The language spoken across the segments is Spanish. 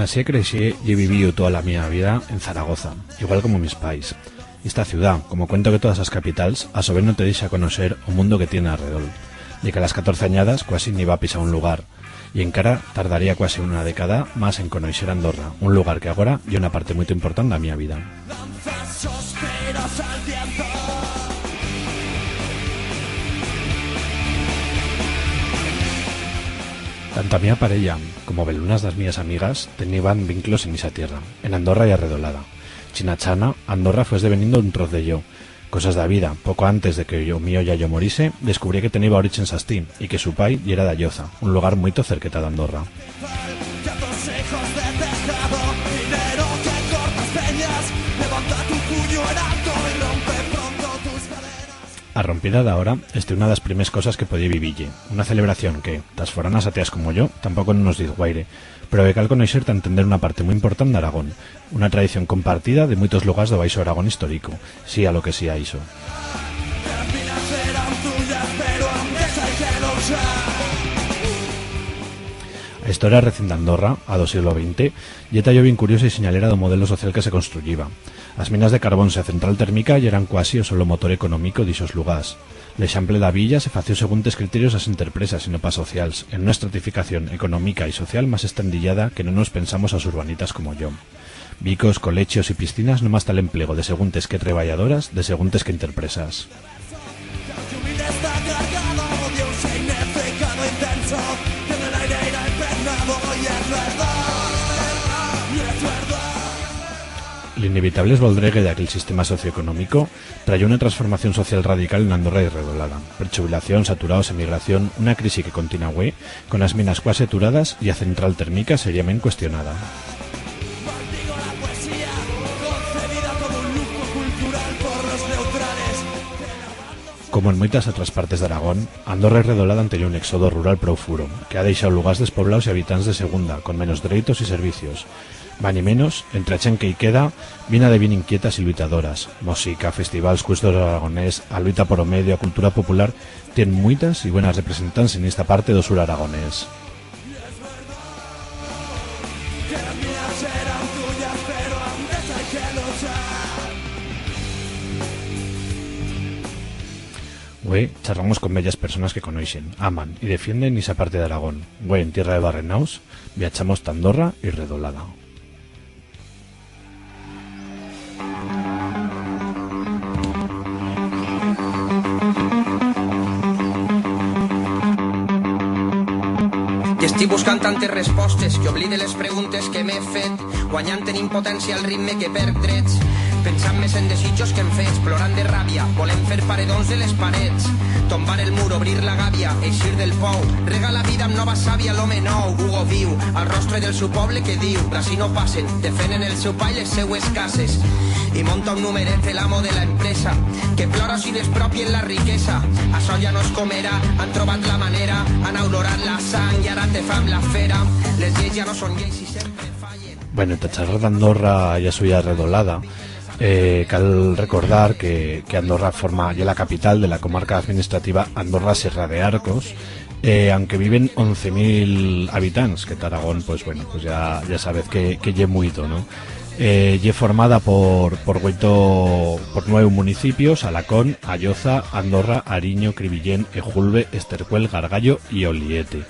Nací y crecí y he vivido toda la mi vida en Zaragoza, igual como mis pais. Esta ciudad, como cuento que todas las capitals, a su vez no te deja conocer un mundo que tiene alrededor. De que a las 14 añadas casi ni va a pisar un lugar, y encara tardaría casi una década más en conocer Andorra, un lugar que ahora y una parte muy importante de mi vida. Tanto a mi parella como belunas das mías amigas tenían vínculos en esa tierra, en Andorra y arredolada. Chinachana, Andorra fue deveniendo un troz de yo. Cosas de vida, poco antes de que yo mío ya yo morise, descubrí que tenía origen sastí y que su pai era de Ayoza, un lugar muy cerqueta de Andorra. A rompida de ahora, una de las primeras cosas que podía viville, una celebración que, tas foranas ateas como yo, tampoco nos diz guaire, pero que cal conocer para entender una parte muy importante de Aragón, una tradición compartida de muchos lugares de Baixo Aragón histórico, sí a lo que sí a iso. A historia recién de Andorra, a do siglo XX, ya tallo bien curiosa y señalera do modelo social que se construyiva. As minas de carbón e a central térmica eran cuasi o solo motor económico d'isos lugares. L'exemple da villa se fació según criterios as interpresas y no pas socials, en una estratificación económica y social más estandillada que no nos pensamos as urbanitas como yo. Bicos, colechios y piscinas no más tal empleo de seguntes que treballadoras, de seguntes que interpresas. L'inevitable esvoldregue d'aquell sistema socioeconómico traía una transformación social radical en Andorra y redolada. Perchubilación, saturados, emigración, una crisis que continué con las minas cuasi aturadas y a central térmica seriamente cuestionada. Como en muchas otras partes de Aragón, Andorra y redolada han tenido un éxodo rural profuro, que ha dejado lugares despoblados y habitantes de segunda, con menos derechos y servicios. Van y menos, entre a chen que y queda, vina de bien inquietas y luitadoras. Música, festivals, cuestos aragonés, a luita por o medio, a cultura popular, tienen muitas y buenas representantes en esta parte do sur aragonés. Güey, charramos con bellas personas que conocen, aman y defienden esa parte de Aragón. Güey, en tierra de Barrenaus, viachamos ta Andorra y redolada. I estic buscant tantes respostes que oblide les preguntes que m'he fet, guanyant en impotència el ritme que perd drets, pensant més en desitjos que en fets, plorant de ràbia, volem fer paredons de les parets, tombar el mur, obrir la gàbia, eixir del pou, rega la vida amb nova sàvia, l'home nou, Hugo viu, al rostre del seu poble que diu, d'ací no passen, defenen el seu pa i les seues cases, i monta un numeret de l'amo de la empresa, que plora si despropien la riquesa, això ja no es comerà, han trobat la manera, han aurorat la sang i ara te fam la fera, les lleis ja no són lleis i sempre fallen. Bueno, esta charla de Andorra ya suya redolada. Cal recordar que Andorra forma ya la capital de la comarca administrativa Andorra-Sierra de Arcos, aunque viven 11.000 habitantes, que Aragón, pues bueno, pues ya sabes que ye muito, ¿no? Ye formada por 9 municipios: Alacón, Ayoza, Andorra, Ariño, Cribillén, Ejulbe, Estercuel, Gargallo y Oliete.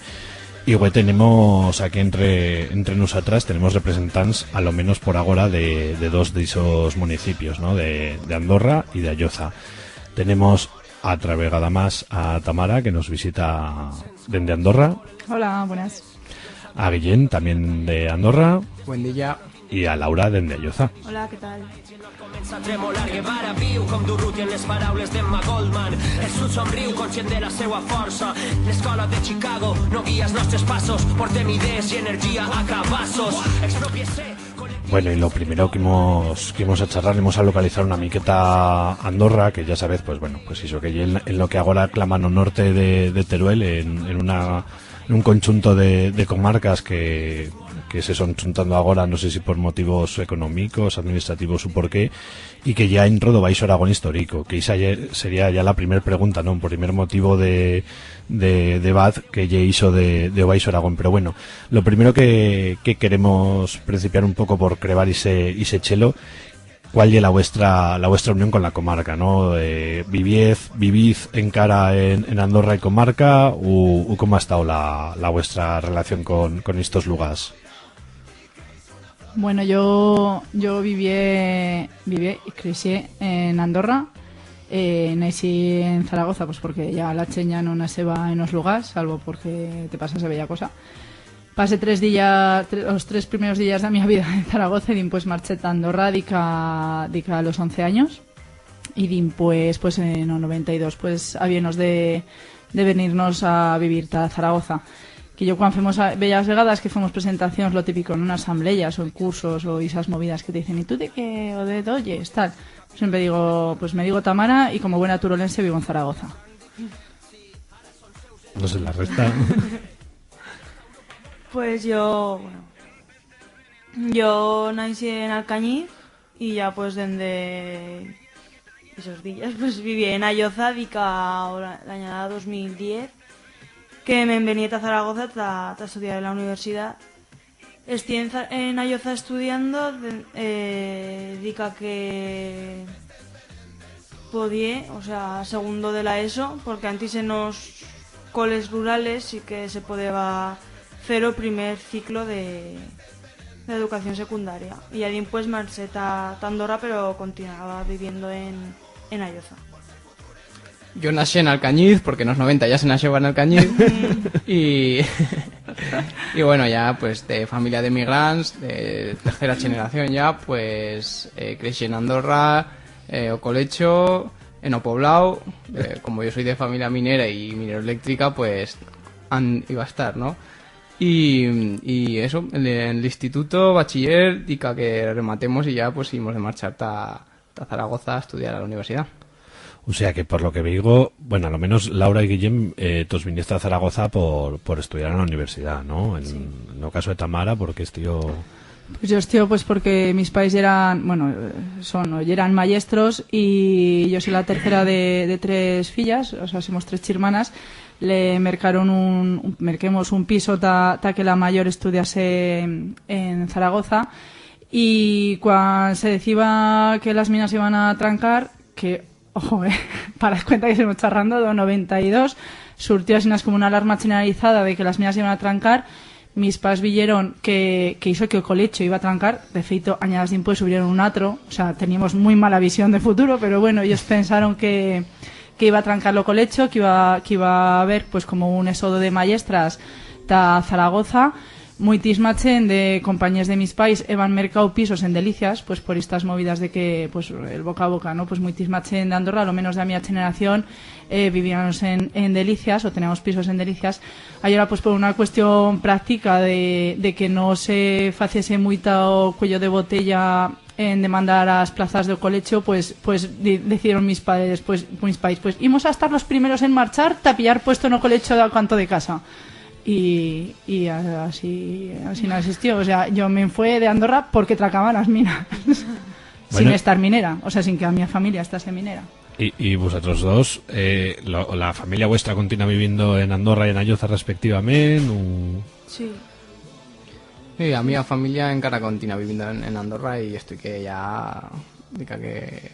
Y güey, tenemos aquí entre nosotras tenemos representantes a lo menos por ahora de dos de esos municipios, ¿no? De Andorra y de Ayoza. Tenemos otra vegada más a Tamara, que nos visita desde Andorra. Hola, buenas. A Guillén, también de Andorra. Buen día. Y a Laura desde Ayoza. Hola, ¿qué tal? Comença a tremolar Guevara viu com Durruti en les paraules d'Emma Goldman. És un somriu conscient de la seua força. L'escola de Chicago no guia els nostres passos. Portem idees i energia a cabassos. Expropiese. Bueno, y lo primero que íbamos a charlar, íbamos a localizar una miqueta Andorra, que ya sabéis, pues bueno, pues eso, que en lo que ahora claman o norte de Teruel, en un conjunto de comarcas que se son juntando ahora, no sé si por motivos económicos, administrativos o por qué, y que ya entró do Baixo Aragón histórico, que esa sería ya la primera pregunta, ¿no? Por primer motivo de debate que ya hizo de Baixo Aragón. Pero bueno, lo primero que queremos principiar un poco por crear ese chelo, ¿cuál es la vuestra unión con la comarca, no? ¿Vivid encara en Andorra y comarca o cómo ha estado la vuestra relación con estos lugares? Bueno, yo viví y crecí en Andorra. Nací en Zaragoza, pues porque ya la cheña no naseba en los lugares, salvo porque te pasas a bella cosa. Pasé los 3 primeros días de mi vida en Zaragoza y después marché a Andorra dica a los 11 años y después pues en el 92 pues habíamos de venirnos a vivir a Zaragoza. Que yo cuando fuimos a bellas vegadas que fuimos presentaciones, lo típico en unas asambleas o en cursos o esas movidas que te dicen ¿y tú de qué o de oyes tal? Siempre digo, pues me digo Tamara y como buena turolense vivo en Zaragoza. No sé la resta. Pues yo nací en Alcañiz y ya pues desde esos días pues viví en Ayoza dica la añada 2010 que me vení a Zaragoza a estudiar en la universidad. Estoy en Ayoza estudiando dica que podía, o sea, segundo de la ESO, porque antes en los coles rurales sí que se podía cero primer ciclo de educación secundaria. Y allí pues marché a Andorra, pero continuaba viviendo en Ayoza. Yo nací en Alcañiz, porque en los 90 ya se nació en Alcañiz. y bueno, ya pues de familia de migrantes, de tercera generación ya, pues crecí en Andorra, o colecho, en o poblao, como yo soy de familia minera y mineroeléctrica, pues iba a estar, ¿no? Y eso, en el instituto, bachiller, dica que rematemos y ya pues íbamos de marchar a Zaragoza a estudiar a la universidad. O sea que por lo que digo, bueno, a lo menos Laura y Guillem, tos viniste a Zaragoza por estudiar en la universidad, ¿no? En el caso de Tamara, porque Pues yo estoy pues porque mis pais eran, bueno, eran maestros y yo soy la tercera de 3 fillas, o sea, somos 3 chirmanas. Le merquemos un piso ta que la mayor estudiase en Zaragoza y cuando se decía que las minas iban a trancar, que ojo, para cuenta que estamos charrando de 92, surtió así como una alarma generalizada de que las minas iban a trancar. Mis pais vieron que hizo que el colecho iba a trancar. De feito, añadas después subieron un atro. O sea, teníamos muy mala visión de futuro, pero bueno, ellos pensaron que iba a trancar lo colecho, que iba a haber pues como un éxodo de maestras ta Zaragoza. Muitis-machen de compañías de mis pais evan mercado pisos en Delicias, pues por estas movidas de que, pues el boca a boca, ¿no? Pues muitis-machen de Andorra, a lo menos de mi generación, vivíamos en Delicias, o teníamos pisos en Delicias. Ahora, pues por una cuestión práctica de que no se faciese mucho cuello de botella en demandar a las plazas de colecho, pues decidieron mis pais, pues íbamos a estar los primeros en marchar, tapillar puesto en o colecho de canto de casa. Y así no existió. O sea, yo me fui de Andorra porque tracaban las minas. Sin estar minera, o sea, sin que a mi familia estase minera. Y vosotros dos, la familia vuestra continúa viviendo en Andorra y en Ayoza respectivamente? Sí. Sí, a mi familia encara continúa viviendo en Andorra y estoy que ya diga que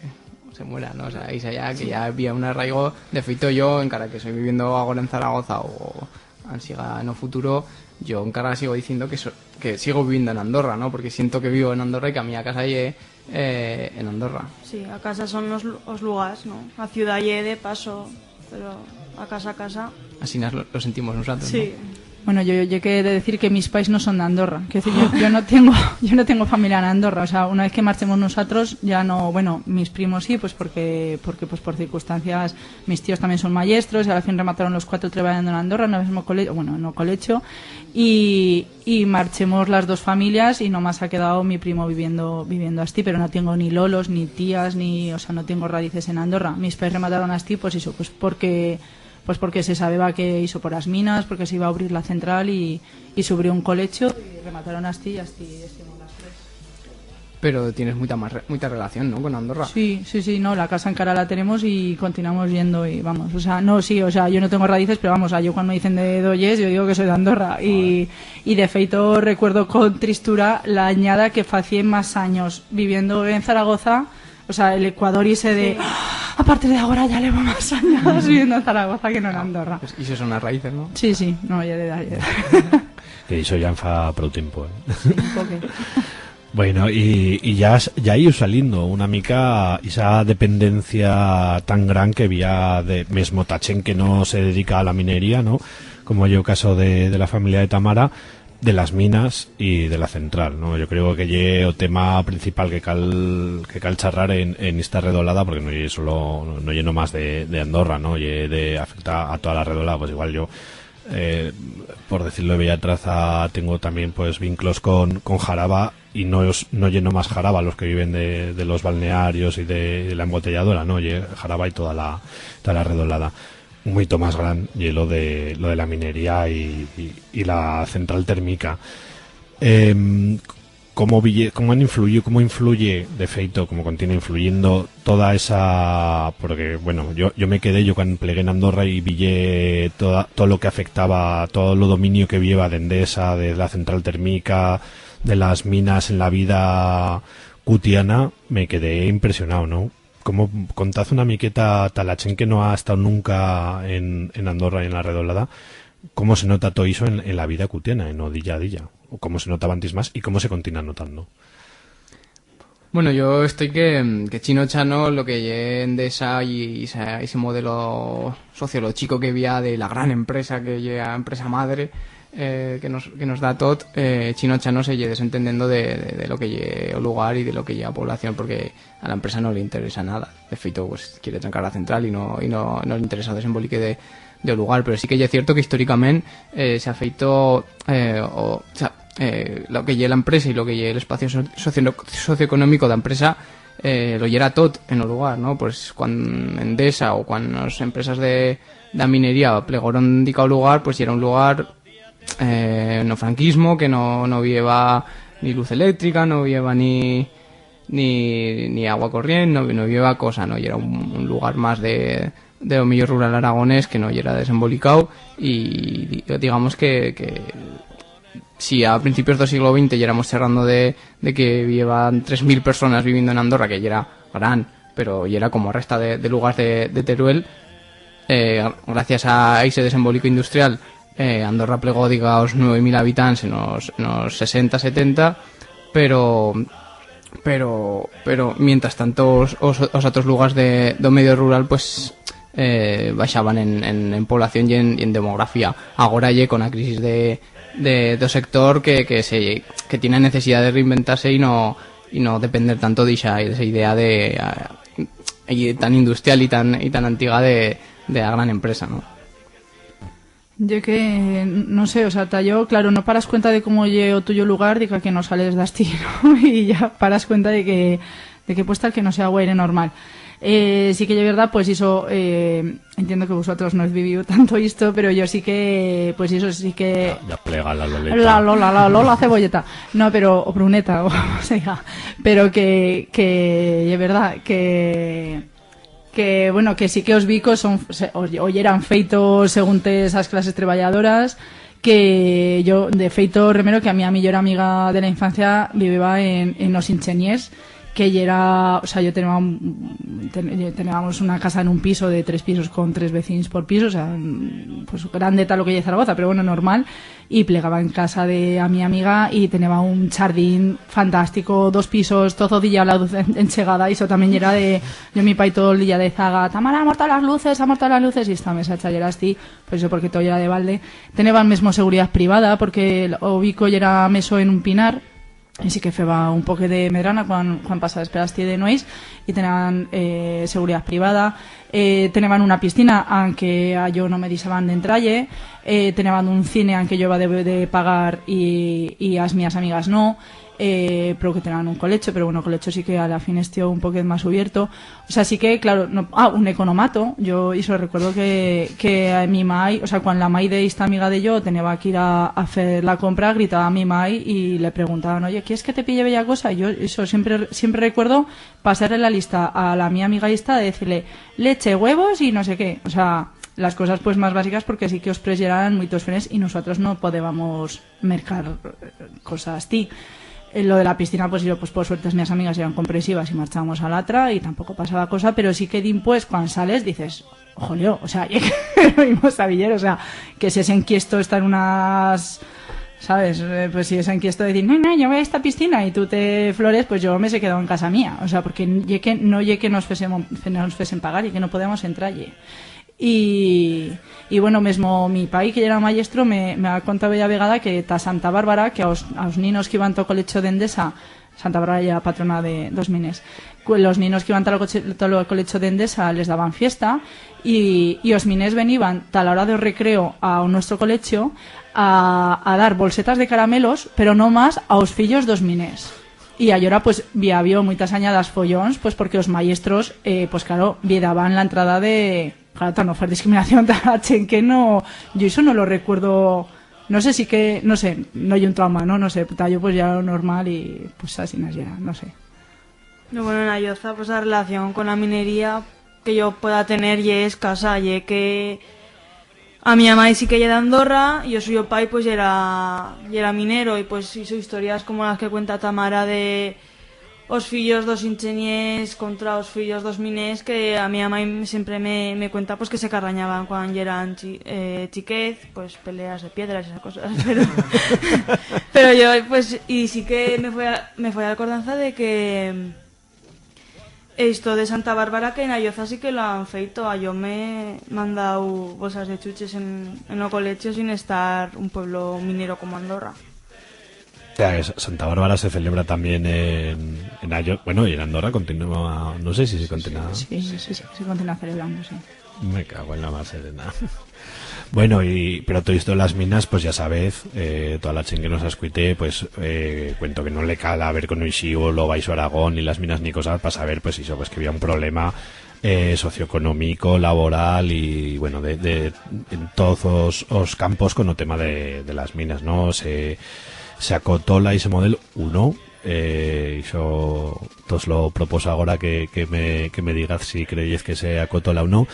se muera, ¿no? O sea, ahí ya que ya había un arraigo. De feito yo, encara que estoy viviendo ahora en Zaragoza o ansiga no futuro, yo encara sigo diciendo que sigo viviendo en Andorra, ¿no? Porque siento que vivo en Andorra y que a mi casa llegue en Andorra. Sí, a casa son los lugares, ¿no? A ciudad llegue de paso, pero a casa. Así lo sentimos nosotros, sí. ¿no? Bueno, yo he de decir que mis pais no son de Andorra. Que decir, yo no tengo familia en Andorra. O sea, una vez que marchemos nosotros, ya no... Bueno, mis primos sí, pues porque pues por circunstancias... Mis tíos también son maestros y al fin remataron los 4 trabajando en Andorra, en el mismo colegio, bueno, no colecho. Y marchemos las 2 familias y nomás ha quedado mi primo viviendo así, pero no tengo ni lolos, ni tías, o sea, no tengo raíces en Andorra. Mis pais remataron así, pues eso, pues porque pues porque se sabía que hizo por las minas, porque se iba a abrir la central y se abrió un colecho y remataron así y así estuvimos las tres. Pero tienes mucha relación, ¿no?, con Andorra. Sí, no, la casa en cara la tenemos y continuamos yendo y vamos, o sea, no, sí, o sea, yo no tengo raíces, pero vamos, yo cuando me dicen de Doyes, yo digo que soy de Andorra y de feito recuerdo con tristura la añada que hacía más años viviendo en Zaragoza, o sea, el Ecuador y ese de a partir de ahora ya le va más años viviendo en Zaragoza que no en Andorra. Pues, y eso son las raíces, ¿no? Sí, no, ya de edad. Que eso ya fa prou tiempo, Sí, un poco. Bueno, y ya iba saliendo una mica esa dependencia tan gran que había de mesmo Tachén, que no se dedica a la minería, ¿no?, como yo caso de la familia de Tamara, de las minas y de la central, ¿no? Yo creo que lle o tema principal que cal charrar en esta redolada, porque no lle solo no lleno más de Andorra, ¿no?, lle afecta a toda la redolada. Pues igual yo por decirlo de bella traza tengo también pues vínculos con Jaraba y no lleno más Jaraba los que viven de los balnearios y de la embotelladora, ¿no? Jaraba y toda la redolada un poquito más grande, y lo de la minería y la central térmica. ¿Cómo influye de feito, como continúa influyendo toda esa, porque bueno, yo me quedé, yo cuando plegué en Andorra y vi todo lo que afectaba, todo lo dominio que lleva de Endesa, de la central térmica, de las minas en la vida cutiana, me quedé impresionado, ¿no? Como contad una miqueta Talachén, que no ha estado nunca en Andorra y en la redolada, cómo se nota todo eso en la vida cutiana, en o día a día, o cómo se notaba antes más y cómo se continúa notando. Bueno, yo estoy que Chino Chano, lo que lle Endesa y ese modelo sociológico que había de la gran empresa, que lle empresa madre, que nos da todo, Chino Chano se lle desentendiendo de lo que lle o lugar y de lo que lle a población, porque a la empresa no le interesa nada. De feito, pues quiere trancar la central y no le interesa desembolique de lugar, pero sí que es cierto que históricamente se ha feito lo que lle la empresa y lo que lle el espacio socioeconómico de la empresa lo llera todo en el lugar, ¿no? Pues cuando Endesa o cuando las empresas de la minería plegaron dedicado lugar, pues era un lugar no franquismo, que no lleva ni luz eléctrica, no lleva ni agua corriente, no lleva cosa, ¿no? Y era un lugar más de dominio rural aragonés, que no era desembolicado, y digamos que si a principios del siglo XX ya éramos cerrando de que llevan 3.000 personas viviendo en Andorra, que ya era gran, pero ya era como resta de lugares de Teruel, gracias a ese desembolico industrial, Andorra plegó, digamos, 9.000 habitantes en los 60-70, pero mientras tanto os otros lugares de medio rural pues baixaban en población y en demografía. Ahora ya con la crisis de sector que tiene necesidad de reinventarse y no depender tanto de esa idea de tan industrial y tan antigua de la gran empresa, ¿no? Yo que, no sé, o sea, yo, claro, no paras cuenta de cómo llevo tuyo lugar, de que no sales de asti, ¿no? Y ya paras cuenta de que puede estar que no sea güey normal. Sí que es verdad, pues eso, entiendo que vosotros no habéis vivido tanto esto, pero yo sí que, pues eso sí que... Ya plega la loleta. La cebolleta. No, pero, o bruneta, o sea, pero que es verdad, que bueno, que sí que os vicos son hoy eran feitos según esas clases trabajadoras, que yo de feito remero que a mi millor amiga de la infancia vivía en los Incheniers, que ya era, o sea, yo teníamos una casa en un piso de 3 pisos con 3 vecinos por piso, o sea, pues grande tal lo que ya Zaragoza, pero bueno, normal, y plegaba en casa de a mi amiga y tenía un jardín fantástico, 2 pisos, todo día la luz enchegada, y eso también era de, yo mi pai todo el día de zaga, Tamara, ha muerto las luces, y esta mesa chayera así, pues eso porque todo era de balde, tenía mismo seguridad privada, porque o bico ya era meso en un pinar, y sí que feba un poco de medrana cuando pasaba esperaste de nois, y tenían seguridad privada, tenían una piscina aunque a yo no me disaban de entralle, tenían un cine aunque yo iba de pagar y as mías amigas no, pero que tenían un colecho, pero bueno, colecho sí que a la fin estío un poquet más abierto. O sea, sí que, claro, un economato. Yo eso recuerdo que a mi mai, o sea, cuando la mai de esta amiga de yo tenía que ir a hacer la compra, gritaba a mi mai y le preguntaban, oye, ¿quieres que te pille bella cosa? Y yo eso siempre recuerdo pasarle la lista a la mi amiga esta de decirle leche, huevos y no sé qué. O sea, las cosas pues más básicas porque sí que os presionan muchos frenes y nosotros no podíamos mercar cosas así. Lo de la piscina, pues yo, pues por suerte mis amigas eran compresivas y marchábamos a la otra y tampoco pasaba cosa, pero sí que pues cuando sales dices, jolio, o sea, ya que lo mismo sabillero, o sea, que si es enquiesto estar unas, ¿sabes? Pues si es enquiesto decir, no, yo voy a esta piscina y tú te flores, pues yo me se quedo en casa mía, o sea, porque no nos fuesen pagar y que no podemos entrar allí. Y bueno, mesmo mi pai, que era maestro, me ha contado bella vegada que ta Santa Bárbara, que aos ninos que iban to colecho de Endesa, Santa Bárbara ya patrona de dos mines, los ninos que iban to colecho de Endesa les daban fiesta y os mines veniban a la hora de recreo a nuestro colecho a dar bolsetas de caramelos, pero no más a os fillos dos mines. Y ahora pues había muchas añadas follons, pues porque los maestros, pues claro, daban la entrada de... Claro, no fue discriminación tan que no, yo eso no lo recuerdo, no sé si que, no sé, no hay un trauma, no sé, yo pues ya lo normal y pues así no ya, no sé. No, bueno, en Ayoza pues la relación con la minería que yo pueda tener y es casa, y que a mi mamá sí que ella de Andorra, y yo soy pai pues ya era minero y pues hizo historias como las que cuenta Tamara de os fillos dos ingeniers contra os fillos dos miners, que a mi mamá siempre me cuenta pues que se carrañaban cuando ya eran chiquez, pues peleas de piedras y esas cosas, pero yo pues, y sí que me fue a la acordanza de que esto de Santa Bárbara, que en Ayoza sí que lo han feito, a yo me han dado bolsas de chuches en los colegios sin estar un pueblo minero como Andorra. O sea, Santa Bárbara se celebra también en Ayo, bueno, y en Andorra continúa, no sé si se continúa. Sí, se continúa celebrando, sí. Me cago en la más serena. Bueno, pero todo esto de las minas, pues ya sabéis, toda la chen que nos escuité, pues cuento que no le cala a ver con Uixiu, lo Baixo Aragón, ni las minas ni cosas, para saber, pues eso, pues que había un problema socioeconómico, laboral y bueno, en todos los campos con el tema de las minas, ¿no? Se acotó la ese modelo 1, yo os lo propuso ahora que me digas si creéis que se acotó la 1,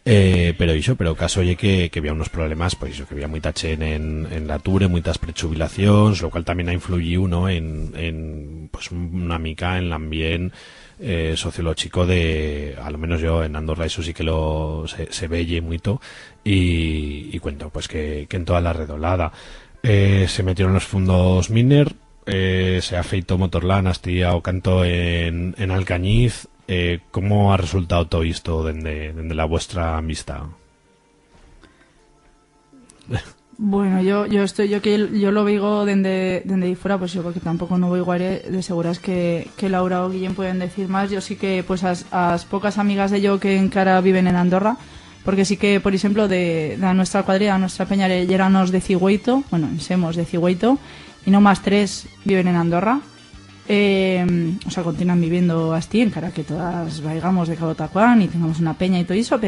pero caso oye que había unos problemas, pues eso, que había mucha chen en la Ture, muchas prejubilaciones, lo cual también ha influido, ¿no? en pues una mica en el ambiente sociológico de, a lo menos yo en Andorra eso sí que se veye mucho y cuento pues que en toda la redolada se metieron los fondos miner, se ha feito Motorland hasta o canto en Alcañiz. ¿Cómo ha resultado todo esto desde la vuestra amistad? Bueno, yo lo veo desde ahí fuera, pues yo porque tampoco no voy igual de seguras que Laura o Guillén pueden decir más. Yo sí que pues as pocas amigas de yo que en cara viven en Andorra, porque sí que, por ejemplo, de nuestra cuadrilla, nuestra peña, yéranos de Cigüeito, bueno, semos de Cigüeito, y no más 3 viven en Andorra. O sea, continúan viviendo así, en cara que todas vaigamos de Cabo Tacuán y tengamos una peña y todo eso,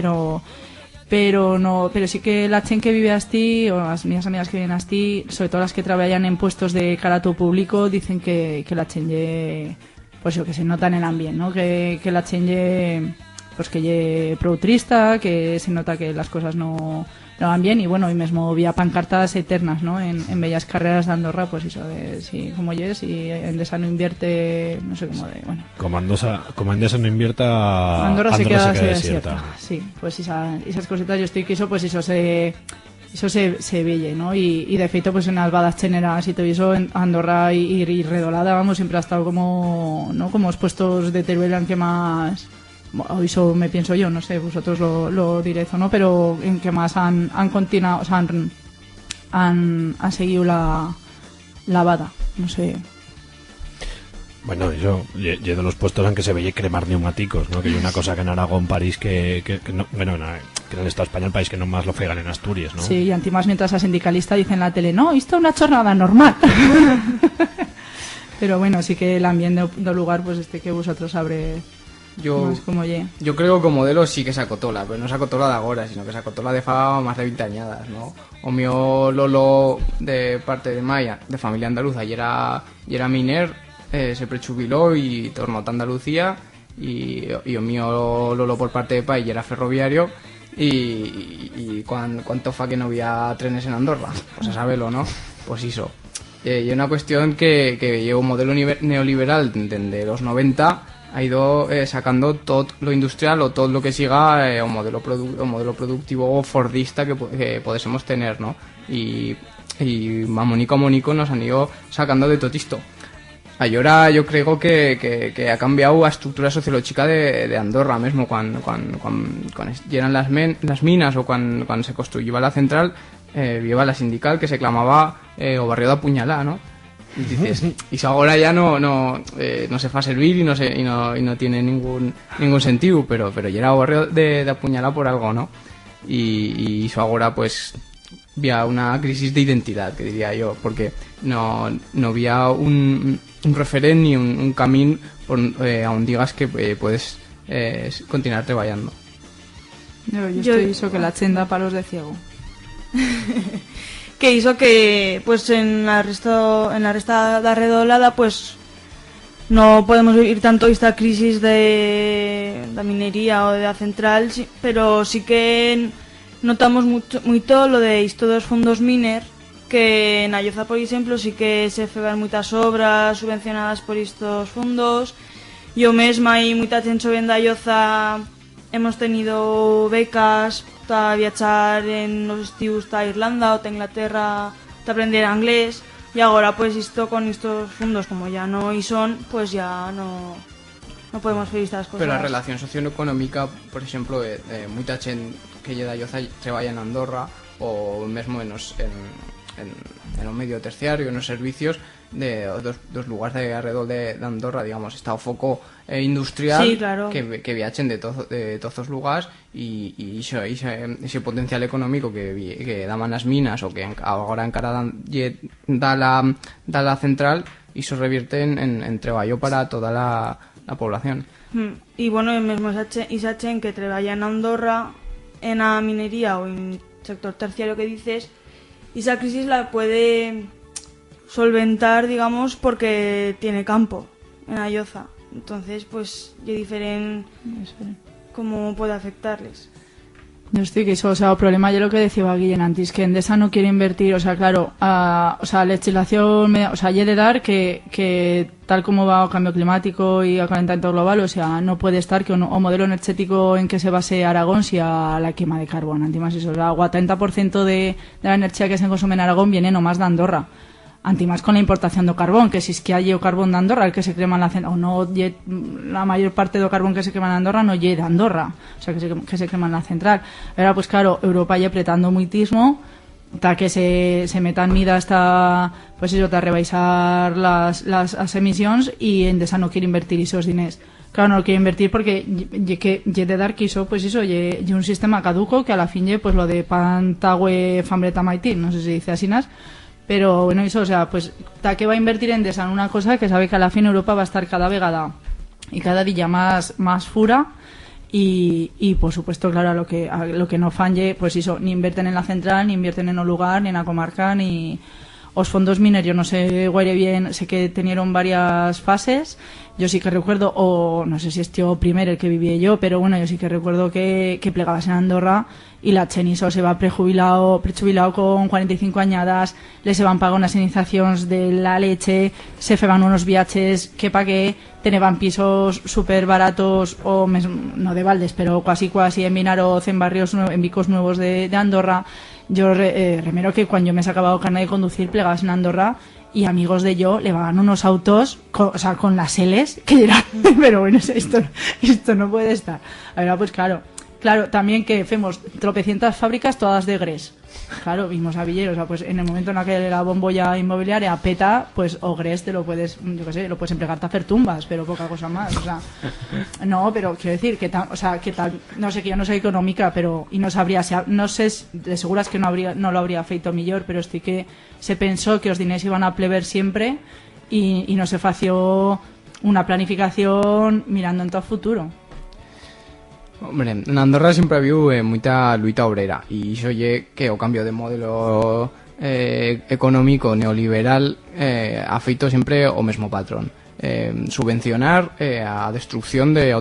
pero sí que la chen que vive así, o las mías amigas que viven así, sobre todo las que trabajan en puestos de carácter público, dicen que la chen pues yo que se nota en el ambiente, ¿no? Que la chen pues que lle productrista, que se nota que las cosas no van bien, y bueno, y mismo había pancartas eternas, ¿no? En bellas carreras de Andorra, pues eso de si como yes, y Endesa no invierte, no sé cómo de, bueno. Como Endesa no invierta, Andorra se queda desierta. Sí, pues esas cositas yo estoy que eso, pues eso se veye, ¿no? Y de feito pues en las badas cheneras y todo eso, en Andorra y Redolada, vamos, siempre ha estado como, ¿no? Como los puestos de Teruel en que más, eso me pienso yo, no sé, vosotros lo diréis o no, pero en que más han continuado, o sea, han seguido la bada, no sé. Bueno, yo de los puestos en que se veía cremar neumáticos, ¿no? Que hay una cosa que en Aragón, París, que no, bueno, que en el Estado español, país que no más lo fregan en Asturias, ¿no? Sí, y antimás mientras a sindicalista dicen en la tele, no, esto es una jornada normal. Pero bueno, sí que el ambiente del lugar, pues que vosotros sabré más como ye. Yo creo que o modelo sí que se acotola, pero no se acotola de agora, sino que se acotola de fa más de 20 añadas, ¿no? O mío Lolo, de parte de Maya, de familia andaluza, y era miner, se prechubiló y tornó a Andalucía, y o mío Lolo por parte de pai era ferroviario, y cuánto fa que no había trenes en Andorra, pues a saberlo, ¿no? Pues eso. Y una cuestión que lleva un modelo neoliberal desde los 90 ha ido sacando todo lo industrial o todo lo que siga un modelo productivo fordista que podésemos tener, ¿no? Y Monico nos han ido sacando de todo esto. Ahora yo creo que ha cambiado la estructura sociológica de Andorra mismo cuando llegan las minas o cuando se construyó la central, viva la sindical que se clamaba o barrio de Apuñalá, ¿no? Y dices, y eso ahora ya no se fa servir y no tiene ningún sentido, pero ya era barrio de Apuñalá por algo, ¿no? Y eso ahora pues había una crisis de identidad, que diría yo, porque no había un referente ni un camino aún digas que puedes continuar trabajando. Yo estoy hizo que la chenda para los de ciego. Que hizo que pues en la resta de Redolada pues no podemos vivir tanto esta crisis de la minería o de la central, pero sí que notamos mucho lo de estos dos fondos miner, que en Ayoza, por ejemplo, sí que se feban muchas obras subvencionadas por estos fondos. Yo mesma y mucha gente en Ayoza hemos tenido becas para viajar en los estius a Irlanda o a Inglaterra para aprender inglés, y ahora pues esto con estos fondos como ya no y son, pues ya no podemos hacer estas cosas. Pero la relación socioeconómica, por ejemplo, mucha gente que llega a Ayoza trabaja en Andorra o mesmo en un medio terciario, en los servicios de dos lugares de alrededor de Andorra, digamos, está o foco industrial, sí, claro, que viajen de todos los lugares y ese potencial económico que daban las minas o que ahora encara da la central, y se revierte en trabajo para toda la población. Y bueno, el mismo esa chen que trabaja en Andorra en la minería o en sector terciario que dices, esa crisis la puede solventar, digamos, porque tiene campo en Ayoza. Entonces, pues, es diferente cómo puede afectarles. Yo estoy que eso, o sea, el problema yo lo que decía Guillén antes, que Endesa no quiere invertir, o sea, claro, la legislación, o sea, hay de dar que tal como va el cambio climático y el calentamiento global, o sea, no puede estar que o modelo energético en que se base Aragón sea la quema de carbón, antimás eso, o sea, el 80% de la energía que se consume en Aragón viene nomás de Andorra. Antimás con la importación de carbón, que si es que hay o carbón de Andorra el que se crema en la central, o no, la mayor parte del carbón que se quema en Andorra no llega de Andorra, o sea, que se quema en la central. Ahora, pues claro, Europa ya apretando muitismo, hasta que se metan mida hasta, pues eso, hasta rebaixar las emisiones, y Endesa no quiere invertir esos diners. Claro, no lo quiere invertir porque ye de dar quiso, pues eso, ye un sistema caduco que a la fin ye, pues lo de pantagüe fambreta maitín, no sé si dice así, pero bueno, eso, o sea, pues ¿ta que va a invertir Endesa en una cosa que sabe que a la fin Europa va a estar cada vegada y cada día más fura, y por supuesto, claro, a lo que no falle, pues eso, ni invierten en la central, ni invierten en un lugar, ni en la comarca, ni os fondos mineros, no sé guaire bien, sé que tenieron varias fases. Yo sí que recuerdo, o no sé si es tío primero el que vivía yo, pero bueno, yo sí que recuerdo que plegabas en Andorra y la cheniso se va prejubilado con 45 añadas, les se van pagar unas iniciaciones de la leche, se feban unos viajes que pa' que tenían pisos súper baratos, o no de Valdes, pero casi en Vinaroz, en barrios, en bicos nuevos de Andorra. Yo remero que cuando yo me sacaba el carnet de conducir plegabas en Andorra y amigos de yo le van unos autos con las L's que eran, pero bueno, esto no puede estar. Ahora pues claro, también que hacemos tropecientas fábricas todas de Gres. Claro, vimos a Villeros, o sea, pues en el momento en que la bombolla inmobiliaria peta, pues o Gres te lo puedes, yo qué sé, lo puedes emplear para hacer tumbas, pero poca cosa más, o sea, no, pero quiero decir que tal, no sé, que yo no soy económica, pero y no sabría, no sé, de seguras que no lo habría feito mejor, pero estoy que se pensó que los diners iban a pleber siempre y no se fació una planificación mirando en todo futuro. Hombre, en Andorra siempre habido moita luita obrera y iso lle que o cambio de modelo económico neoliberal ha feito sempre o mesmo patrón, subvencionar a destrucción de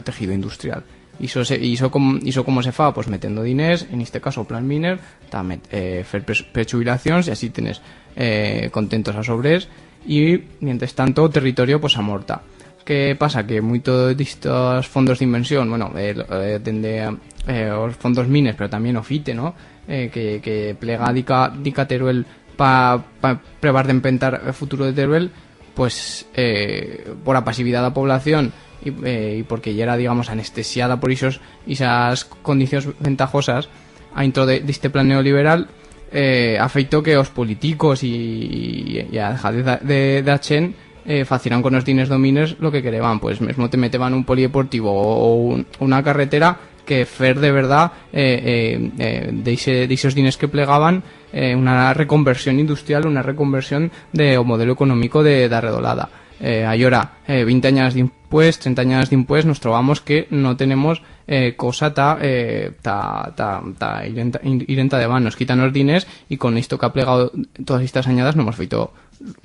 tejido industrial. Iso como se fa, pues metendo diners, en este caso o plan miner, fer prejubilacións e así tenes contentos a sobres e mientras tanto o territorio pues amorta. Que pasa? Que moito distos fondos de inversión, bueno, dende os fondos mines, pero tamén o FITE, ¿no? Que plega dica Teruel pa prevar de empentar o futuro de Teruel, pues por a pasividade da población e porque ya era, digamos, anestesiada por esas condicións ventajosas a intro deste plan neoliberal, afeitó que os políticos e a dejadez de Achen facieran con os dines domines lo que quereban, pues mesmo te meteban un polideportivo o una carretera que fer de verdad de esos dines que plegaban una reconversión industrial, una reconversión de o modelo económico de Redolada. Ahora 20 años de impuestos, 30 años de impuestos, nos trobamos que no tenemos cosa irenta de van, nos quitan los dines y con esto que ha plegado todas estas añadas no hemos feito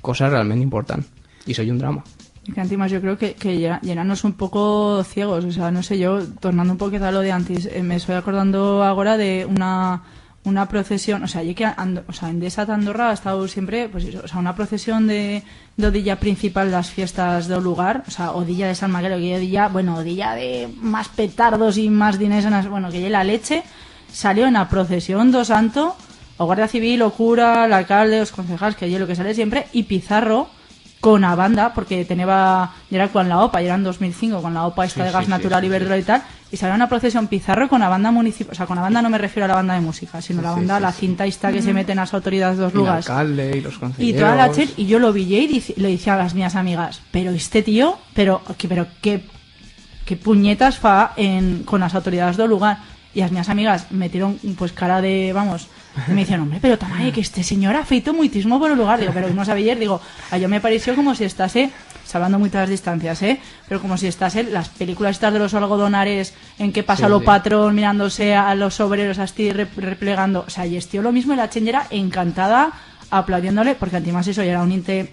cosas realmente importantes. Y soy un drama. Y que antes yo creo que llenarnos un poco ciegos, o sea, no sé, yo, tornando un poquito a lo de antes, me estoy acordando ahora de una procesión, o sea, en Desat Andorra ha estado siempre, pues eso, o sea, una procesión de odilla principal las fiestas del lugar, o sea, odilla de San Maguero, que odilla de más petardos y más diners, bueno, que la leche, salió en la procesión do Santo, o Guardia Civil, o cura, el alcalde, los concejales, que allí lo que sale siempre, y Pizarro, con a banda, porque ya era con la OPA, ya era en 2005, con la OPA esta de gas natural y verdura y tal, y salió una procesión Pizarro con la banda municipal, o sea, con la banda no me refiero a la banda de música, sino la banda, la cinta esta que se meten las autoridades de los lugares. El alcalde y los consejeros. Y toda la chen, y yo lo vi y le decía a las mías amigas, pero este tío, pero qué puñetas fa con las autoridades del lugar. Y las mías amigas metieron pues cara de, vamos, y me decían, hombre, pero tamaño que este señor ha feito muitísimo por el lugar. Digo, pero vimos a ayer, digo, a yo me pareció como si estase, salvando muchas distancias, pero como si estase las películas estas de los algodonares en que pasa lo patrón mirándose a los obreros así replegando. O sea, y estío lo mismo y la chengera encantada aplaudiéndole, porque además eso ya era un inte,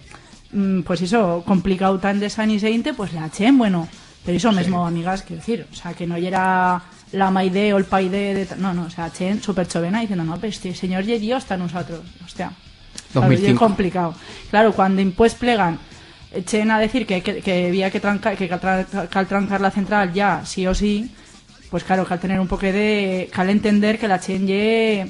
pues eso, complicado tan de San Iseinte, pues la chen, bueno, pero eso mismo, amigas, quiero decir, o sea, que no era la maide o el paide no, o sea, chen súper chovena diciendo, no, pues este señor y Dios está nosotros, hostia, 2005. Es complicado. Claro, cuando impuestos plegan, chen a decir que había que cal trancar la central ya, sí o sí, pues claro, cal tener un poco de, cal entender que la chen ye,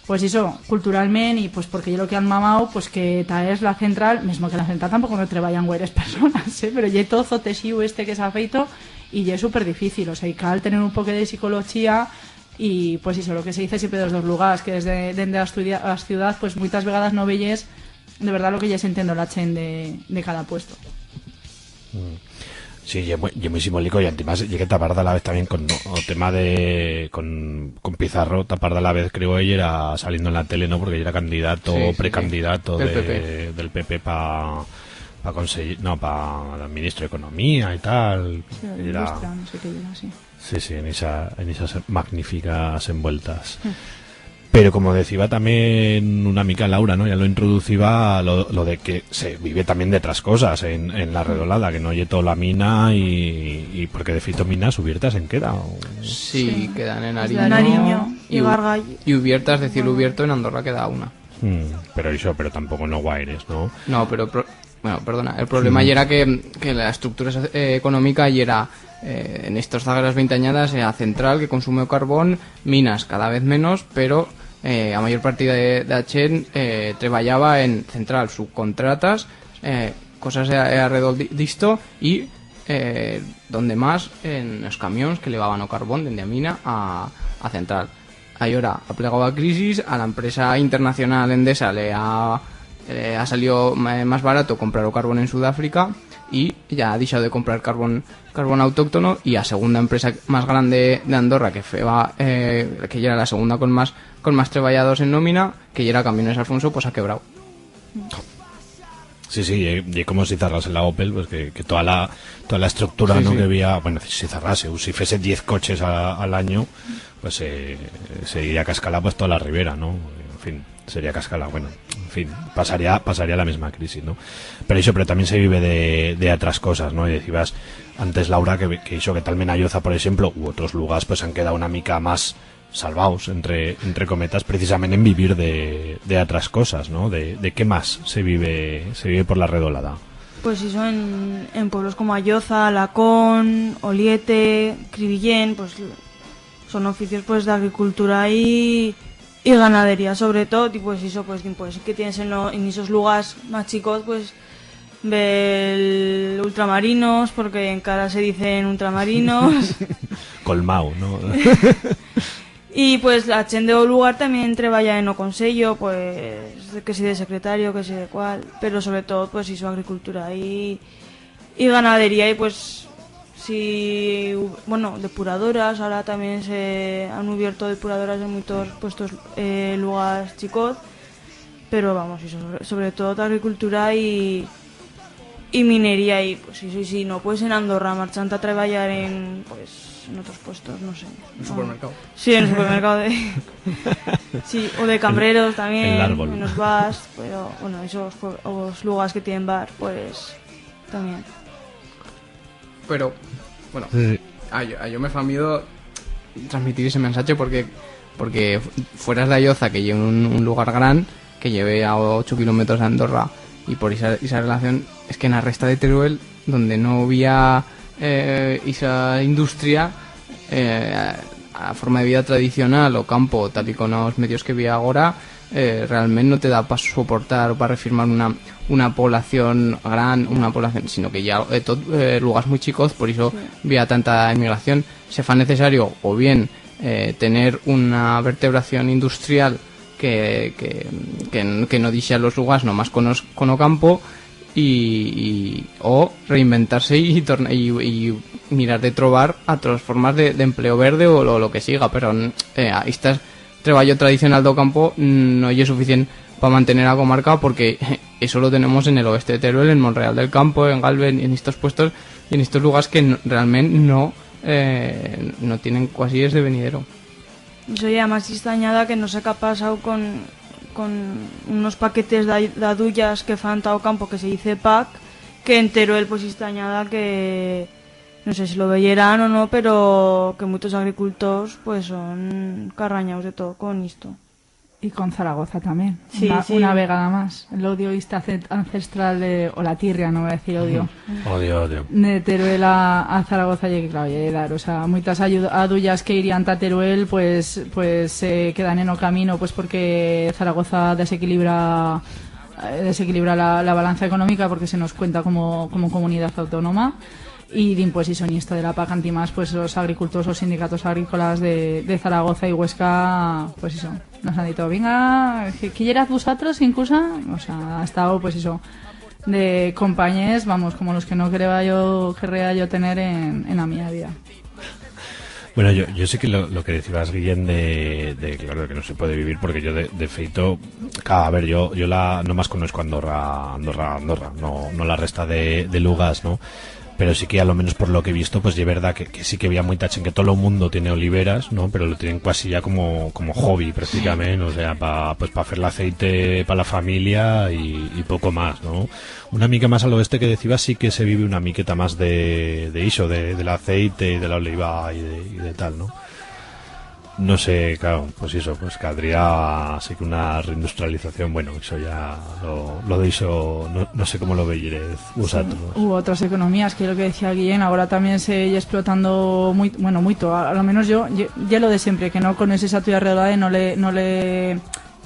pues eso, culturalmente, y pues porque yo lo que han mamado, pues que tal es la central, mismo que la central tampoco no treballan güeres personas, pero ye todo zotesiu este que se ha feito, y ya es súper difícil, o sea, y cal tener un poco de psicología y pues eso, lo que se dice siempre de los dos lugares, que desde la ciudad, pues muchas vegadas no veyes de verdad lo que ya se entiende la chen de cada puesto. Sí, y muy simbólico, y además llegué a tapar de la vez también con el tema de con Pizarro, tapar de la vez creo ella era saliendo en la tele, ¿no? Porque ella era candidato, precandidato del PP para conseguir, no, para el ministro de Economía y tal. Sí, era, no sé qué era, sí. Sí, en esas magníficas envueltas. Pero como decía también una amiga Laura, ¿no? Ya lo introducía lo de que se vive también de otras cosas en la Redolada, que no oye toda la mina y porque de fito minas ubiertas en queda. Sí, quedan en Nariño y Gargall. Y ubiertas, es decir, ubierto en Andorra queda una. Pero tampoco no guaires, ¿no? No, pero bueno, perdona, el problema ya era que la estructura económica ya era en estos zagueras 20 añadas a central que consume carbón, minas cada vez menos, pero a mayor partida de Achen trabajaba en central, subcontratas, cosas alrededor disto y donde más en los camiones que llevaban o carbón desde a mina a central. Ahora ha plegado a crisis, a la empresa internacional Endesa le ha salido más barato comprar o carbón en Sudáfrica y ya ha dejado de comprar carbón autóctono, y a segunda empresa más grande de Andorra que ya era la segunda con más trabajadores en nómina, que ya era Camiones Alfonso, pues ha quebrado. Sí, y como si cerrase la Opel, pues que toda la estructura, sí, ¿no? Sí. Que había, bueno, si cerrase, si fuese 10 coches al año, pues se iría a cascala pues toda la ribera, ¿no? En fin, sería cascala, bueno, en fin, pasaría la misma crisis, ¿no? Pero también se vive de otras cosas, ¿no? Y decías antes, Laura, que hizo que tal Menalloza, por ejemplo, u otros lugares, pues han quedado una mica más salvaos, entre cometas, precisamente en vivir de otras cosas, ¿no? De qué más se vive por la Redolada. Pues eso, en pueblos como Ayoza, Lacón, Oliete, Cribillén, pues son oficios pues de agricultura y ganadería sobre todo, y pues eso, pues que tienes en esos lugares más chicos, pues ver ultramarinos, porque en cara se dicen ultramarinos. Colmao, ¿no? Y pues la gente del lugar también treballa en o consello, pues que si de secretario, que si de cual, pero sobre todo pues hizo agricultura y ganadería, y pues si, bueno, depuradoras, ahora también se han abierto depuradoras en muchos puestos lugares chicos, pero vamos, y sobre todo agricultura y minería, y pues sí, no, pues en Andorra marchando a trabajar en otros puestos, no sé. ¿En supermercado? Sí, en el supermercado sí, o de cambreros también, en los bars, pero bueno, esos los lugares que tienen bar, pues también. Pero, bueno, sí. Yo me famido transmitir ese mensaje porque fueras de Ayoza, que lleve un lugar gran, que lleve a 8 kilómetros de Andorra, y por esa relación, es que en la resta de Teruel, donde no había esa industria, a forma de vida tradicional o campo, tal y con los medios que había ahora, realmente no te da para soportar o para refirmar una población gran, sino que ya lugares muy chicos, por eso había tanta inmigración. Se fa necesario o bien tener una vertebración industrial que no dixe a los lugares nomás con o campo, o reinventarse y mirar de trobar otras formas de empleo verde o lo que siga, pero este trabajo tradicional do campo no es suficiente para mantener a comarca, porque eso lo tenemos en el oeste de Teruel, en Monreal del Campo, en Galven, en estos puestos y en estos lugares que realmente no tienen casi ese venidero. Eso ya más extrañada que no sé qué ha pasado con unos paquetes de adullas que fan tao campo, que se dice PAC, que en Teruel pues extrañada que no sé si lo veyeran o no, pero que muchos agricultores pues son carrañados de todo con esto. Y con Zaragoza también, sí. Una vegada más. El odio ancestral o la tirria, no voy a decir odio. Odio. De Teruel a Zaragoza, y claro, o sea, muchas adullas que irían a Teruel pues se quedan en el camino, pues porque Zaragoza desequilibra la balanza económica, porque se nos cuenta como comunidad autónoma. Y pues y son esto de la PAC antimás, pues los agricultores o sindicatos agrícolas de Zaragoza y Huesca, pues eso, nos han dicho, venga, que quieras vosotros incluso, o sea, ha estado pues eso, de compañeros, vamos, como los que no querría yo tener en la mía vida. Bueno, yo sé que lo que decías, Guillén, de claro, que no se puede vivir, porque yo de feito, a ver, yo no más conozco Andorra, no la resta de lugares, ¿no? Pero sí que a lo menos por lo que he visto, pues es verdad que sí que había muy tachen, que todo el mundo tiene oliveras, ¿no? Pero lo tienen casi ya como hobby prácticamente, o sea, para hacer el aceite para la familia y poco más, ¿no? Una mica más al oeste que decías, sí que se vive una miqueta más de iso, del aceite, de la oliva y de tal, ¿no? No sé, claro, pues eso, pues caldría así que una reindustrialización, bueno, eso ya lo de eso, no sé cómo lo veis vosotros. Sí. Hubo otras economías, que es lo que decía Guillén, ahora también se está explotando muy, a lo menos yo ya lo de siempre, que no conoces a tu alrededor y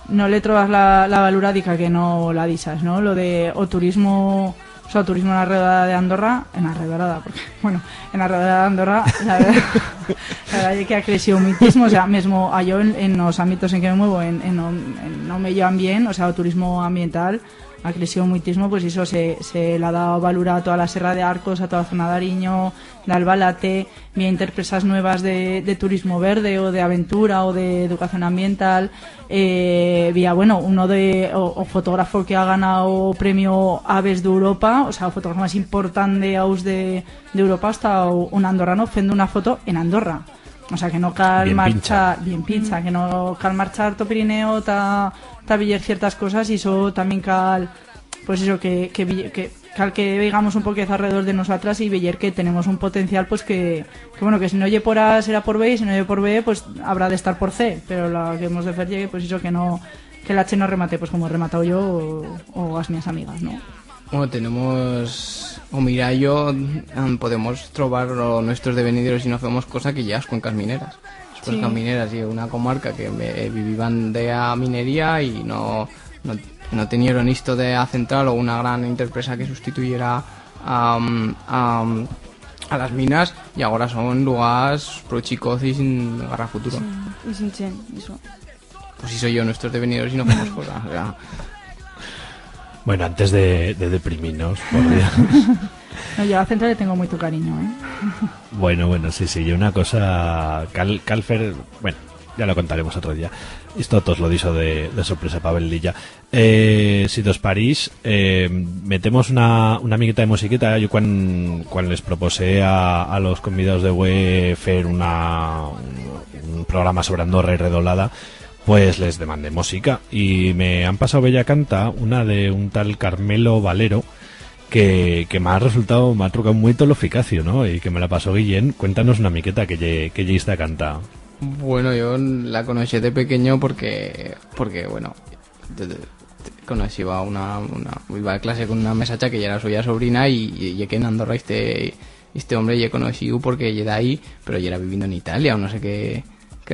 no le trovas la valurádica que no la disas, ¿no? Lo de turismo en la redada de Andorra, en la redada de Andorra, la verdad es que ha crecido muchísimo, o sea, mismo yo en los ámbitos en que me muevo, en no medio ambiente, o sea, el turismo ambiental ha crecido muchísimo, pues eso se le ha dado valor a toda la Serra de Arcos, a toda la zona de Ariño, de Albalate, vía empresas nuevas de turismo verde o de aventura o de educación ambiental, vía, bueno, o fotógrafo que ha ganado premio Aves de Europa, o sea, el fotógrafo más importante aus de Europa, hasta un andorrano haciendo una foto en Andorra. O sea, que no cal marchar bien pincha, que no cal marchar to Pirineo ta viller ciertas cosas, y eso también cal, pues eso, que cal que veamos un poquito alrededor de nosotras y ver que tenemos un potencial, pues que bueno, que si no oye por A será por B, y si no oye por B pues habrá de estar por C, pero lo que hemos de hacer llegue, pues eso, que el H no remate pues como he rematado yo o las mías amigas, ¿no? Bueno, tenemos o Mirallo, podemos trobar nuestros devenideros y no hacemos cosa que ya es cuencas mineras. Las cuencas mineras y una comarca que vivían de a minería y no tenieron esto de a central o una gran empresa que sustituyera a las minas, y ahora son lugares pro chicos y sin garra futuro. Sí, y sin chen, eso. Pues si soy yo nuestros devenideros y no hacemos cosa, o sea. Bueno, antes de deprimirnos, por Dios. No, yo a Central le tengo mucho cariño, ¿eh? Bueno, sí, y una cosa, Calfer, bueno, ya lo contaremos otro día. Esto todos lo dicho de sorpresa para Belilla. Si dos París, metemos una amiguita de musiquita. Yo cuando les propuse a los convidados de web hacer un programa sobre Andorra y Redolada, pues les demandé música y me han pasado bella canta una de un tal Carmelo Valero que me ha trucado muy lo eficacio, ¿no? Y que me la pasó Guillén. Cuéntanos una miqueta que lle esta canta. Bueno, yo la conocí de pequeño porque bueno, conocí iba a clase con una mesacha que ya era suya sobrina y que en Andorra este hombre ya conocí porque ya de ahí, pero ya era viviendo en Italia o no sé qué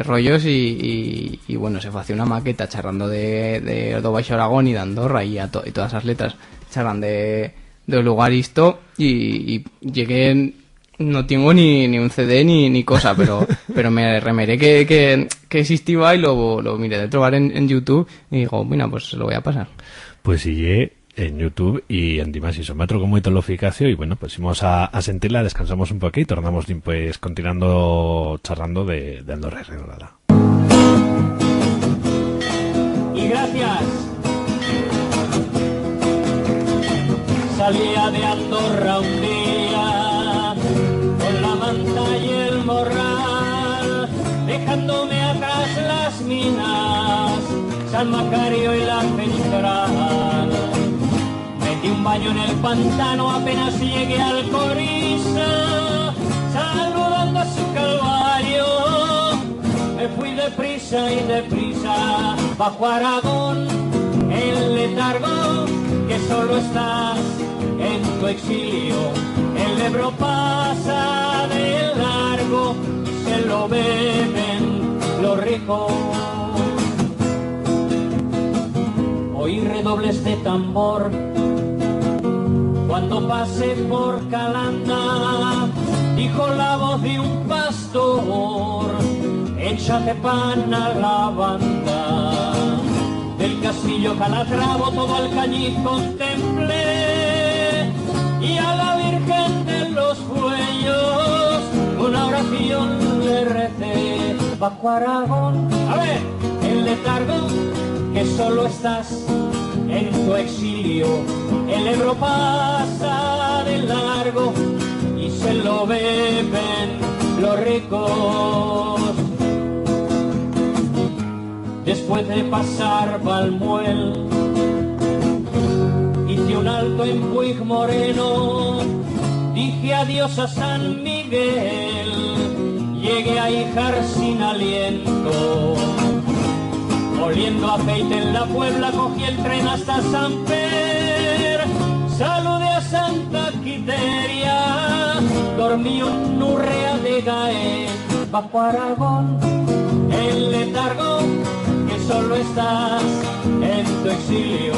rollos, y bueno, se hacía una maqueta charrando de Baixo Aragón y de Andorra y todas esas letras charran de lugar esto, y llegué, no tengo ni un CD ni cosa, pero me remeré que existía y lo miré de trobar en YouTube y digo, mira, pues lo voy a pasar. Pues sigue en YouTube y en Dimas y Somatro con muy lo eficacio, y bueno, pues vamos a sentirla, descansamos un poquito y tornamos pues continuando charrando de Andorra y Redolada. Y gracias. Salía de Andorra un día con la manta y el morral, dejándome atrás las minas, San Macario y la Central. Metí un baño en el pantano apenas llegué al Coriza, saludando a su calvario. Me fui deprisa bajo Aragón, el letargo, que solo estás en tu exilio. El Ebro pasa de largo y se lo beben los ricos. Oí redobles de tambor cuando pasé por Calanda, dijo la voz de un pastor, échate pan a la banda. Del castillo Calatravo todo Alcañiz contemplé, y a la Virgen de los Fuellos una oración le recé. Bajo Aragón, a ver, el letargo, que solo estás en tu exilio. El Ebro pasa de largo y se lo beben los ricos. Después de pasar Valmuel, hice un alto en Puig Moreno, dije adiós a San Miguel, llegué a Híjar sin aliento. Oliendo aceite en la Puebla, cogí el tren hasta San Per, saludé a Santa Quiteria, dormí un Urrea de Gaén. Bajo Aragón, el letargo, que solo estás en tu exilio.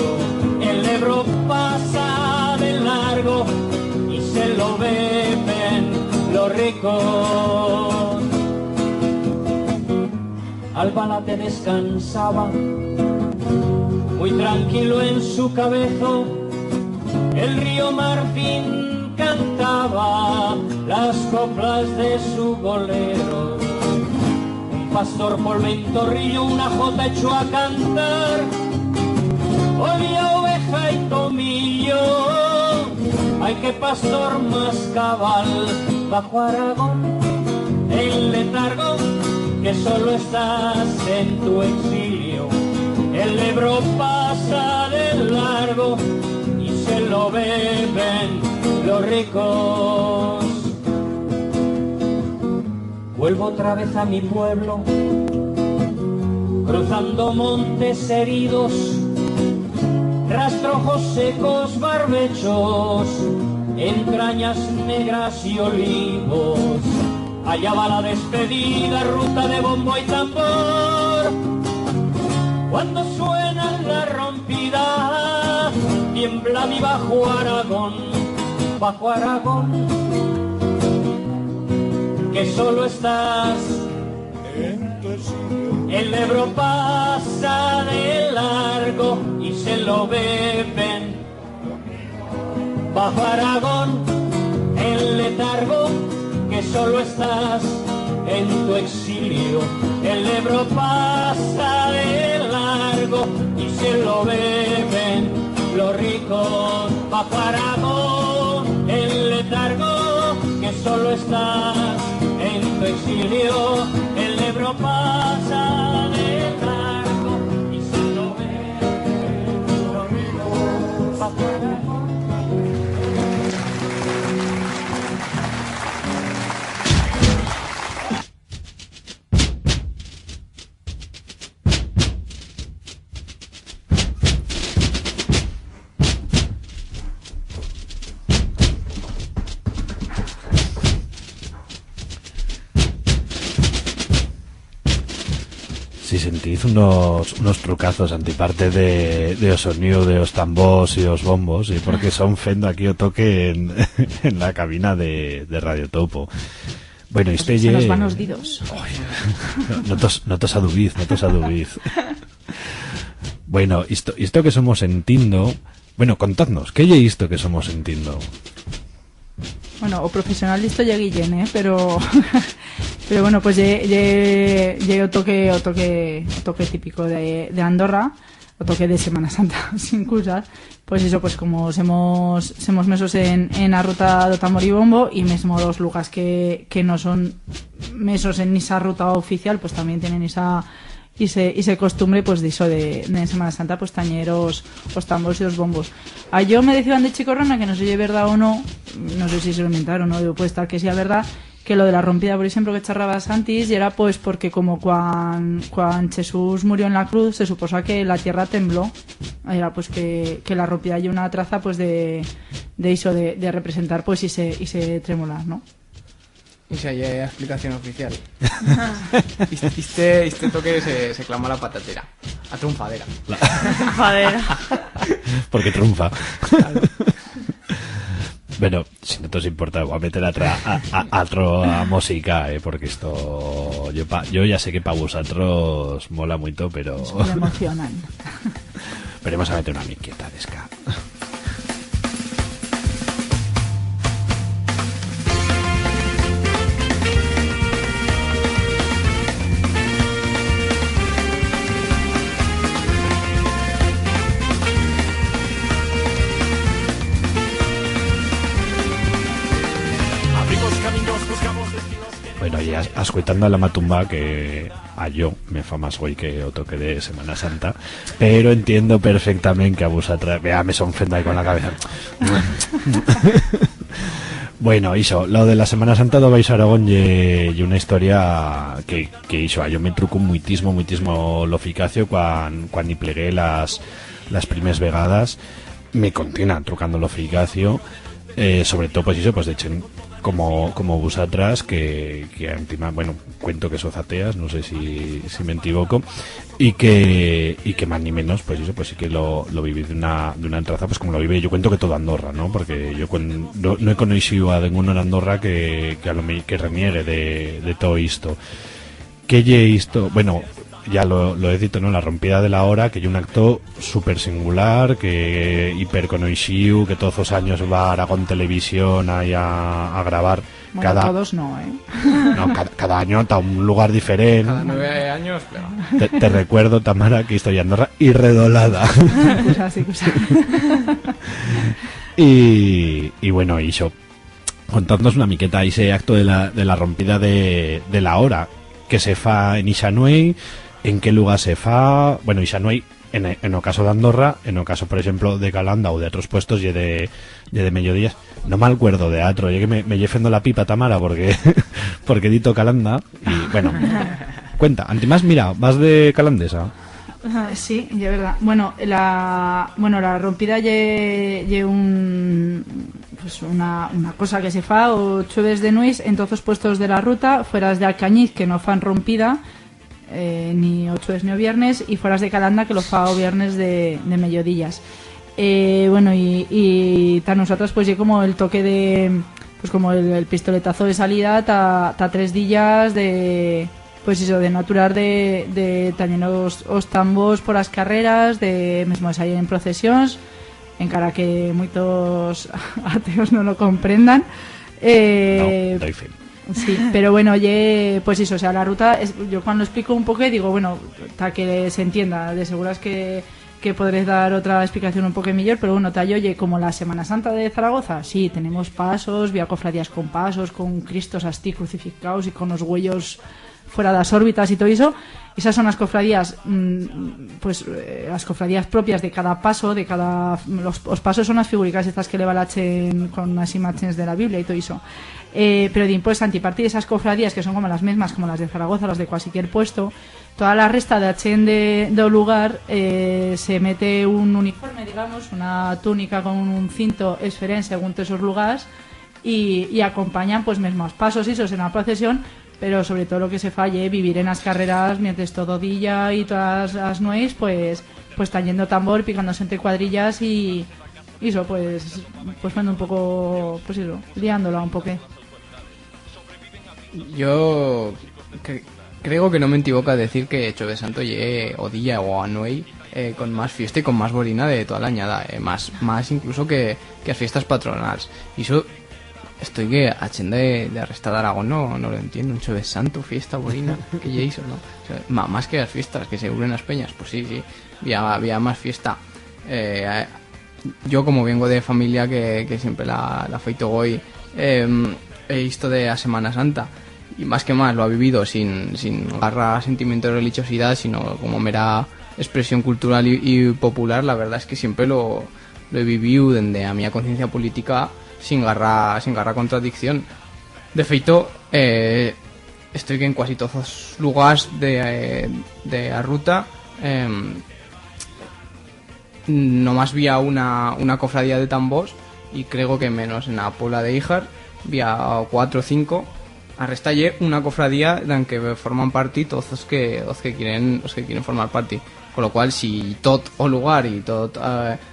El Ebro pasa de largo y se lo beben los ricos. Albalate descansaba muy tranquilo en su cabezo, el río Martín cantaba las coplas de su bolero. Un pastor por Ventorrillo una jota echó a cantar, olía oveja y tomillo, ay qué pastor más cabal, bajo Aragón, el letargo, que solo estás en tu exilio, el Ebro pasa de largo y se lo beben los ricos. Vuelvo otra vez a mi pueblo, cruzando montes heridos, rastrojos secos, barbechos, entrañas negras y olivos. Allá va la despedida, ruta de bombo y tambor. Cuando suena la rompida, tiembla mi bajo Aragón, que solo estás en tu exilio. El Ebro pasa de largo y se lo beben. Bajo Aragón, el letargo, que solo estás en tu exilio. El Ebro pasa de largo y se lo beben los ricos. Bajo Aragón, el letargo, que solo estás en tu exilio. El Ebro pasa de largo y se lo beben los ricos. Bajo Aragón. Si sentís unos trucazos antiparte de os sonido de os tambos y os bombos, y porque son fendo aquí o toque en la cabina de Radio Topo. Bueno, se nos van los didos. No tos adubiz. Bueno, isto que somos entindo. Bueno, contadnos, ¿qué es esto que somos entindo? Bueno, o profesional listo ya Guillén, pero pero bueno, pues llegué o toque típico de Andorra, o toque de Semana Santa, sin cosas. Pues eso, pues como semos mesos en la ruta do tambor y bombo, y mesmo dos lugares que no son mesos en esa ruta oficial, pues también tienen esa costumbre, pues de eso de Semana Santa, pues tañeros os tambores y los bombos. A yo me decían de Chicorrona, que no sé si es verdad o no sé si se lo inventaron o no, puede estar que sea verdad, que lo de la rompida, por ejemplo, que charrabas antes, y era pues porque como cuando Jesús murió en la cruz, se suposa que la tierra tembló, era pues que la rompida hay una traza pues de eso, de representar pues ese tremolar, ¿no? Esa hay explicación oficial. Este toque se clama la patatera. A triunfadera. Porque triunfa. Claro. Bueno, si no te os importa, voy a meter a música, porque esto yo ya sé que para vosotros mola mucho, pero me emocionan. Pero vamos a meter una miqueta de ska. Bueno, y escuchando a la matumba, que a yo me fa más hoy que o toque de Semana Santa, pero entiendo perfectamente que a vosotras, vea, me son fenda ahí con la cabeza. Bueno, eso, lo de la Semana Santa de Baix Aragón y una historia que hizo, yo me truco muitismo lo eficacio cuando ni plegué las primeras vegadas, me continúan trucando lo eficacio, sobre todo pues eso, pues de hecho como vosotras que encima, bueno, cuento que sos ateas, no sé si me equivoco, y que más ni menos, pues eso, pues sí que lo viví de una traza, pues como lo vive, yo cuento que todo Andorra, ¿no? Porque yo no he conocido a ninguno en Andorra que reniegue de todo esto. ¿Qué ye esto? Bueno, ya lo he dicho, ¿no? La rompida de la hora, que es un acto súper singular, que hiperconoixiu, que todos los años va a Aragón Televisión ahí a grabar. Bueno, todos no, ¿eh? No, cada año está un lugar diferente. Cada 9 años, pero... Te recuerdo, Tamara, que estoy en Andorra y redolada. Sí. Y bueno, Isho, contadnos una miqueta ese acto de la rompida de la hora que se fa en Ixanuey, en qué lugar se fa. Bueno, Ixanuey en el caso de Andorra, en el caso por ejemplo de Calanda o de otros puestos y de Mediodías, no me acuerdo de atro, que me llefendo la pipa, Tamara, porque dito Calanda. Y bueno, cuenta, antimás, mira, vas de calandesa. Sí, de verdad. Bueno, la rompida lle una cosa que se fa o chueves de nuis en todos los puestos de la ruta, fueras de Alcañiz que no fan rompida ni o chueves ni o viernes, y fueras de Calanda que lo fa o viernes de Mediodías. Bueno, y ta nosotros pues lle como el toque de pues como el pistoletazo de salida ta 3 días de pues eso, de natural de también os tambos por las carreras, de mesmo ahí en procesiones, en cara que muchos ateos no lo comprendan. No, doy fe. Sí, pero bueno, pues eso, o sea, la ruta, yo cuando explico un poco digo, bueno, para que se entienda, de seguras que podréis dar otra explicación un poco mejor, pero bueno, tallo, como la Semana Santa de Zaragoza, sí, tenemos pasos, vía cofradías con pasos, con cristos así crucificados y con los huellos fuera de las órbitas y todo eso. Esas son las cofradías, pues las cofradías propias de cada paso, de cada los pasos son las figuricas estas que le valachen con las imágenes de la Biblia y todo eso. Pero pues antipartir de esas cofradías que son como las mismas, como las de Zaragoza, las de cualquier puesto, toda la resta de Achen de lugar se mete un uniforme, digamos, una túnica con un cinto esferen según todos esos lugares y acompañan pues mismos pasos y esos en la procesión. Pero sobre todo lo que se falle, vivir en las carreras mientras todo día y todas las nueces, pues están yendo tambor, picándose entre cuadrillas y eso, pues cuando un poco, pues eso, liándola un poco. Yo creo que no me equivoco a decir que Choves Santo llegue Odilla o Anuey con más fiesta y con más borina de toda la añada, más incluso que las fiestas patronales. Y eso... Estoy que Achenda de arrestar a Aragón no lo entiendo. Un Choves Santo, fiesta, borina, que ya hizo, ¿no? O sea, más que las fiestas, que se unen las peñas, pues sí, había más fiesta. Yo como vengo de familia que siempre la feito hoy, he visto de la Semana Santa, y más que más lo ha vivido sin garra sentimiento de religiosidad, sino como mera expresión cultural y popular. La verdad es que siempre lo he vivido desde a mi conciencia política sin garra contradicción. De feito, estoy que en casi todos los lugares de la ruta nomás vía una cofradía de tambos, y creo que menos en la Puebla de Híjar vía 4 o 5 arrestalle una cofradía de la que forman parte todos los que quieren formar parte, con lo cual si todo o lugar y todo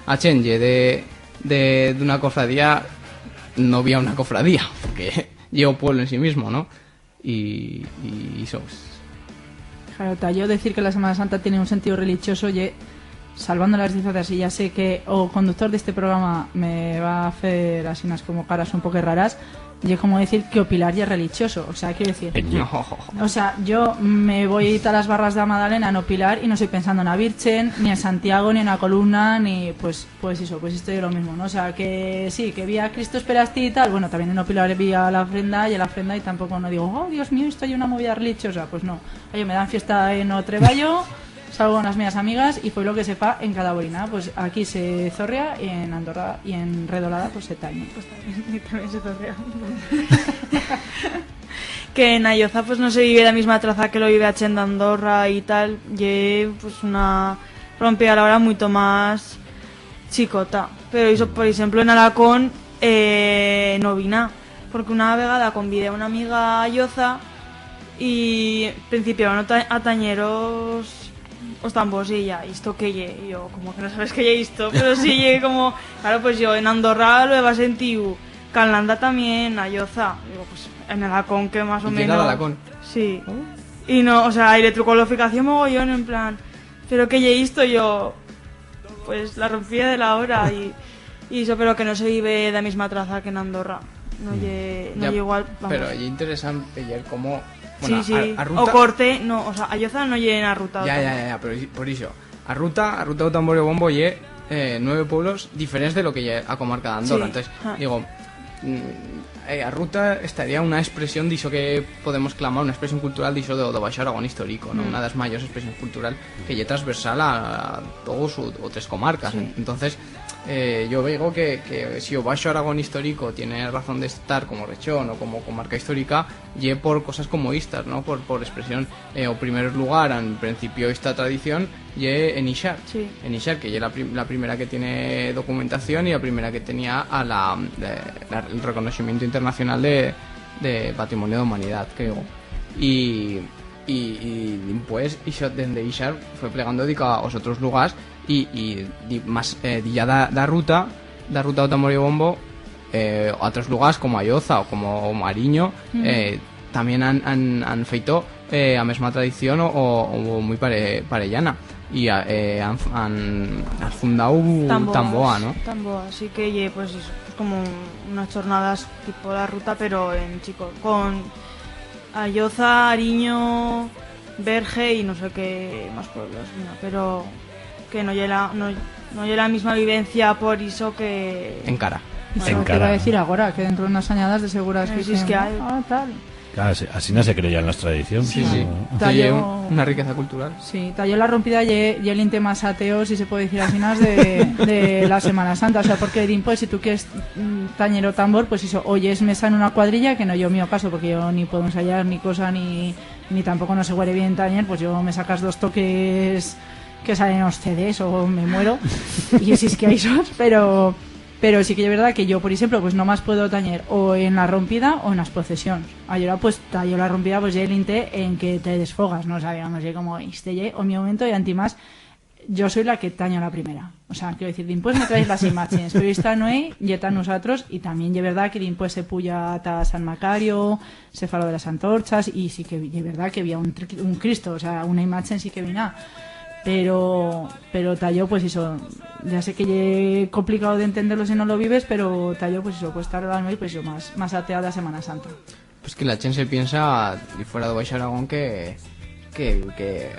achenge de una cofradía, no había una cofradía, porque llevo pueblo en sí mismo, ¿no? Y eso pues... Claro, yo decir que la Semana Santa tiene un sentido religioso, salvando las distancias, y ya sé que o conductor de este programa me va a hacer así unas como caras un poco raras, y es como decir que o Pilar ya es religioso, o sea, quiero decir, o sea, yo me voy a ir a las barras de la Madalena no Pilar y no estoy pensando en la Virgen, ni en Santiago, ni en la columna, ni pues eso, pues estoy de lo mismo, ¿no? O sea, que sí, que vi a Cristo esperaste y tal, bueno, también en Pilar vi a la ofrenda y tampoco no digo, oh, Dios mío, estoy en una movida religiosa, pues no, oye, me dan fiesta en Otreballo, salgo con las mías amigas y fue lo que se fa en cada borina. Pues aquí se zorrea y en Andorra y en Redolada pues se tañe. Pues también se zorrea. Que en Ayoza pues no se vive la misma traza que lo vive en Andorra y tal. Y pues una rompida a la hora mucho más chicota. Pero eso, por ejemplo, en Alacón no vi nada. Porque una vegada convidé a una amiga a Ayoza y principiaron a tañeros os tambos y ya, esto que y yo como que no sabes que ya esto, pero sí como, claro, pues yo en Andorra lo he sentido, Calanda también, Ayoza, digo, pues en Alacón que más o menos. Alacón? Sí. Y no, o sea, y le trucó la fijación mogollón en plan, pero que lle esto yo, pues la rompía de la hora y eso, pero que no se vive de la misma traza que en Andorra. No lle igual, vamos. Pero es interesante ver cómo... Bueno, sí. O corte, no, o sea, a Lloza no lle en a ruta. Ya, pero por eso. A ruta de Tamborio Bombo lle 9 pueblos diferentes de lo que lle a comarca de Andorra. Sí. Entonces, digo, a ruta estaría una expresión diso que podemos clamar, una expresión cultural diso de Baixo Aragón histórico, ¿no? Una de las mayores expresiones cultural que lle transversal a todos o 3 comarcas. Sí. Entonces, yo veo que si o Baixo Aragón histórico tiene razón de estar como región o como comarca histórica, lle por cosas como estas, ¿no? Por expresión, o primer lugar, en principio esta tradición, lle en Ixar. Sí. En Ixar, que lle la primera que tiene documentación y la primera que tenía el reconocimiento internacional de Patrimonio de Humanidad, creo. Y pues desde Ixar fue plegando a los otros lugares y más ya da ruta de Tamborio Bombo a otros lugares como Ayoza o como Mariño. También han feito a mesma tradición o muy parellana y han fundado Tamboa, ¿no? Tamboa, así que pues es como unas jornadas tipo la ruta, pero en chico, con Ayoza, Ariño, Berge y no sé qué más pueblos, no, pero que no llega la misma vivencia por eso que... En cara. Eso te iba a decir ahora, que dentro de unas añadas de seguras que es que hay... tal. Claro, así no se creía en las tradiciones. Sí. Una riqueza cultural. Sí, talló la rompida y el inte más ateo, si se puede decir así, de la Semana Santa. O sea, porque pues si tú quieres tañero tambor, pues eso, oyes mesa en una cuadrilla, que no yo mío caso, porque yo ni puedo ensayar ni cosa, ni tampoco no se huele bien tañer, pues yo me sacas 2 toques que salen los CDs o me muero. Y si es que hay sos, pero sí que es verdad que yo, por ejemplo, pues no más puedo tañer o en la rompida o en las procesiones. Ahora pues tallo la rompida, pues ya el inte en que te desfogas, ¿no? O sea, digamos, ya como o mi momento y antimás yo soy la que taño la primera. O sea, quiero decir, pues me traéis las imágenes, pero esta no hay, y está nosotros, y también es verdad que pues se puya hasta San Macario, se falo de las antorchas, y sí que es verdad que había un Cristo, o sea, una imagen sí que vino. Pero tallo, pues eso, ya sé que es complicado de entenderlo si no lo vives, pero tallo, pues eso, cuesta la noche, pues eso, más atea de Semana Santa. Pues que la gente se piensa, y fuera de Baixo Aragón, que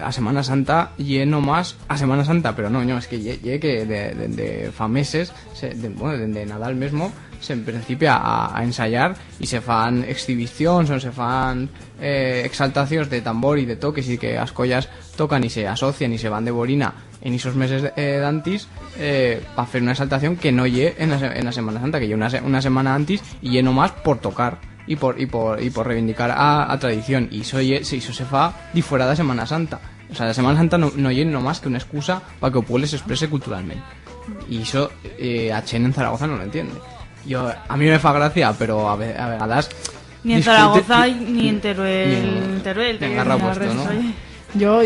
a Semana Santa lleno más a Semana Santa, pero no, es que que de fa meses, de Nadal mismo, se principia a ensayar y se fan exhibiciones o se fan exaltaciones de tambor y de toques y que las collas tocan y se asocian y se van de borina en esos meses de antes para hacer una exaltación que no lle en la Semana Santa, que lle una semana antes y lleno más por tocar y por reivindicar a tradición, y eso se fa de fuera de Semana Santa. O sea, la Semana Santa no lle no más que una excusa para que el pueblo se exprese culturalmente, y eso a Chen en Zaragoza no lo entiende. A mí me fa gracia, pero a veces ni en Zaragoza ni en Teruel puesto, ¿no? Yo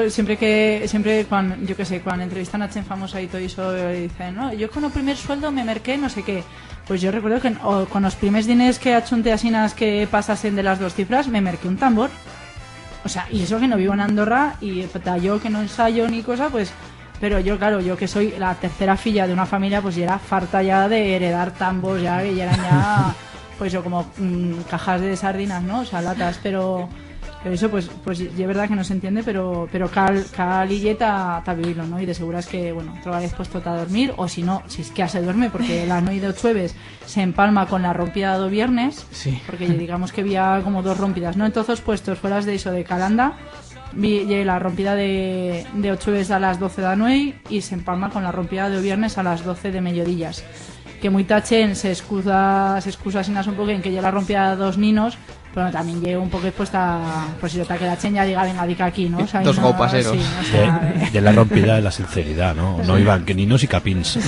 siempre cuando, yo qué sé, cuando entrevistan a Chen famosa y todo eso, dicen, no, yo con el primer sueldo me merqué no sé qué. Pues yo recuerdo que con los primeros diners que achunté asinas que pasasen de las 2 cifras, me merqué un tambor. O sea, y eso que no vivo en Andorra, y yo que no ensayo ni cosa, pues... Pero yo, claro, yo que soy la tercera filla de una familia, pues ya era farta ya de heredar tambos, ya que ya eran ya, pues yo como cajas de sardinas, ¿no? O sea, latas, pero eso pues es verdad que no se entiende, pero cal y ta vivirlo, ¿no? Y de seguras que, bueno, otra vez puesto a dormir, o si no, si es que ya se duerme, porque la noche de jueves se empalma con la rompida de viernes, sí. Porque digamos que había como 2 rompidas, ¿no? Entonces puestos fuera de eso de Calanda, vi la rompida de 8 jueves a las 12 de la noche y se empalma con la rompida de viernes a las 12 de mediodillas, que muy tachen se excusa sin un poco en que yo la rompida de 2 ninos, pero también llevo un poco expuesta, pues si yo que la chen ya diga venga dica aquí, ¿no? O sea, 2 no, gaupaseros. Sí, o sea, de la rompida de la sinceridad, ¿no? No iban que ninos y capins. Sí.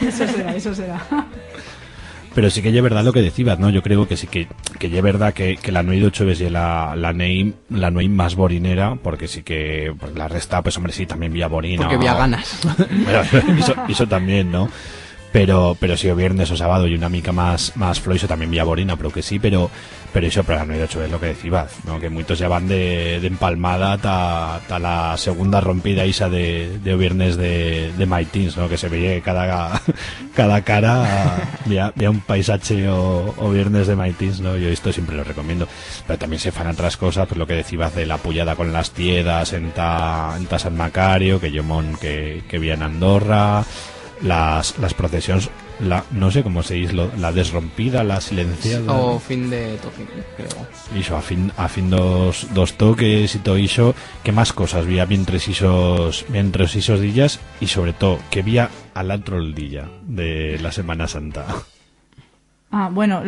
Eso será. Pero sí que es verdad lo que decías, ¿no? Yo creo que sí que es verdad que la noche de 8 veces es la noche más borinera, porque sí que porque la resta, pues hombre, sí, también vía borina. Porque había ganas. Bueno, eso también, ¿no? pero si o viernes o sábado y una mica más floixo también vía borina, pero que sí, pero eso para la noche de 8 es lo que decías, ¿no? Que muchos ya van de empalmada ta la segunda rompida isa de o viernes de Maitins, ¿no? Que se veía cada cara vía un paisaje o viernes de Maitins, ¿no? Yo esto siempre lo recomiendo, pero también se fan otras cosas, pues lo que decías de la pullada con las tiedas en ta San Macario, que yo que vía en Andorra, las procesiones, no sé cómo se dice, la desrompida, la silenciada o fin de toque, creo. Iso, a fin dos toques y todo iso. ¿Qué más cosas vía mientras isos días? Y sobre todo, que vía al otro día de la Semana Santa. Bueno,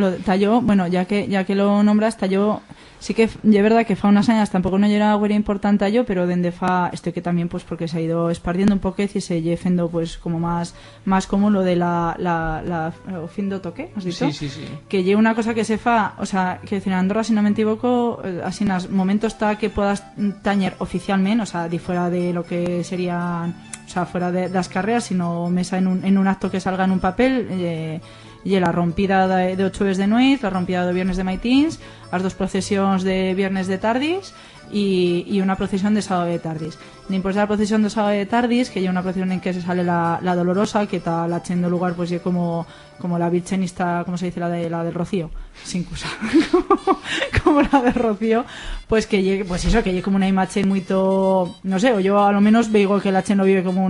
ya que lo nombras, Talló, sí que es verdad que fa unas años tampoco no era algo importante Talló, pero dende fa, esto que también pues porque se ha ido esparciendo un poco y se lle fendo pues como más común lo de la o fin do toque, ¿has dicho? Sí. Que lle una cosa que se fa, o sea, que decir en Andorra, si no me equivoco, así en los momentos está que puedas tañer oficialmente, o sea, de fuera de lo que serían, o sea, fuera de las carreras, sino mesa en un acto que salga en un papel, y la rompida de 8 de nuit, la rompida de viernes de Maitins, las dos procesiones de viernes de tardis y una procesión de sábado de tardis. Después de la procesión de sábado de tardis, que hay una procesión en que se sale la Dolorosa, que está la chendo lugar pues como la virgenista, ¿cómo se dice? La del Rocío, sin cosa. como la del Rocío, pues que llegue, pues eso, que llegue como una imagen muy no sé, o yo a lo menos veo que la chendo vive como de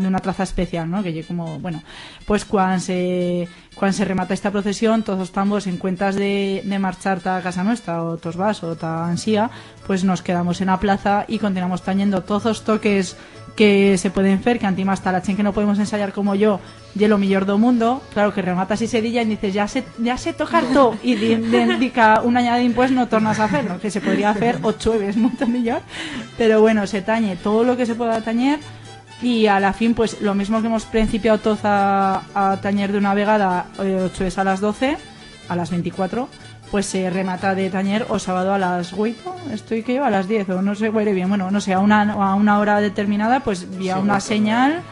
una traza especial, ¿no? Que llegue como, bueno, pues cuando se remata esta procesión, todos estamos en cuentas de marchar a casa nuestra, o tos vas, o ta ansía, pues nos quedamos en la plaza y continuamos tañendo todos los toques que se pueden hacer, que antima hasta la chen que no podemos ensayar como yo, y lo mejor do mundo, claro que rematas ese día y dices, ya sé tocar todo, y indica un añadín, pues no tornas a hacerlo, que se podría hacer 8 veces mucho mejor, pero bueno, se tañe todo lo que se pueda tañer. Y a la fin, pues lo mismo que hemos principiado todos a tañer de una vegada 8 veces a las 12, a las 24, pues se remata de tañer o sábado a las 8, estoy que yo a las 10, o no sé, bien, bueno, no sé, a una hora determinada, pues vía una señal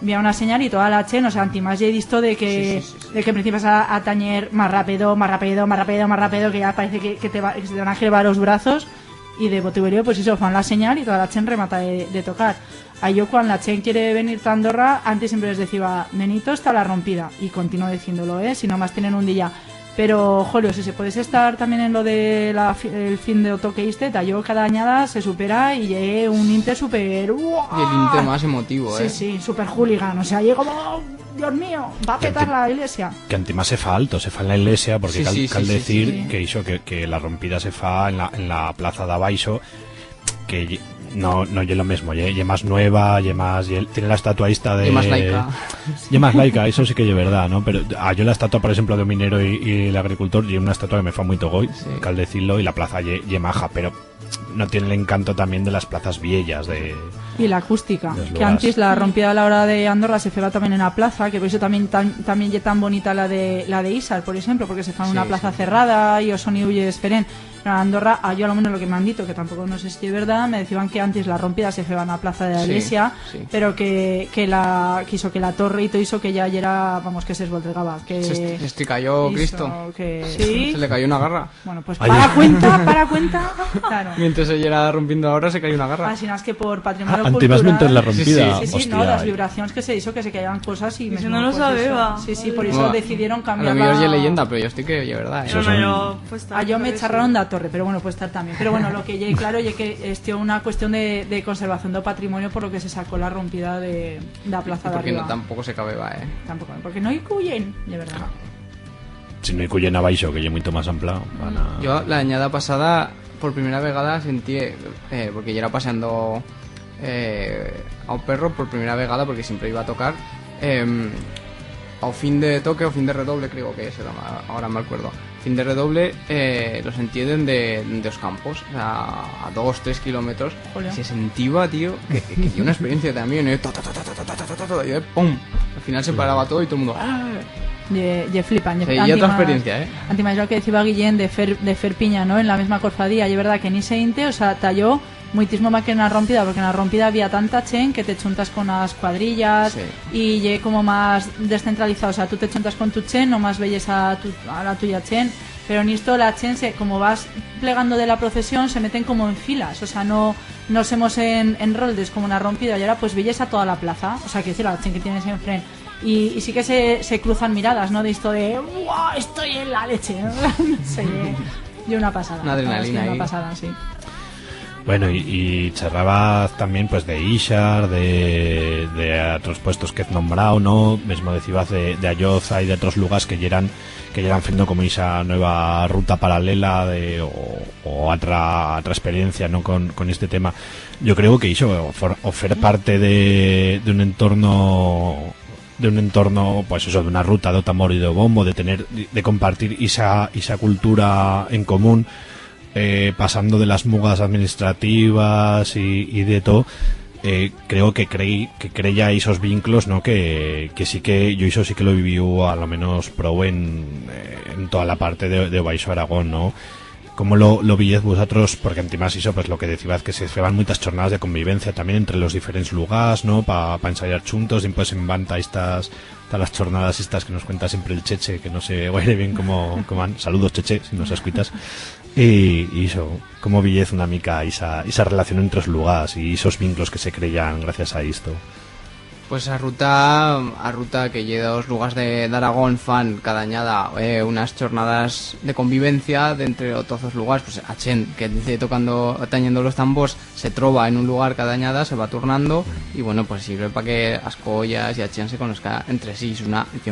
y toda la chen, o sea, antimás ya he visto de que principias a tañer más rápido, que ya parece que se te van a girar los brazos, y de botiverio, pues eso, fan la señal y toda la chen remata de tocar. A yo cuando la chen quiere venir a Andorra, antes siempre les decía, nenito, está la rompida, y continúo diciéndolo, si nomás tienen un día. Pero, Julio, si se puedes estar también en lo de el fin de toque yo cada añada se supera y llegué un Inter super... Y el Inter más emotivo, Sí, super hooligan, o sea, llego como... Dios mío, va a petar la iglesia. Que antima se fa alto, se fa en la iglesia, porque cal decir sí. que hizo que la rompida se fa en la plaza de abaixo, que no lle lo mismo, lle más nueva, tiene la estatua esta de... Lle más laica. Lle más laica, eso sí que es verdad, ¿no? Pero yo la estatua, por ejemplo, de un minero y el agricultor, lle una estatua que me fa muy togoy, cal decirlo, y la plaza lle maja, pero no tiene el encanto también de las plazas viejas de... Y la acústica, que antes la rompida a la hora de Andorra se feba también en la plaza, que por eso también es tan bonita la de Isar, por ejemplo, porque se fa en una plaza cerrada y os sonidos feren. En Andorra, yo a lo menos lo que me han dicho, que tampoco no sé si es verdad, me decían que antes la rompida se feba en la plaza de la iglesia, pero que hizo que la torre y todo hizo que ya era, vamos, que se esvoltregaba, que se cayó Cristo, ¿Sí? Se le cayó una garra. Bueno, pues para cuenta, claro. Mientras ella era rompiendo ahora se cayó una garra. Así no es que por patrimonio Antimás mientras la rompida. Sí, no, las vibraciones que se hizo, que se caían cosas y... Eso no lo sabía. Sí, por eso decidieron cambiar. A lo mejor es leyenda, pero yo estoy que es verdad. Yo me charraron de la torre, pero bueno, puede estar también. Pero bueno, lo que ya claro, ya que es una cuestión de conservación de patrimonio, por lo que se sacó la rompida de la plaza de arriba. Porque tampoco se cabeba, Tampoco, porque no hay cuyen, de verdad. Si no hay cuyen abaixo, que es mucho más amplia. Yo la añada pasada, por primera vegada, sentí, porque ya era paseando a un perro por primera vegada, porque siempre iba a tocar, a fin de toque o fin de redoble, creo que es, ahora me acuerdo. Fin de redoble lo sentí de los campos, o sea, a 2-3 kilómetros. Se sentía, tío, que una experiencia también, y ¡pum! Al final se paraba todo y todo el mundo... Y flipan. Y otra experiencia, Antimás lo que decía Guillén de fer piña, ¿no? En la misma cofradía, y es verdad que ni se inte, o sea, talló muitísimo más que en la rompida, porque en la rompida había tanta chen que te chuntas con las cuadrillas y llegué como más descentralizado, o sea, tú te chuntas con tu chen, nomás veyes a la tuya chen, pero en esto la chen, como vas plegando de la procesión, se meten como en filas, o sea, no semos en roldes como una rompida, y ahora pues veyes a toda la plaza, o sea, que decir, la chen que tienes enfrente. Y sí que se cruzan miradas, ¿no? De esto de ¡wow! Estoy en la leche, ¿no? Y una pasada. Una adrenalina sí, ahí. una pasada, sí. Bueno, y charrabas también pues de Ixar, de otros puestos que has nombrado, ¿no? Mismo decías de Ayoza y de otros lugares que llegan haciendo como esa nueva ruta paralela o otra experiencia, ¿no? Con este tema. Yo creo que hizo ofrecer parte de un entorno pues eso, de una ruta de Otamor y de Bombo, de compartir esa cultura en común, pasando de las mugas administrativas y de todo. Creo que creía esos vínculos, ¿no? Que sí que yo eso sí que lo viví, a lo menos probé en toda la parte de Baixo Aragón, ¿no? ¿Cómo lo villez vosotros? Porque además eso, pues lo que decías, que se feban muchas jornadas de convivencia también entre los diferentes lugares, ¿no? Pa ensayar juntos, y pues en banda estas las jornadas estas que nos cuenta siempre el Cheche, que no sé guaire bien cómo van. Saludos, Cheche, si nos escuchas. Y eso, cómo villez una mica esa relación entre los lugares y esos vínculos que se creían gracias a esto. Pues a ruta que llega a los lugares de Aragón fan cada añada unas jornadas de convivencia de entre todos los lugares, pues a Chen que dice tañendo los tambos se trova en un lugar cada añada, se va turnando y bueno, pues sirve para que as collas y a Chen se conozca entre sí. Es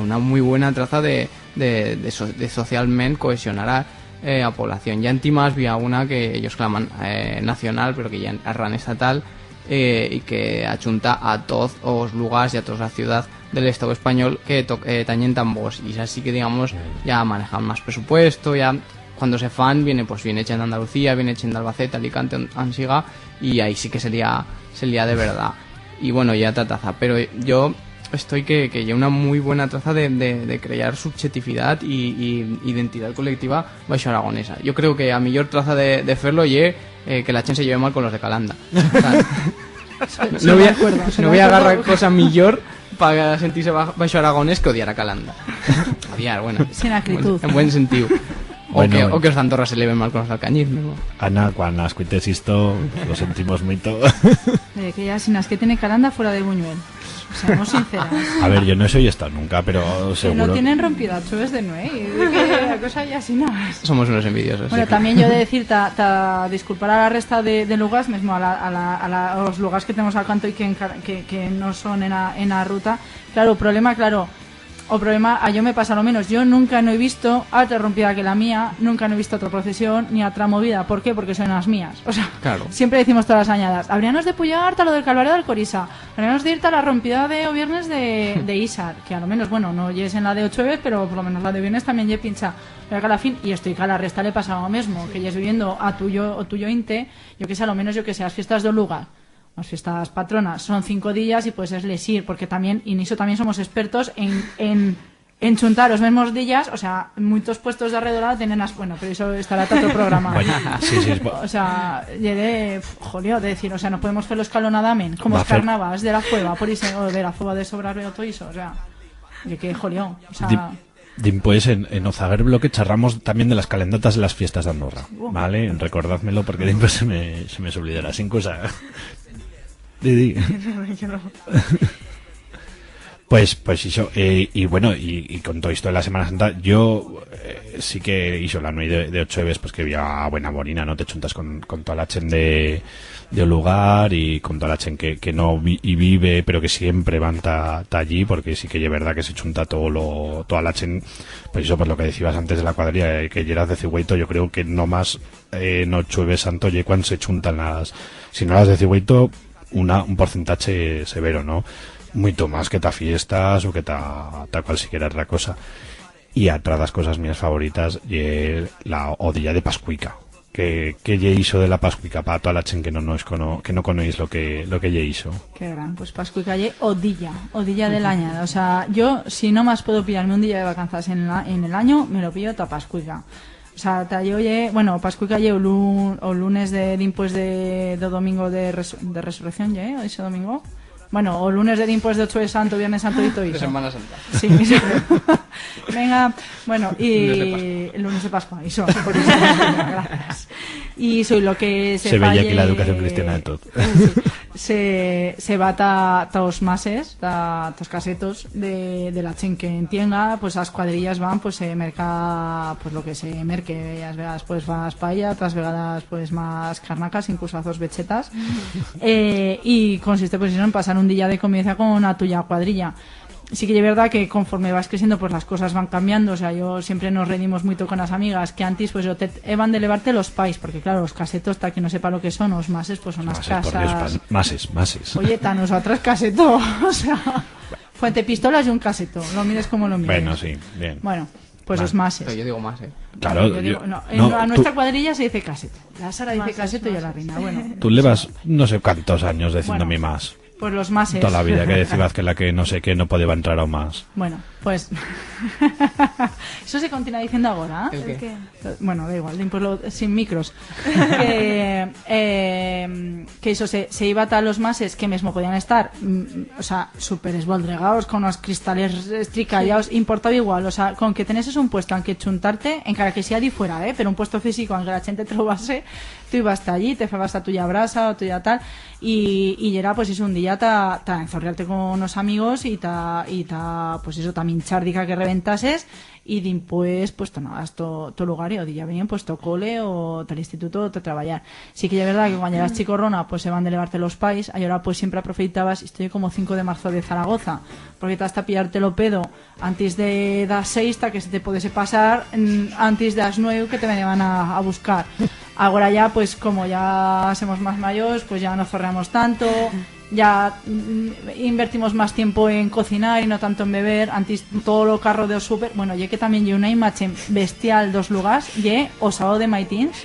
una muy buena traza de socialmente cohesionar a población. Ya en Timas había una que ellos claman nacional, pero que ya arran estatal, y que achunta a todos los lugares y a toda la ciudad del Estado español que tañen tambos, y así que digamos ya manejan más presupuesto, ya cuando se fan viene hecha en Andalucía, viene hecha en Albacete, Alicante, Ansiga, y ahí sí que sería de verdad. Y bueno, ya taza, pero yo estoy que ya una muy buena traza de crear subjetividad y identidad colectiva baixo aragonesa. Yo creo que a mejor traza de hacerlo que la Chen se lleve mal con los de Calanda. O sea, no voy a agarrar cosa mejor para sentirse baixo aragonés que odiar a Calanda. Odiar, bueno. Sin acritud. En buen sentido. O que los de Andorra se le ven mal con los de Alcañiz, ¿no? Ana, cuando escuches esto, lo sentimos mucho. Que ya sin las que tiene Calanda fuera de Buñuel. Seamos sinceras. A ver, yo no soy estado nunca, pero seguro. Que no tienen rompida chuves de nuey. La cosa ya así nada. Somos unos envidiosos. Bueno, sí. También yo he de decir, disculpar a la resta de lugares, mismo a los lugares que tenemos al canto y que no son en la ruta. Claro, o problema, a yo me pasa lo menos. Yo nunca no he visto otra rompida que la mía, nunca no he visto otra procesión ni otra movida. ¿Por qué? Porque son las mías. O sea, claro. Siempre decimos todas las añadas. Habríamos de puyar a lo del Calvario del Corisa. Habríamos de ir a la rompida de o viernes de Isar, que a lo menos, bueno, no llegues en la de 8 veces, pero por lo menos la de viernes también lle pincha. Pero que a la fin, y estoy que a la resta le pasa lo mismo, que llegues viviendo a tuyo inte, yo que sé, a lo menos las fiestas de un lugar. Las fiestas patronas son 5 días y pues es lesir, porque también, y en eso también somos expertos en chuntar los mismos días, o sea, muchos puestos de alrededor tienen bueno, pero eso estará todo el programa. Sí, o sea, jolio, de decir, o sea, no podemos hacerlo escalonadamente, como es carnavals de la cueva, por eso, o de la fuga de Sobrarbe o todo eso, o sea, de que jolio, o sea... Pues en Ozaguer Bloque charramos también de las calendatas de las fiestas de Andorra, ¿vale? Recordádmelo porque después se me olvidará sin cosa. Didi. Pues eso, y bueno, y con todo esto de la Semana Santa, yo sí que hizo la noche de 8 veces, pues que había buena morina, ¿no? Te chuntas con toda la chen de un lugar y con toda la chen que no vive, pero que siempre van ta allí, porque sí que es verdad que se chunta toda la chen, pues eso, pues lo que decías antes de la cuadrilla, que lleras de cigüeito, yo creo que no más no llueve santo, y cuando se chuntan si no las de cigüeito, un porcentaje severo, ¿no? Mucho más que ta fiestas o que ta cualquiera otra cosa. Y otra de las cosas mías favoritas es la odilla de Pascuica, que ye hizo de la Pascuica para toda la chen que no conocéis lo que ye hizo. Qué gran, pues Pascuica ye odilla del añada. O sea, yo si no más puedo pillarme un día de vacanzas en el año, me lo pillo toda Pascuica. O sea, tallo lle, bueno, Pascuica lle o lunes de dimpués de domingo de resurrección, lle, ese domingo. Bueno, o lunes de dimpués de 8 de Santo, Viernes Santo y todo De eso. Semana Santa. Sí, sí. Venga, bueno, y el lunes de Pascua, eso, por eso, gracias. Y soy lo que Se veía aquí la educación cristiana de todo. Se va a los mases, a los casetos de la chen que entienda, pues las cuadrillas van, pues se merca, pues lo que se merque, las vegadas pues más paella, otras vegadas pues más carnacas, incluso a dos bechetas, y consiste pues eso, en pasar un día de convivencia con una tuya cuadrilla. Sí que es verdad que conforme vas creciendo pues las cosas van cambiando, o sea, yo siempre nos reunimos mucho con las amigas que antes pues van de levarte los pais, porque claro, los casetos, hasta que no sepa lo que son, los mases pues son las Mases, por casas. Dios, mases. Oye, nosotras caseto, o sea, fuente pistolas y un caseto, lo mires como lo mires. Bueno, sí, bien. Bueno, pues Vale. los mases. Pero yo digo más, Claro, Yo digo, no, a tú- nuestra cuadrilla se dice caseto. La Sara dice Mases, caseto y a la mases. reina. Bueno, Tú llevas no sé cuántos años diciéndome Bueno. más. pues los mases. Toda la vida que decías que la que no sé qué no podía entrar aún más. Bueno, pues eso se continúa diciendo ahora. ¿El qué? ¿Qué? Bueno, da igual, sin micros. que eso se iba a los mases que mismo podían estar, o sea, súper esboldregados, con los cristales estricallados, importaba igual, o sea, con que teneses un puesto en que chuntarte, en cara que sea de fuera, pero un puesto físico en que la gente te lo base, tú ibas hasta allí, te fabas a tuya brasa o tuya tal, y era pues eso, un día ta enzorriarte con unos amigos y ta pues eso, ta minchardica que reventases, y dimpués pues tonadas to lugar y o día bien pues to cole o tal instituto o to traballar. Sí que es verdad que cuando eras chicorrona pues se van de levarte los pais, y ahora pues siempre aproveitabas, estoy como 5 de marzo de Zaragoza, porque te hasta pillarte lo pedo antes de las 6 hasta que se te pudiese pasar antes de las 9 que te venían a buscar. Ahora ya pues como ya somos más mayores pues ya no zorreamos tanto, ya invertimos más tiempo en cocinar y no tanto en beber. Antes todo lo carro de súper, bueno, ya que también hay una imagen bestial dos lugares, y o sábado de maitins,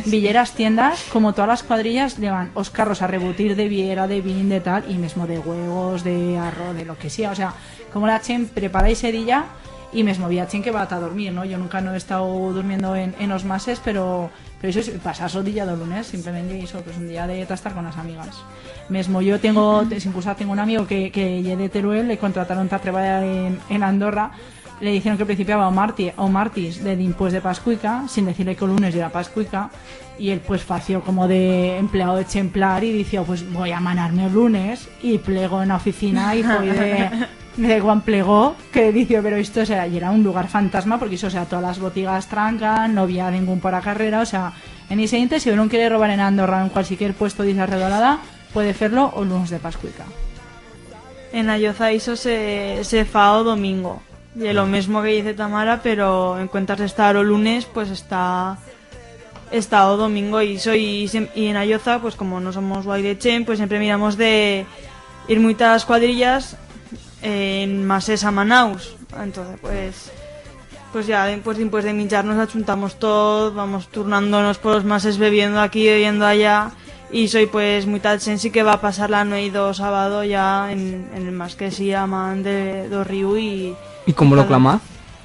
villeras tiendas, como todas las cuadrillas llevan os carros a rebutir de viera, de vin, de tal, y mismo de huevos, de arroz, de lo que sea, o sea, como la chen prepara ese día, y mismo había chen que va a dormir, ¿no? Yo nunca no he estado durmiendo en los mases, pero eso es pasar el día de lunes, simplemente eso, pues un día de estar con las amigas. Mesmo yo incluso tengo un amigo que lle de Teruel, le contrataron para trabajar en Andorra, le dijeron que principiaba o martis de dimpués de Pascuica, sin decirle que el lunes era Pascuica, y él pues fació como de empleado de ejemplar y dijo, pues voy a manarme el lunes, y plegó en la oficina y fue de Juan plegó, que dice, pero esto, o sea, y era un lugar fantasma, porque eso, o sea, todas las botigas trancan, no había ningún para carrera, o sea, en ese ínter, si uno quiere robar en Andorra en cualquier puesto de Isla Redolada, puede hacerlo o lunes de Pascuica. En Ayoza iso se fa o domingo. Y lo mismo que dice Tamara, pero en cuentas de estar o lunes, pues está o domingo. Y en Ayoza, pues como no somos guayrechen, pues siempre miramos de ir muchas cuadrillas en mases a Manaus. Entonces, pues ya después de mincharnos achuntamos todo, vamos turnándonos por los mases, bebiendo aquí, bebiendo allá. Y soy pues muy tal sensi que va a pasar la noche do sábado ya en el más que se llaman de do río y cómo lo clamad?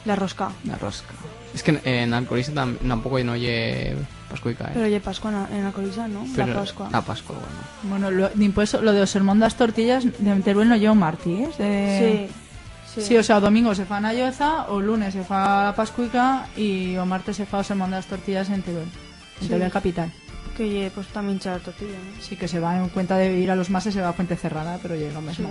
la rosca. La rosca. Es que en Alcoriza tampoco no oye Pascuica, Pero ya Pascua en la colisa, ¿no? Pero la Pascua. La Pascua, bueno. Bueno, después lo de sermón das tortillas de Teruel no llevo martes. Sí, o sea, o domingo se fa en Ayoza, o lunes se fa la Pascuica y o martes se fa o sermón das tortillas en Teruel. En Teruel capital. Que pues también echar tortilla, ¿no? Sí, que se va en cuenta de ir a los mases, se va a Fuente Cerrada, pero llega lo mismo.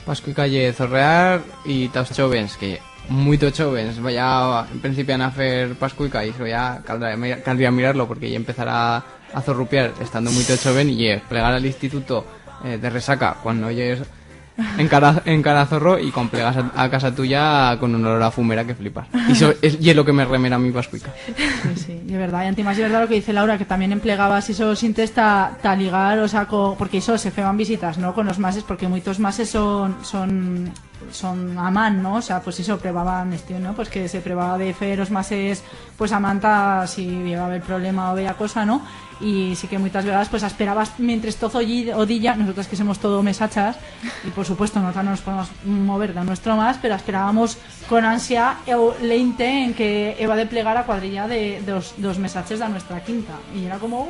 Pascuica lle zorrear y taos chovens, que muito chovens, vaya en principio a hacer Pascuica y eso ya caldría mirarlo porque ya empezará a zorrupiar estando muito choven y plegar al instituto de resaca cuando oyes en cara zorro y con plegas a casa tuya con un olor a fumera que flipas. Y eso es lo que me remera a mi Pascuica. Sí, de verdad. Y antes de verdad lo que dice Laura, que también emplegabas esos sintes ta ligar, o sea, porque eso se feban visitas, ¿no? Con los mases, porque muchos mases son son amant, ¿no? O sea, pues eso, probaban ¿no? Pues que se probaba de fer os mases pues a manta si llegaba el problema o bella cosa, ¿no? Y sí que muchas veces pues esperabas mientras todo odilla, nosotras que somos todo mesachas y por supuesto nosotras no nos podemos mover de nuestro más, pero esperábamos con ansia el leinte en que iba de plegar a cuadrilla de dos mesaches de nuestra quinta y era como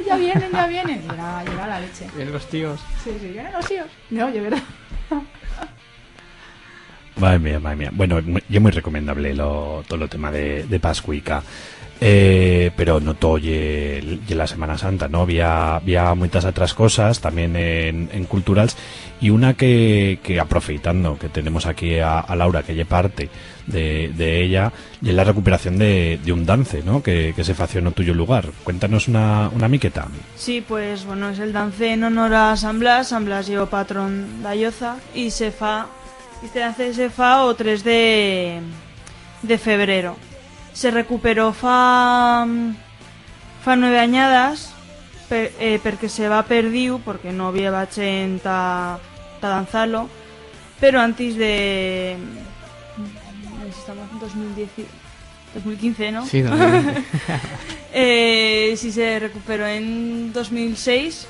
ya vienen y era la leche. Vienen los tíos. Sí, vienen los tíos. No, yo verdad. Madre mía. Bueno, es muy recomendable todo lo tema de Pascuica. Pero no todo y la Semana Santa, ¿no? Había muchas otras cosas también en culturals y una que aproveitando que tenemos aquí a Laura, que lle parte de ella, y es la recuperación de un dance, ¿no? Que se fació en o tuyo lugar. Cuéntanos una miqueta. Sí, pues bueno, es el dance en honor a San Blas llevo patrón da Lloza y este dance se fa o 3 de febrero. Se recuperó fa 9 añadas porque se va perdiu porque no había bachen ta danzarlo, pero antes de estamos en 2015, ¿no? Sí, 2015. Si se recuperó en 2006,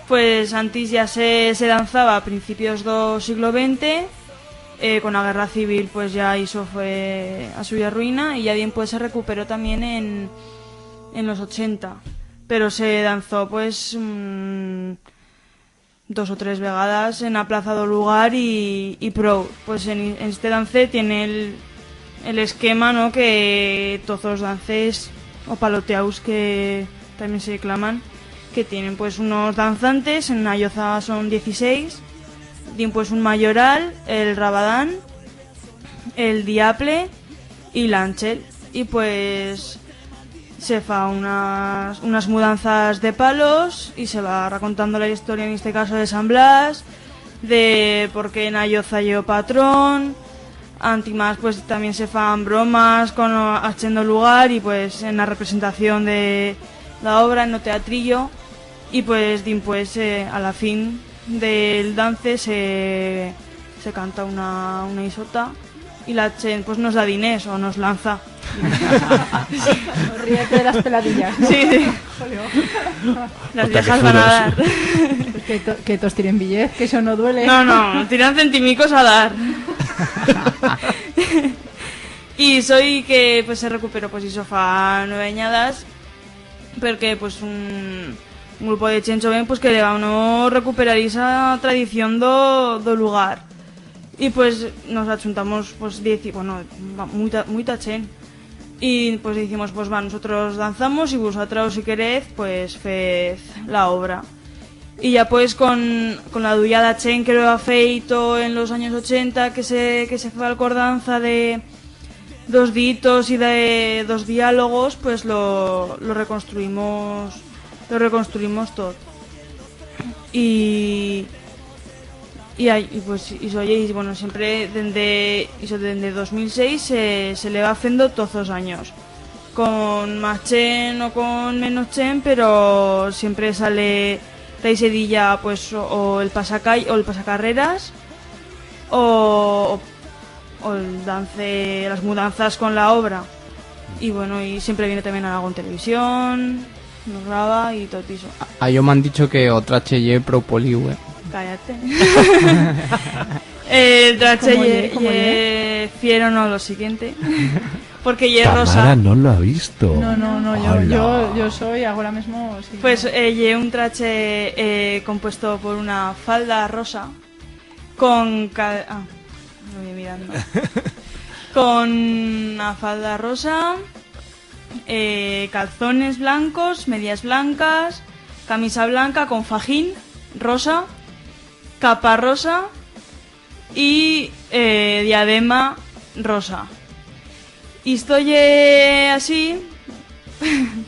pues antes ya se danzaba a principios del siglo XX. Con la guerra civil pues ya eso fue a suya ruina y ya bien pues se recuperó también en los 80, pero se danzó pues 2 o 3 vegadas en la plaza do lugar y pro, pues en este dance tiene el esquema, ¿no? Que todos los dances o paloteaus que también se claman, que tienen pues unos danzantes, en Ayoza son 16, pues un mayoral, el rabadán, el diaple y l'ángel, y pues se fa unas mudanzas de palos y se va recontando la historia, en este caso de San Blas, de por qué en Ayoza llevo patrón, antimás pues también se fan bromas con haciendo lugar y pues en la representación de la obra en el teatrillo y pues a la fin del dance se canta una isota y la chen pues nos da dinés o nos lanza. Ríete de las peladillas, ¿no? Sí. Las viejas van a dar. Que tos tiren billete, que eso no duele. No, tiran centimicos a dar. Y soy que pues se recuperó pues hizo fa 9 añadas porque pues un grupo de chen joven pues que le va a no recuperar esa tradición do lugar y pues nos achuntamos pues muita chen y pues decimos pues nosotros danzamos y vosotros si queréis pues fez la obra y ya pues con la dullada chen que lo ha feito en los años 80 que se fue al cordanza de 2 ditos y de 2 diálogos pues lo reconstruimos todo y bueno siempre desde 2006 se le va haciendo todos los años con más chen o con menos chen, pero siempre sale la sedilla pues o el pasacalle o el pasacarreras o el dance, las mudanzas con la obra y bueno y siempre viene también algo en televisión, nos graba y todo eso. A yo me han dicho que otra cheye propoliu, Cállate. El trache fiero no lo siguiente. Porque ye rosa. Tamara no lo ha visto. No, yo soy ahora mismo sí, pues ye un trache compuesto por una falda rosa con voy mirando. Con una falda rosa, calzones blancos, medias blancas, camisa blanca con fajín rosa, capa rosa y diadema rosa. Y estoy así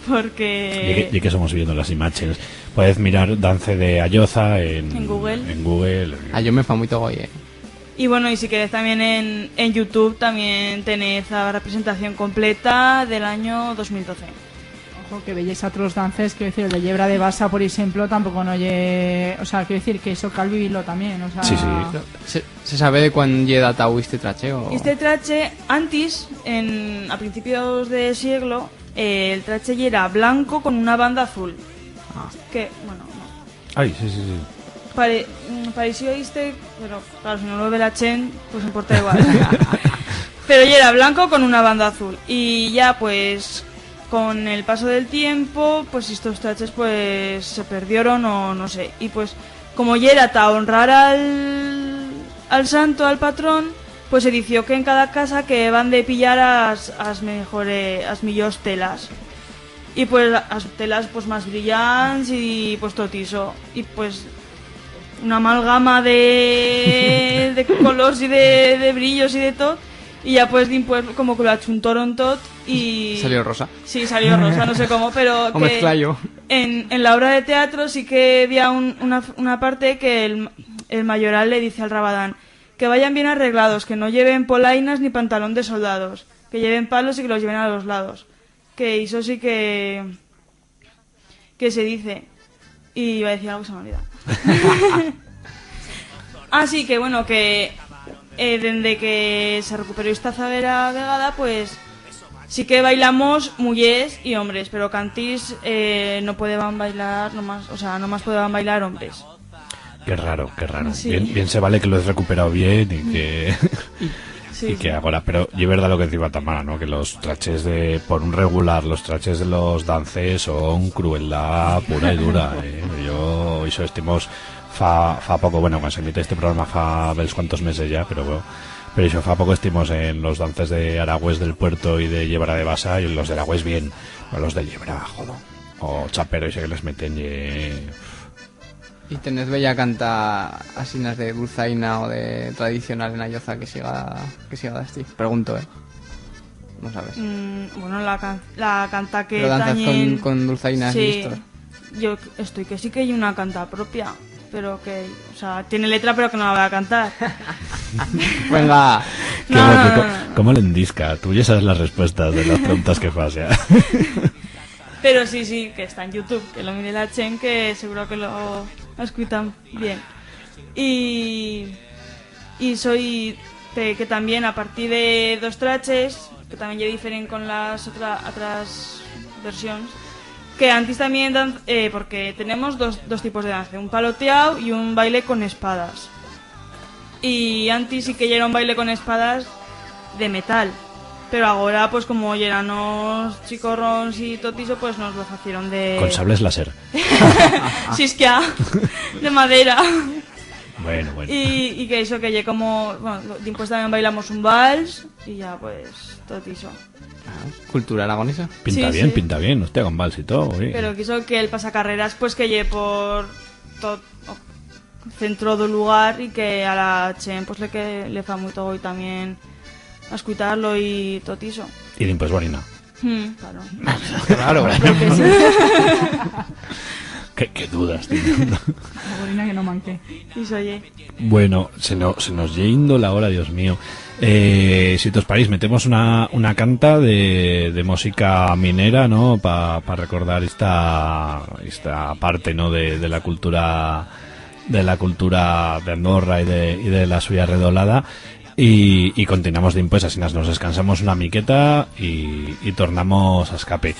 porque... Y que somos viendo las imágenes. Puedes mirar Dance de Ayoza en Google. Yo me fa muy goye. Y bueno, y si queréis también en YouTube también tenéis la representación completa del año 2012. Ojo, que veis otros dances, quiero decir, el de Llebra de Basa, por ejemplo, tampoco no lle... O sea, quiero decir que eso cal vivirlo también, o sea... Sí, sí. ¿Se sabe de cuándo llega datado este trache? O... Este trache, antes, a principios de siglo, el trache ya era blanco con una banda azul. Que, bueno, no. Ay, sí, sí, sí. Pareció este, pero claro, si no lo ve la Chen, pues importa igual. Pero ya era blanco con una banda azul. Y ya, pues, con el paso del tiempo, pues estos traches pues se perdieron o no sé. Y pues, como ya era para honrar al santo, al patrón, pues se dició que en cada casa que van de pillar as millors telas. Y pues las telas pues más brillantes y pues tot iso. Y pues una amalgama de colores y de brillos y de todo. Y ya pues como que lo achuntaron todo y... Salió rosa. Sí, salió rosa, no sé cómo, pero O mezclayo. En la obra de teatro sí que había una parte que el mayoral le dice al Rabadán que vayan bien arreglados, que no lleven polainas ni pantalón de soldados, que lleven palos y que los lleven a los lados. Que eso sí que se dice. Y iba a decir algo que se me ha olvidado. Así que bueno, que desde que se recuperó esta zaguera vegada, pues sí que bailamos mujeres y hombres, pero cantís no podían bailar nomás, o sea, nomás podían bailar hombres. Qué raro, qué raro. Sí. Bien se vale que lo has recuperado bien y que... Sí, y que ahora, pero yo verdad lo que decía Tamara, ¿no? Que los traches por un regular, los traches de los dances son crueldad pura y dura. Yo eso estimos fa poco, bueno, cuando se emite este programa fa ves cuántos meses ya, pero eso fa poco estimos en los dances de Aragüés del Puerto y de Llebra de Basa, y los de Aragüés bien, no los de Llebra, joder. O chapero ese que les meten ¿Y tenés bella canta asinas de dulzaina o de tradicional en Ayoza que siga así? Pregunto, no sabes. Bueno, la canta que ¿Pero danzas tañen... con dulzainas sí, y esto? yo estoy que sí que hay una canta propia, pero que, o sea, tiene letra pero que no la voy a cantar. Venga. No. ¿Cómo le endisca? Tú ya sabes las respuestas de las preguntas que pasa. Pero sí, que está en YouTube, que lo mire la Chen, que seguro que lo escuchan bien. Y soy que también a partir de dos traches, que también ya diferen con las otras versiones, que antes también porque tenemos dos tipos de danza, un paloteado y un baile con espadas. Y antes sí que ya era un baile con espadas de metal. Pero ahora, pues como ya eran los chicorrons y totiso, pues nos lo hicieron de... Con sables láser. Sisquia, de madera. Bueno. Y que eso que ya como... Bueno, después también bailamos un vals y ya pues totiso. Cultura aragonesa. Pinta bien, usted con vals y todo. Sí. Pero quiso que el pasacarreras pues que lleve por todo centro del lugar y que a la Chen pues le fa muy todo y también... a escucharlo y totiso. Y pues bonina. Claro. Claro. ¿Qué dudas, tío? La bolina que no manque. Y soy. Bueno, se nos yendo la hora, Dios mío. Si os parís, metemos una canta de música minera, ¿no? Para recordar esta parte, ¿no? De la cultura de Andorra y de la suya redolada. Y continuamos pues así nos descansamos una miqueta y tornamos a escape.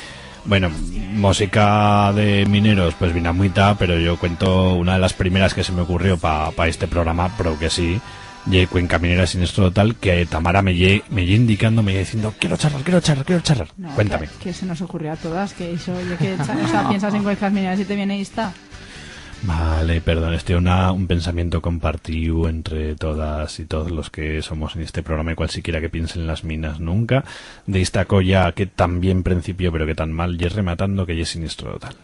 Bueno, música de mineros pues vina muita, pero yo cuento una de las primeras que se me ocurrió para este programa, pero que sí, Cuenca Minera Sinistro Total, que Tamara me lle indicando, me lle diciendo quiero charlar. No, Cuéntame. Que se nos ocurrió a todas, que eso, o sea, piensas en cuencas mineras y te viene esta. Vale, perdón, un pensamiento compartido entre todas y todos los que somos en este programa, y cualquiera que piense en las minas nunca, de esta colla que tan bien principio pero que tan mal y es rematando que ya es sinistro total.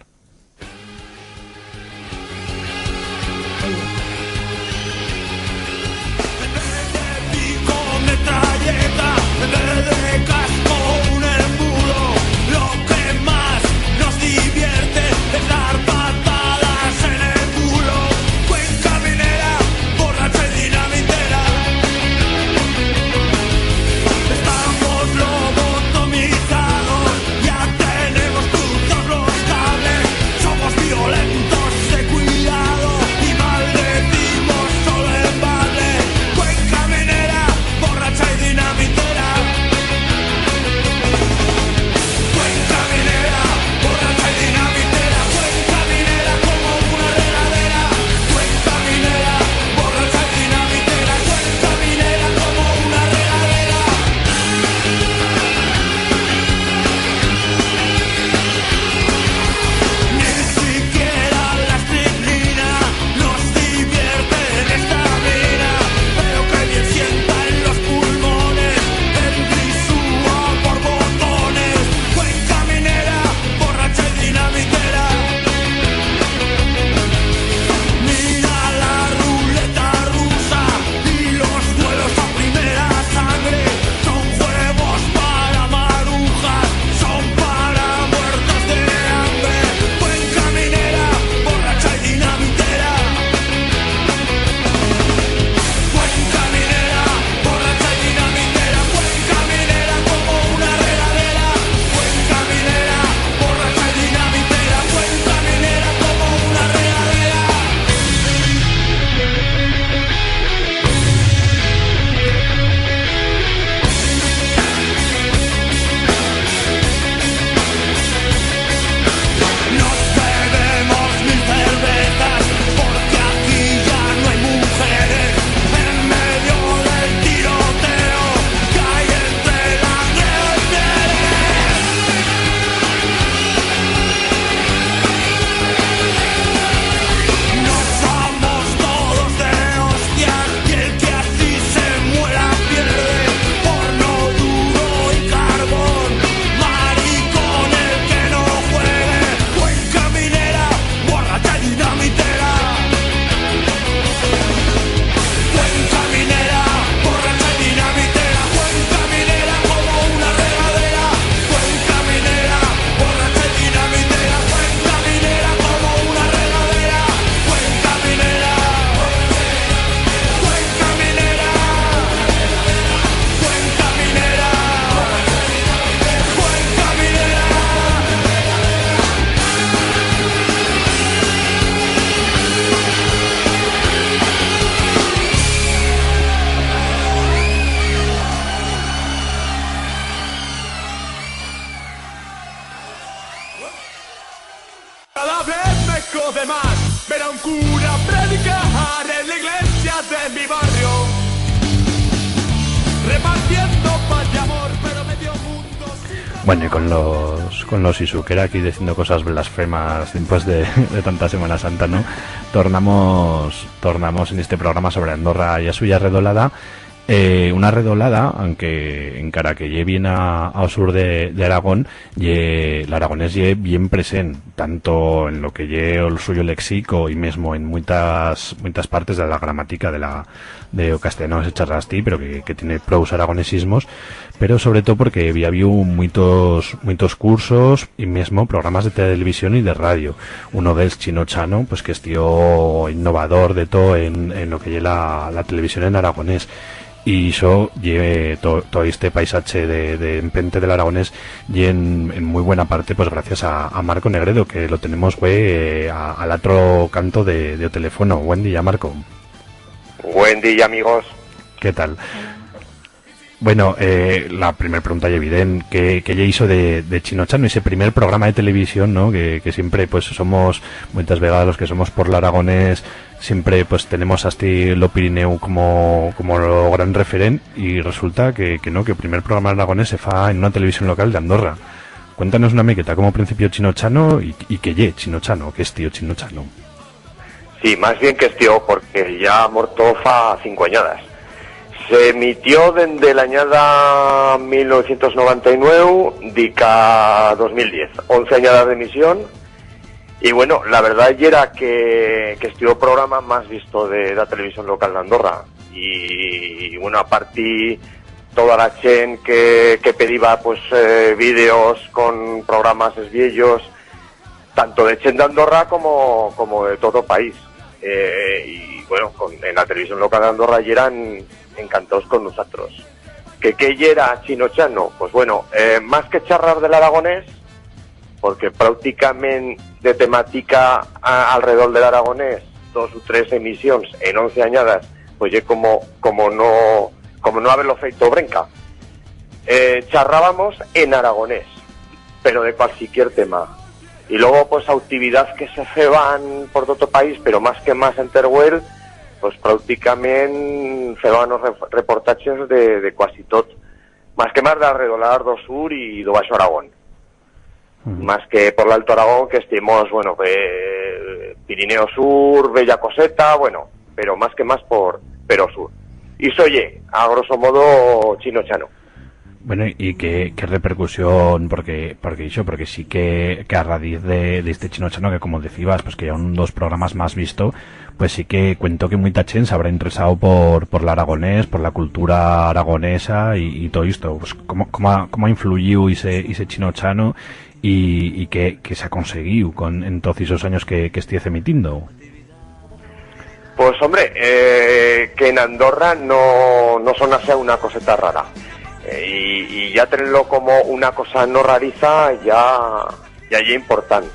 Estamos lobotomizados, ya tenemos tu demás ver a un cura predicar en la iglesia de mi barrio, repartiendo paz y amor, pero medio mundo sin... Bueno, y con los Isukera aquí diciendo cosas blasfemas después de tanta Semana Santa, ¿no? Tornamos en este programa sobre Andorra y a suya redolada. Una redolada, aunque encara que lle bien ao sur de Aragón, el aragonés lle bien presente, tanto en lo que lle el suyo léxico y mesmo en muchas partes de la gramática de o castellano se charra así, pero que tiene pros aragonesismos, pero sobre todo porque había muchos cursos y mesmo programas de televisión y de radio. Uno del Chino Chano, pues que es tío innovador de todo en lo que lle la televisión en aragonés. Y eso lleve todo este paisaje de empente del aragonés y en muy buena parte pues gracias a Marco Negredo, que lo tenemos al otro canto de teléfono. Buen día, Marco. Buen día, amigos. ¿Qué tal? Bueno, la primera pregunta es evidente, ¿qué ya hizo de Chino Chano, ese primer programa de televisión, ¿no? Que siempre pues somos muchas veces los que somos por el aragonés, siempre pues tenemos hasta lo Pirineu como lo gran referente, y resulta que no, que el primer programa aragonés se fa en una televisión local de Andorra. Cuéntanos una miqueta cómo principio Chino Chano y qué lle Chino Chano, qué es tío Chino Chano. Sí, más bien que es tío, porque ya morto fa 5 añadas. Se emitió desde la añada 1999 dica 2010, 11 añadas de emisión. Y bueno, la verdad era que estuvo el programa más visto de la televisión local de Andorra. Y bueno, aparte toda la gente que pedía pues vídeos con programas esviellos, tanto de Chen de Andorra como de todo el país. Y bueno, en la televisión local de Andorra ya eran encantados con nosotros. ¿Qué era Chino Chano? Pues bueno, más que charlar del aragonés, porque prácticamente de temática alrededor del aragonés, 2 o 3 emisiones en 11 añadas, pues ya como no haberlo feito brenca. Charrábamos en aragonés, pero de cualquier tema. Y luego pues actividades que se feban por todo el país, pero más en Teruel, pues prácticamente feban los reportajes de casi todo, más de alrededor do sur y do Baixo Aragón. Más que por el Alto Aragón, que estimos, bueno, Pirineo Sur, Bella Coseta, bueno, pero más pero sur. Y soy, a grosso modo, Chino Chano. Bueno, y qué repercusión, porque sí que a raíz de este Chino Chano, que como decías, pues que ya un dos programas más visto, pues sí que cuento que mucha gente se habrá interesado por el aragonés, por la cultura aragonesa y todo esto. Pues cómo ha influido ese Chino Chano y qué se ha conseguido en todos esos años que estés emitiendo. Pues hombre, que en Andorra no son así una coseta rara. Y ya tenerlo como una cosa no rariza ya es importante.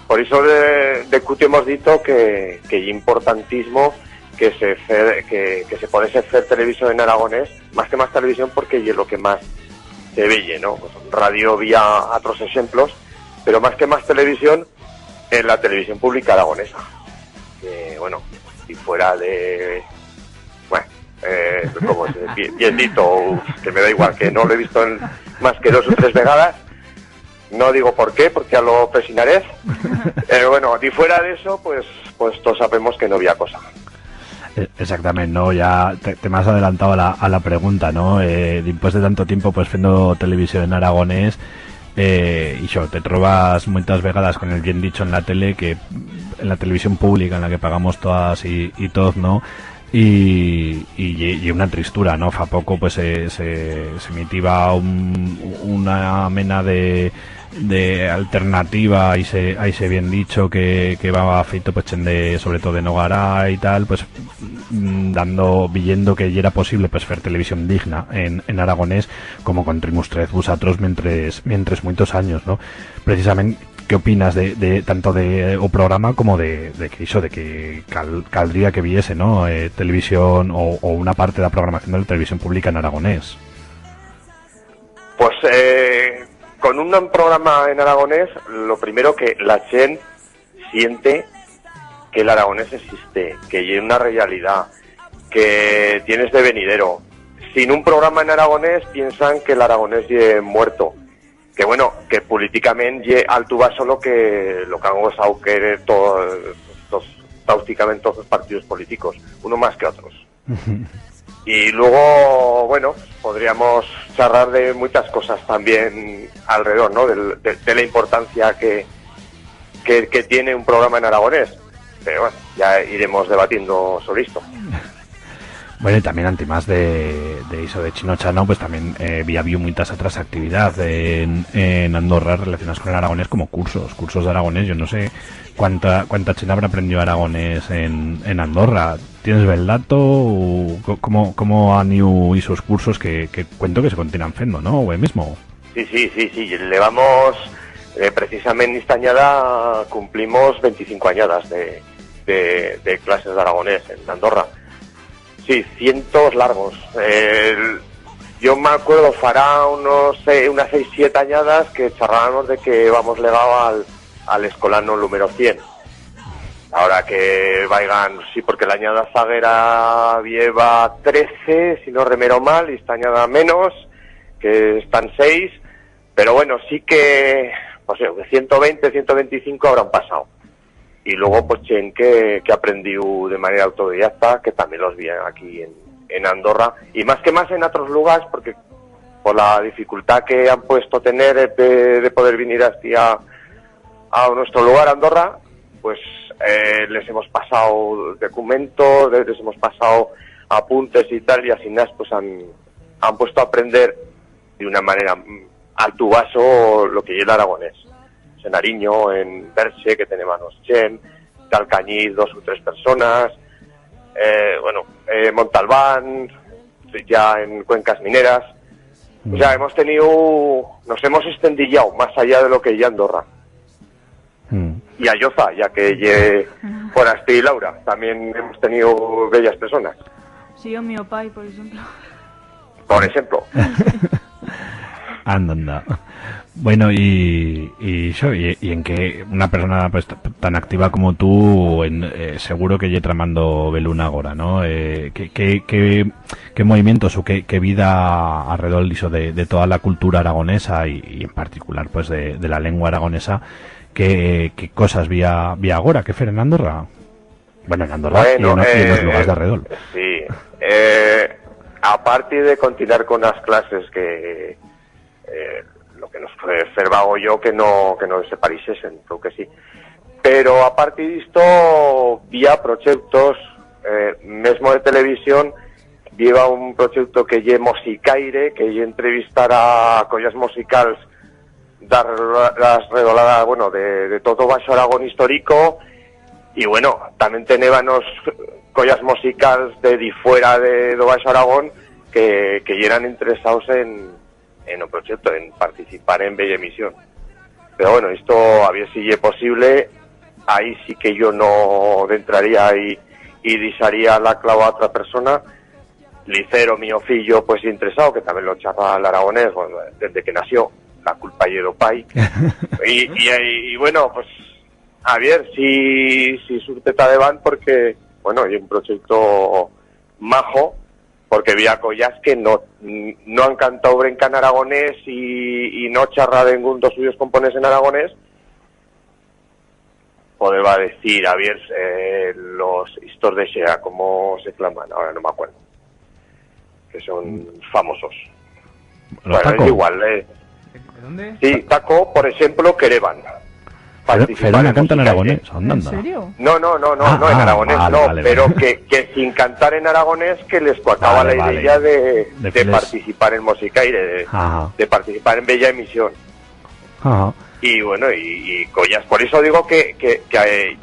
Por eso de que hemos dicho que es importantísimo que se puede hacer televisión en aragonés, más televisión, porque es lo que más se ve, ¿no? Pues radio vía otros ejemplos, pero más televisión en la televisión pública aragonesa. Bueno, si fuera de... Bueno, como bien dito, que me da igual, que no lo he visto en más que 2 o 3 vegadas. No digo por qué, porque ya lo presinaré. Pero bueno, si fuera de eso, pues todos sabemos que no había cosa. Exactamente, ¿no? Ya te me has adelantado a la pregunta, ¿no? Después de tanto tiempo pues viendo televisión en aragonés, y te trobas muchas vegadas con el bien dicho en la tele, que en la televisión pública en la que pagamos todas y todos, ¿no? Y una tristura, ¿no? Fa poco pues se emitía una mena de alternativa, ahí se bien dicho que va feito pues sobre todo de Nogara y tal, pues viendo que ya era posible pues hacer televisión digna en aragonés, como contribustrez vosotros mientras muchos años, ¿no? Precisamente, ¿qué opinas de tanto de o programa como de que caldría que viese, ¿no? Televisión o una parte de la programación de la televisión pública en aragonés? Pues con un programa en aragonés, lo primero que la gente siente que el aragonés existe, que hay una realidad, que tienes de venidero. Sin un programa en aragonés piensan que el aragonés ye muerto. Que bueno, que políticamente ye alto va solo que lo que han gozado que tácticamente todos los partidos políticos, uno más que otros. Y luego, bueno, podríamos charlar de muchas cosas también alrededor, ¿no? De la importancia que tiene un programa en aragonés. Pero bueno, ya iremos debatiendo sobre esto. Bueno, y también antimás de eso de Chinochano, pues también había muchas otras actividades en Andorra relacionadas con el aragonés, como cursos de aragonés. Yo no sé cuánta china habrá aprendido aragonés en Andorra. ¿Tienes el dato? O ¿Cómo han ido esos cursos que cuento que se continúan haciendo, no? ¿O mismo? Sí. Le vamos, precisamente esta añada cumplimos 25 añadas de clases de aragonés en Andorra. Sí, cientos largos. Yo me acuerdo, fará unas 6-7 añadas que charlábamos de que vamos legado al escolano número 100. Ahora que vayan, sí, porque la añada zaguera lleva 13, si no remero mal, y esta añada menos, que están 6, pero bueno, sí que, pues 120, 125 habrán pasado. Y luego, pues, chen que aprendí de manera autodidacta, que también los vi aquí en Andorra, y más en otros lugares, porque por la dificultad que han puesto tener de poder venir a nuestro lugar, Andorra, pues les hemos pasado documentos, les hemos pasado apuntes y tal, y así pues han puesto a aprender de una manera al tubaso lo que es el aragonés. En Ariño, en Berche, que tenemos Chen, de Alcañiz 2 o 3 personas, Montalbán, ya en cuencas mineras. O sea, nos hemos extendillado más allá de lo que ya Andorra. Y a Lloza, ya que Forasti y Laura, también hemos tenido bellas personas. Sí, yo mi pai, por ejemplo. Por ejemplo. Anda. Bueno, y en que una persona pues tan activa como tú, seguro que ya tramando Beluna ahora, ¿no? ¿Qué movimientos o qué vida alrededor de toda la cultura aragonesa y en particular pues de la lengua aragonesa, qué cosas vía ahora que fer en Andorra? Bueno, en Andorra y en los lugares de alrededor. Sí. Aparte de continuar con las clases que lo que nos fervago yo que no se parisesen, creo que sí. Pero aparte de esto, vía proyectos, mesmo de televisión, lleva un proyecto que lle Musicaire, que lle entrevistar a collas musicales, dar las redoladas, bueno, de todo Baixo Aragón histórico, y bueno, también tenébanos collas musicales de fuera de Baixo Aragón que eran interesados en un proyecto, en participar en Bella Emisión. Pero bueno, esto a ver si es posible, ahí sí que yo no entraría y disaría la clava a otra persona. Licero, mi fillo, pues interesado, que también lo charla el aragonés, bueno, desde que nació, la culpa y el pai. y bueno, pues a ver si surteta de van, porque bueno, hay un proyecto majo, porque había collas que no han cantado brenca en aragonés y no charra de ningún dos suyos compones en aragonés. Poder va a decir, a ver, los histor de Shea, ¿cómo se claman? Ahora no me acuerdo. Que son famosos. ¿Los bueno, Taco? Es igual, ¿De dónde? Sí, Taco, por ejemplo, Quereban. Ferona canta en aragonés, ¿En serio? No, en aragonés vale, pero vale. Que sin cantar en aragonés, que les coacaba Vale, la idea de files. participar en Musicaire, de participar en Bella Emisión. Ajá. Y bueno, y collas, por eso digo que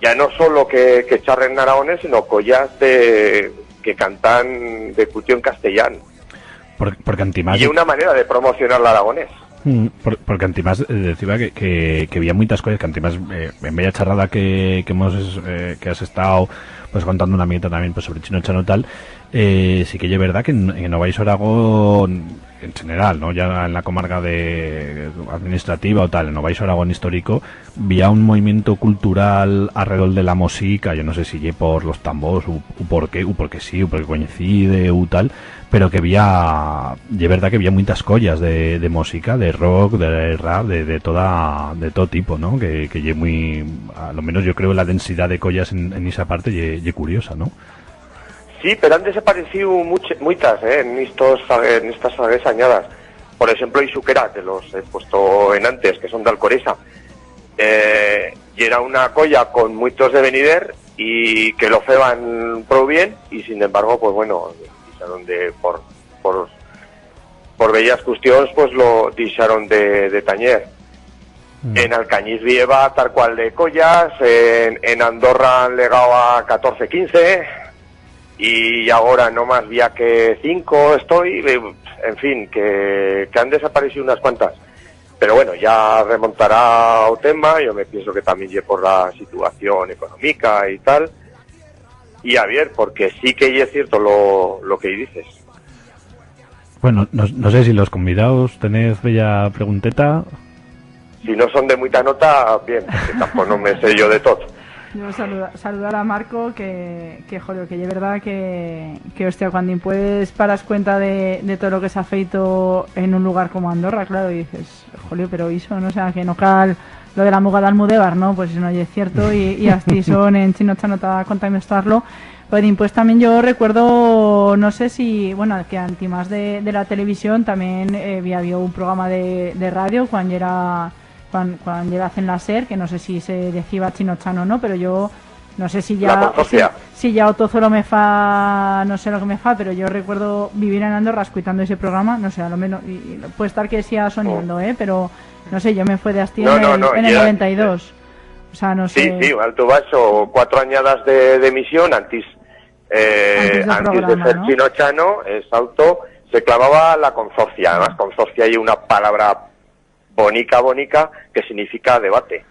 ya no solo que charren en aragonés, sino collas que cantan de cutio en castellano. Porque antimás... Y una manera de promocionar el aragonés. Porque antimás decía que había muchas cosas que antimás en bella charrada que has estado pues contando una mieta también pues sobre Chino Chano tal, sí que es verdad que en Novais Aragón en general, ¿no? Ya en la comarca de administrativa o tal, en Novais Aragón histórico, había un movimiento cultural alrededor de la música, yo no sé si por los tambores o porque sí, o porque coincide o tal, pero que había, es verdad que había muchas collas de música, de rock, de rap, de todo tipo, ¿no? Que es muy, a lo menos yo creo la densidad de collas en esa parte es curiosa, ¿no? Sí, pero han desaparecido muchas en estas aves añadas. Por ejemplo, Isuquera, que los he puesto en antes, que son de Alcoresa. Y era una colla con muchos de venider y que lo feban pro bien, y sin embargo, pues bueno, dijeron por bellas cuestiones, pues lo dijeron de tañer. En Alcañiz vieva tal cual de collas, en Andorra han legado a 14, 15... y ahora no más vía que 5 estoy, en fin, que han desaparecido unas cuantas. Pero bueno, ya remontará el tema, yo me pienso que también llevo por la situación económica y tal. Y a ver, porque sí que es cierto lo que dices. Bueno, no sé si los convidados tenéis bella pregunteta. Si no son de mucha nota, bien, porque tampoco no me sé yo de todo. Yo saludar a Marco, que joder, que es verdad que hostia, cuando puedes paras cuenta de todo lo que se ha feito en un lugar como Andorra, claro, y dices, joder, pero eso, no, o sea, que no cal lo de la muga de Almudévar, ¿no? Pues eso no es cierto, y así son en Chino Chano te contar mostrarlo. Pues también yo recuerdo, no sé si, bueno, que antimás de la televisión también había un programa de radio cuando era hacen la SER, que no sé si se decía Chino Chano o no, pero yo no sé si ya si ya Otozolo me fa, no sé lo que me fa, pero yo recuerdo vivir en Andorra escuchando ese programa, no sé, a lo menos, y puede estar que sea soñando, pero no sé, yo me fue de Asti en el 92. O sea, no sé. Sí, alto vaso, 4 añadas de emisión antes de ser, ¿no? Chino Chano, exacto, se clavaba la consorcia. Además, consorcia hay una palabra bonica, que significa debate.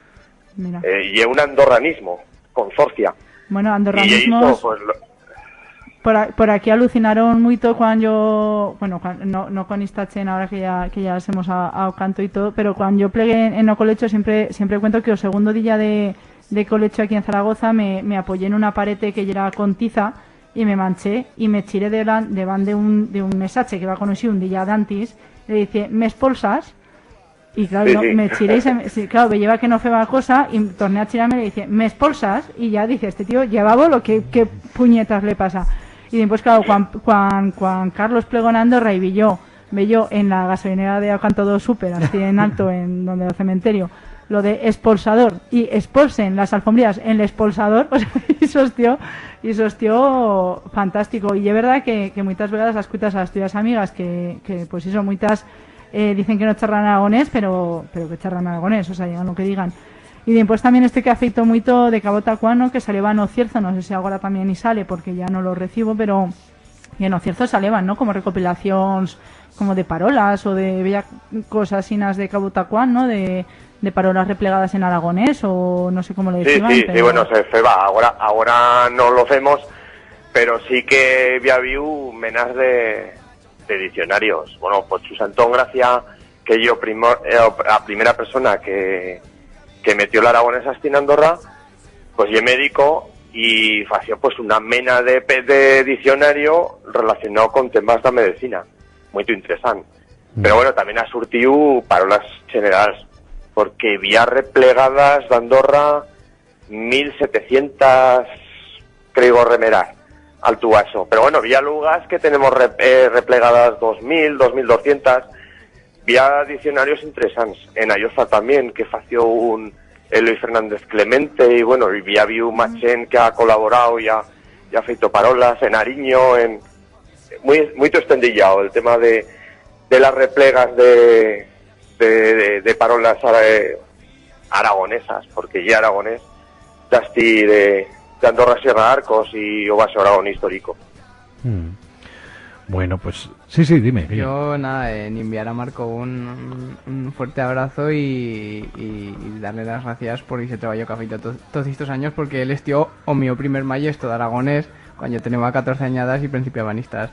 Y es un andorranismo, consorcia. Bueno, andorranismos... Pues, por aquí alucinaron mucho cuando yo... Bueno, no con Istachen, ahora que ya hacemos a canto y todo, pero cuando yo plegué en o colecho siempre cuento que el segundo día de colecho aquí en Zaragoza me apoyé en una pared que ya era con tiza y me manché y me tiré de un mesache que va a conocer un día de antes, le dice, ¿me expulsas? Y claro, sí. Me tiré y claro, me lleva que no feba cosa y torné a tirarme y le dice, ¿me expulsas? Y ya dice, este tío llevaba lo que puñetas le pasa. Y después, claro, cuando Carlos plegó en Andorra y vi yo en la gasolinera de Alcantodo Super, así en alto, en donde el cementerio, lo de expulsador y expulsen las alfombrillas en el expulsador, pues y sostió fantástico. Y es verdad que muchas veces las escuchas a las tuyas amigas que pues eso, muchas dicen que no charran aragonés, pero que charran aragonés, o sea, digan lo que digan. Y después también que afeito mucho de Cabo Tacuano, que sale Vano Cierzo, no sé si ahora también y sale, porque ya no lo recibo, pero en o Cierzo saleban, ¿no? Como recopilaciones como de parolas o de bellas cosas asinas de Cabo Tacuano, ¿no? De parolas replegadas en aragonés o no sé cómo le decían. Sí, bueno, se feba. Ahora no lo hacemos, pero sí que había menas de diccionarios. Bueno, pues Susantón Gracia, que yo la primera persona que metió el aragonés hasta en Andorra, pues yo médico y hacía pues una mena de diccionario relacionado con temas de medicina, muy interesante. Pero bueno, también ha surtido parolas generales, porque había replegadas de Andorra 1700, creo remerar, al tuaso. Pero bueno, había lugares que tenemos replegadas 2000, 2200. Había diccionarios interesantes. En Ayoza también, que fació un Eloy Fernández Clemente, y bueno, había un Machén que ha colaborado y ha feito parolas. En Ariño, muy extendillado el tema de las replegas de parolas aragonesas, porque ya aragonés, de Andorra Sierra Arcos y Ovaso Aragón histórico. Bueno, pues sí, dime. Yo nada, enviar a Marco un fuerte abrazo y darle las gracias por ese trabajo que ha feito todos estos años, porque él estió o mi primer maestro de aragonés cuando yo tenía 14 añadas y principiaban estas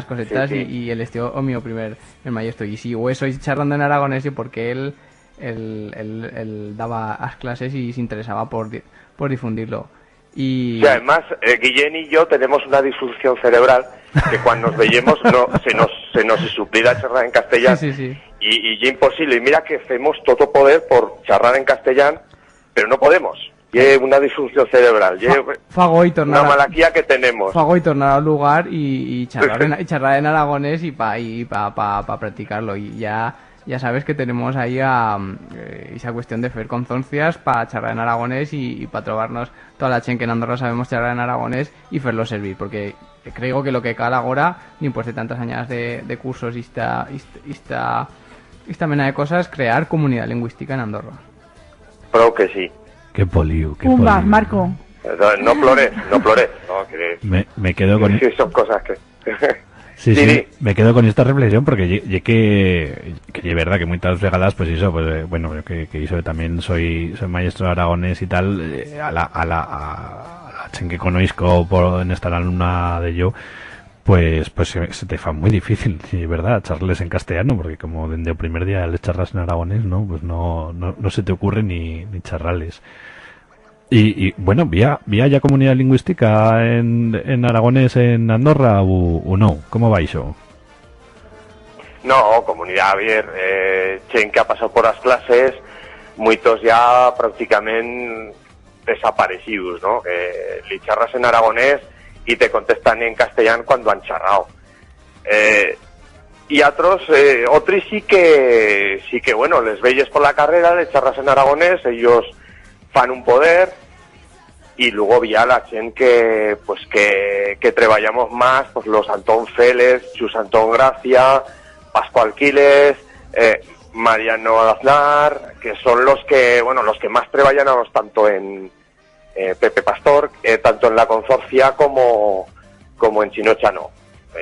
cosetas, Sí. y él estió o mi primer maestro. Y si o eso charlando en aragonés y porque él daba las clases y se interesaba por difundirlo. Y Sí, además, Guillén y yo tenemos una disfunción cerebral que cuando nos veíamos se nos suplida charlar en castellano. Sí. Y es imposible. Y mira que hacemos todo poder por charlar en castellano, pero no podemos. Y es una disfunción cerebral. Fago y tornar una malaquía que tenemos. Fago y tornar al lugar y charlar en aragonés y pa practicarlo. Y ya sabes que tenemos ahí esa cuestión de fer conzoncias para charlar en aragonés y para trobarnos toda la chen que en Andorra sabemos charlar en aragonés y ferlo servir, porque creo que lo que cal ahora, ni pues de tantas años de cursos y esta mena de cosas, crear comunidad lingüística en Andorra. Creo que sí. Qué poliu, qué Pumba, poliu. Marco. No plores. No, que Me quedo con... sí, son cosas que... Sí, me quedo con esta reflexión porque que es verdad que muchas vegadas pues eso, pues bueno, yo que hizo también soy maestro de aragonés y tal, a la chen que conozco en esta alumna de yo, pues se te fa muy difícil, sí, verdad, charles en castellano, porque como desde el primer día les charlas en aragonés, ¿no? Pues no se te ocurre ni charrales. Y bueno, ¿vía ya comunidad lingüística en aragonés en Andorra o no? ¿Cómo va eso? No, comunidad, a ver, chen que ha pasado por las clases, muchos ya prácticamente desaparecidos, ¿no? Le charras en aragonés y te contestan en castellano cuando han charrado. Y otros sí que bueno, les veyes por la carrera, le charras en aragonés, ellos fan un poder, y luego vía la chen que treballamos más, pues los Antón Félez, Chus Antón Gracia, Pascual Quiles, Mariano Aznar, que son los que más treballamos tanto en Pepe Pastor, tanto en la consorcia como en Chinochano.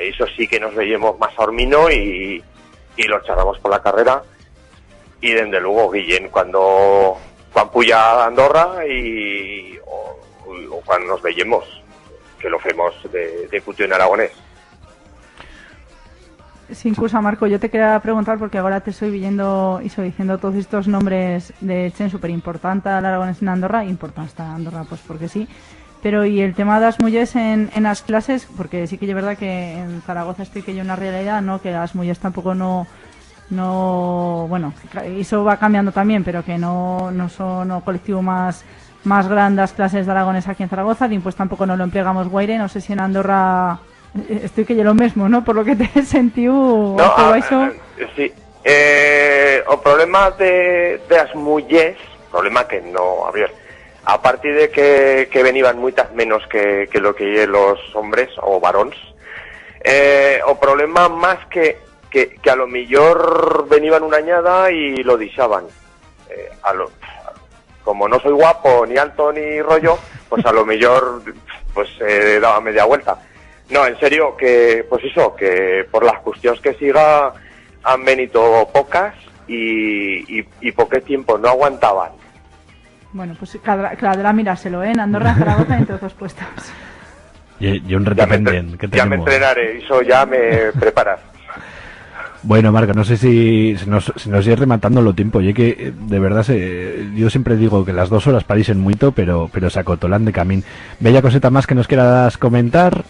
Eso sí que nos veíamos más a Ormino y lo charlamos por la carrera, y desde luego Guillén cuando puya a Andorra o cuando nos veíamos, que lo hacemos de cutio en aragonés. Sin excusa, Marco, yo te quería preguntar porque ahora te estoy viendo y estoy diciendo todos estos nombres de chen súper importante al aragonés en Andorra, importante está Andorra pues porque sí, pero y el tema de las mujeres en las clases, porque sí que es verdad que en Zaragoza estoy que hay una realidad, ¿no? Que las mujeres tampoco no bueno, eso va cambiando también, pero que no son o colectivo más grandes clases de aragonés aquí en Zaragoza, y pues tampoco no lo empleamos guaire, no sé si en Andorra estoy que yo lo mismo, ¿no? Por lo que te he sentido. Sí. O problema de las mujeres, problema que no, a ver, a partir de que venían muchas menos que lo que los hombres o varones, o problema más que a lo mejor venían una añada y lo disaban. Como no soy guapo, ni alto, ni rollo, pues a lo mejor pues daba media vuelta. No, en serio, que pues eso, que por las cuestiones que siga han venido pocas y poco tiempo, no aguantaban. Bueno, pues claro, mirárselo, ¿eh? En Andorra, en Zaragoza, entre otros puestos. Y un reto pendiente que ya me entrenaré, eso ya me preparas. Bueno, Marco, no sé si nos ir rematando lo tiempo. Y que de verdad yo siempre digo que las 2 horas parisen mucho, pero se acotolan de camín. ¿Bella coseta más que nos quieras comentar?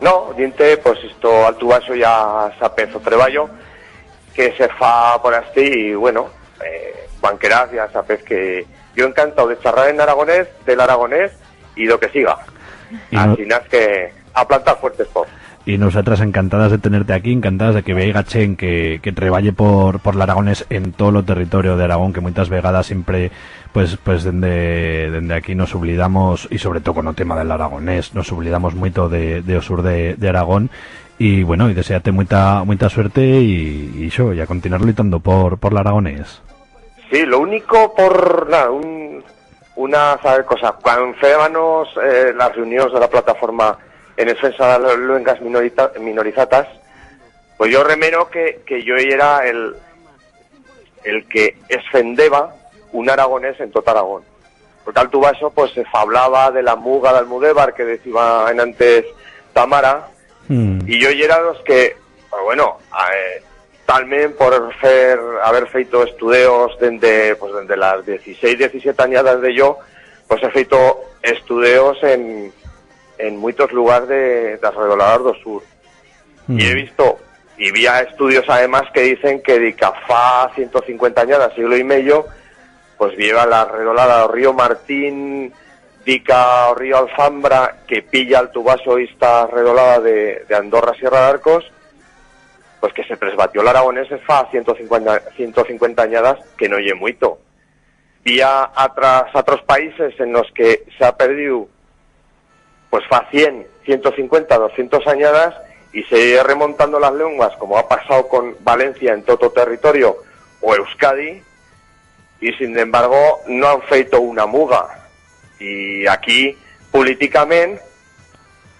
No, diente, pues esto al tu vaso ya sapez o treballo que se fa por así, y bueno, Juan Queraz ya sabes que yo encantado de charlar en aragonés, del aragonés y lo que siga. Así es que a plantar fuertes por. Y nosotras encantadas de tenerte aquí, encantadas de que veiga chen que treballe por el aragonés en todo el territorio de Aragón, que muchas vegadas siempre pues desde aquí nos olvidamos, y sobre todo con el tema del aragonés nos olvidamos mucho de o sur de Aragón, y bueno, y deseate mucha suerte y eso, y a continuar luchando por el aragonés. Sí, lo único por nada, una cosa, cuando hacíamos las reuniones de la plataforma en defensa de las lenguas minorizatas, pues yo remero que yo era el que esfendeba un aragonés en todo Aragón. Porque al Tubaso pues se hablaba de la muga de Almudévar que decía en antes Tamara, y yo era los que, pues bueno, también por haber feito estudios desde las 16, 17 añadas de yo, pues he feito estudios en muchos lugares de las redoladas do sur. Y he visto, y vi estudios además que dicen que de fa 150 añadas, siglo y medio, pues viva la redolada del río Martín, dica o río Alfambra, que pilla al Tubaso esta redolada de Andorra Sierra de Arcos, pues que se presbatió el aragonés fa 150 añadas, que no lle mucho. Vía otros países en los que se ha perdido pues fa 100, 150, 200 añadas, y se sigue remontando las lenguas, como ha pasado con Valencia en todo territorio, o Euskadi, y sin embargo no han feito una muga. Y aquí, políticamente,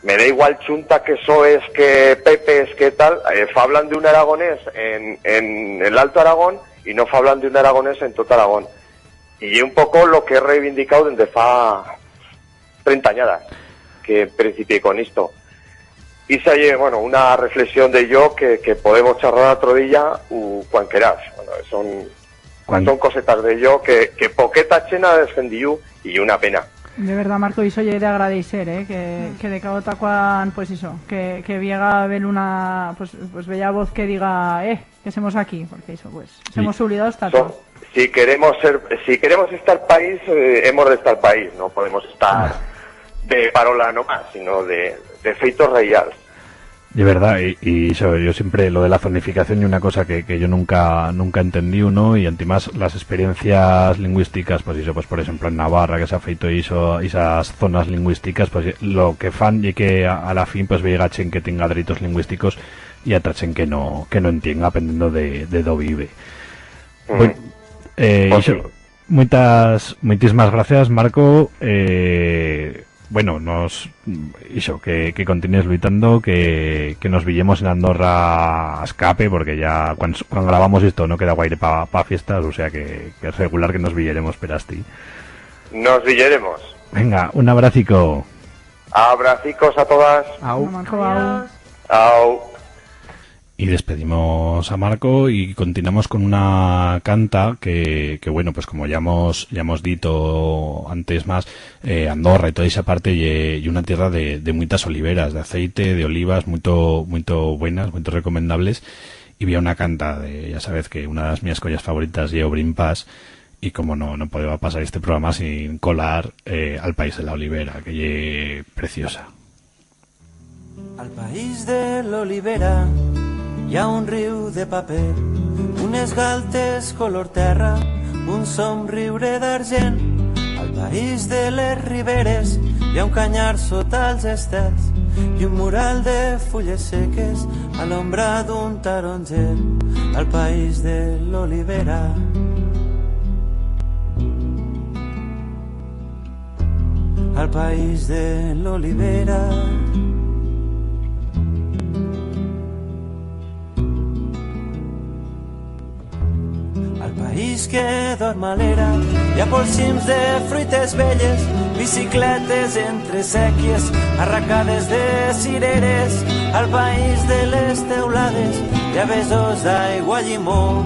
me da igual chunta que soes, que Pepe, que tal, hablan de un aragonés en el Alto Aragón y no hablan de un aragonés en todo Aragón. Y es un poco lo que he reivindicado desde fa 30 añadas, que principié con esto. Y se hay, bueno, una reflexión de yo que podemos charlar otro día o cuan querás. Bueno, son cosetas de yo que poqueta chena defendí y una pena. De verdad, Marco, iso lle de agradecer, que de cada tacuan, pues eso, que viega ver una, pues bella voz que diga, que somos aquí, porque eso, pues, hemos obligado a estar. Si queremos estar país, hemos de estar país, no podemos estar de parola nomás, sino de feitos reales. De verdad, y eso, yo siempre lo de la zonificación y una cosa que yo nunca entendí, ¿no? Y además las experiencias lingüísticas, pues eso, pues por ejemplo en Navarra que se ha feito esas zonas lingüísticas, pues lo que fan y que a la fin pues vegachen que tenga derechos lingüísticos y atrachen que no entienda dependiendo de dónde vive. Bueno, eso, muchísimas gracias, Marco. Bueno, que continúes luchando, que nos villemos en Andorra a escape, porque ya cuando grabamos esto no queda guaire pa fiestas, o sea que es regular que nos villeremos, perasti. Nos villeremos. Venga, un abracico. Abracicos a todas. Au. Au. Y despedimos a Marco y continuamos con una canta que bueno, pues como ya hemos dicho antes más, Andorra y toda esa parte y una tierra de muchas oliveras, de aceite, de olivas, muy buenas, muy recomendables. Y vi una canta ya sabes que una de las mías collas favoritas es Obrin Pass, y como no podía pasar este programa sin colar al país de la olivera, que es preciosa. Al país de l'olivera hi ha un riu de paper, unes galtes color terra, un somriure d'argent. Al país de les riberes hi ha un canyar sota els estels i un mural de fulles seques a l'ombra d'un taronger. Al país de l'olivera. Al país de l'olivera. Al país que dorm a l'era hi ha polsims de fruites velles, bicicletes entre sèquies, arracades de cireres. Al país de les teulades hi ha besos d'aigua llimó,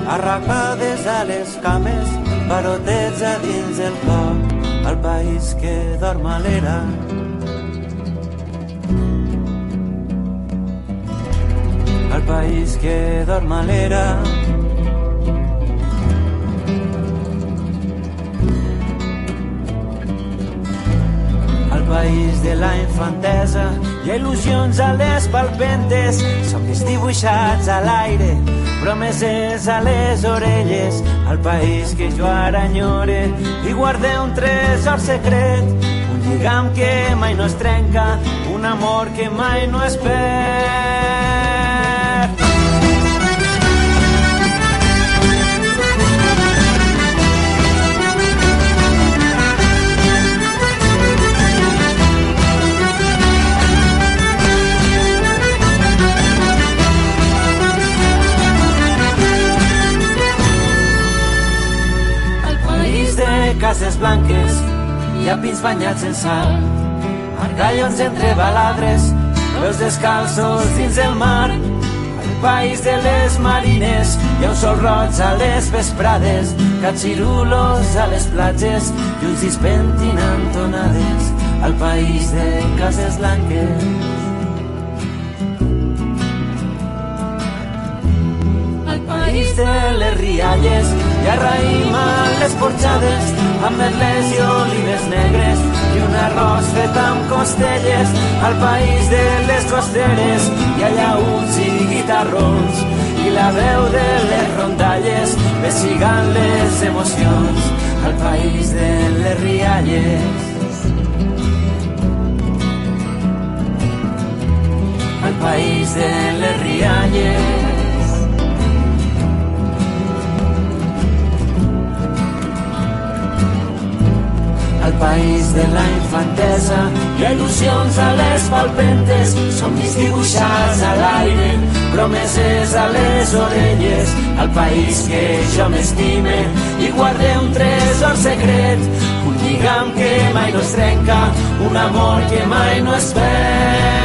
arracades a les cames, barotets a dins el cor. Al país que dorm a l'era. Al país que dorm a l'era. Al país de la infantesa hi ha il·lusions a les palpentes, somnis dibuixats a l'aire, promeses a les orelles. Al país que jo ara enyore i guarde un tresor secret, un lligam que mai no es trenca, un amor que mai no es perd. blanques i a pins banyats en sal. Argallons entre baladres, els descalços dins el mar. Al país de les marines hi ha un sol roig a les vesprades, catxirulos a les platges i uns dispentinant tonades. Al país de cases blanques. Al país de les rialles hi ha raïm a les porxades, amb merlets i olives negres i un arròs fet amb costelles. Al país de les costeres hi ha llaüts i guitarrons i la veu de les rondalles pessigant les emocions. Al país de les rialles. Al país de les rialles. Al país de la infantesa hi ha il·lusions a les palpentes, somnis dibuixats a l'aire, promeses a les orelles. Al país que jo m'estime i guardé un tresor secret, un lligam que mai no es trenca, un amor que mai no es perd.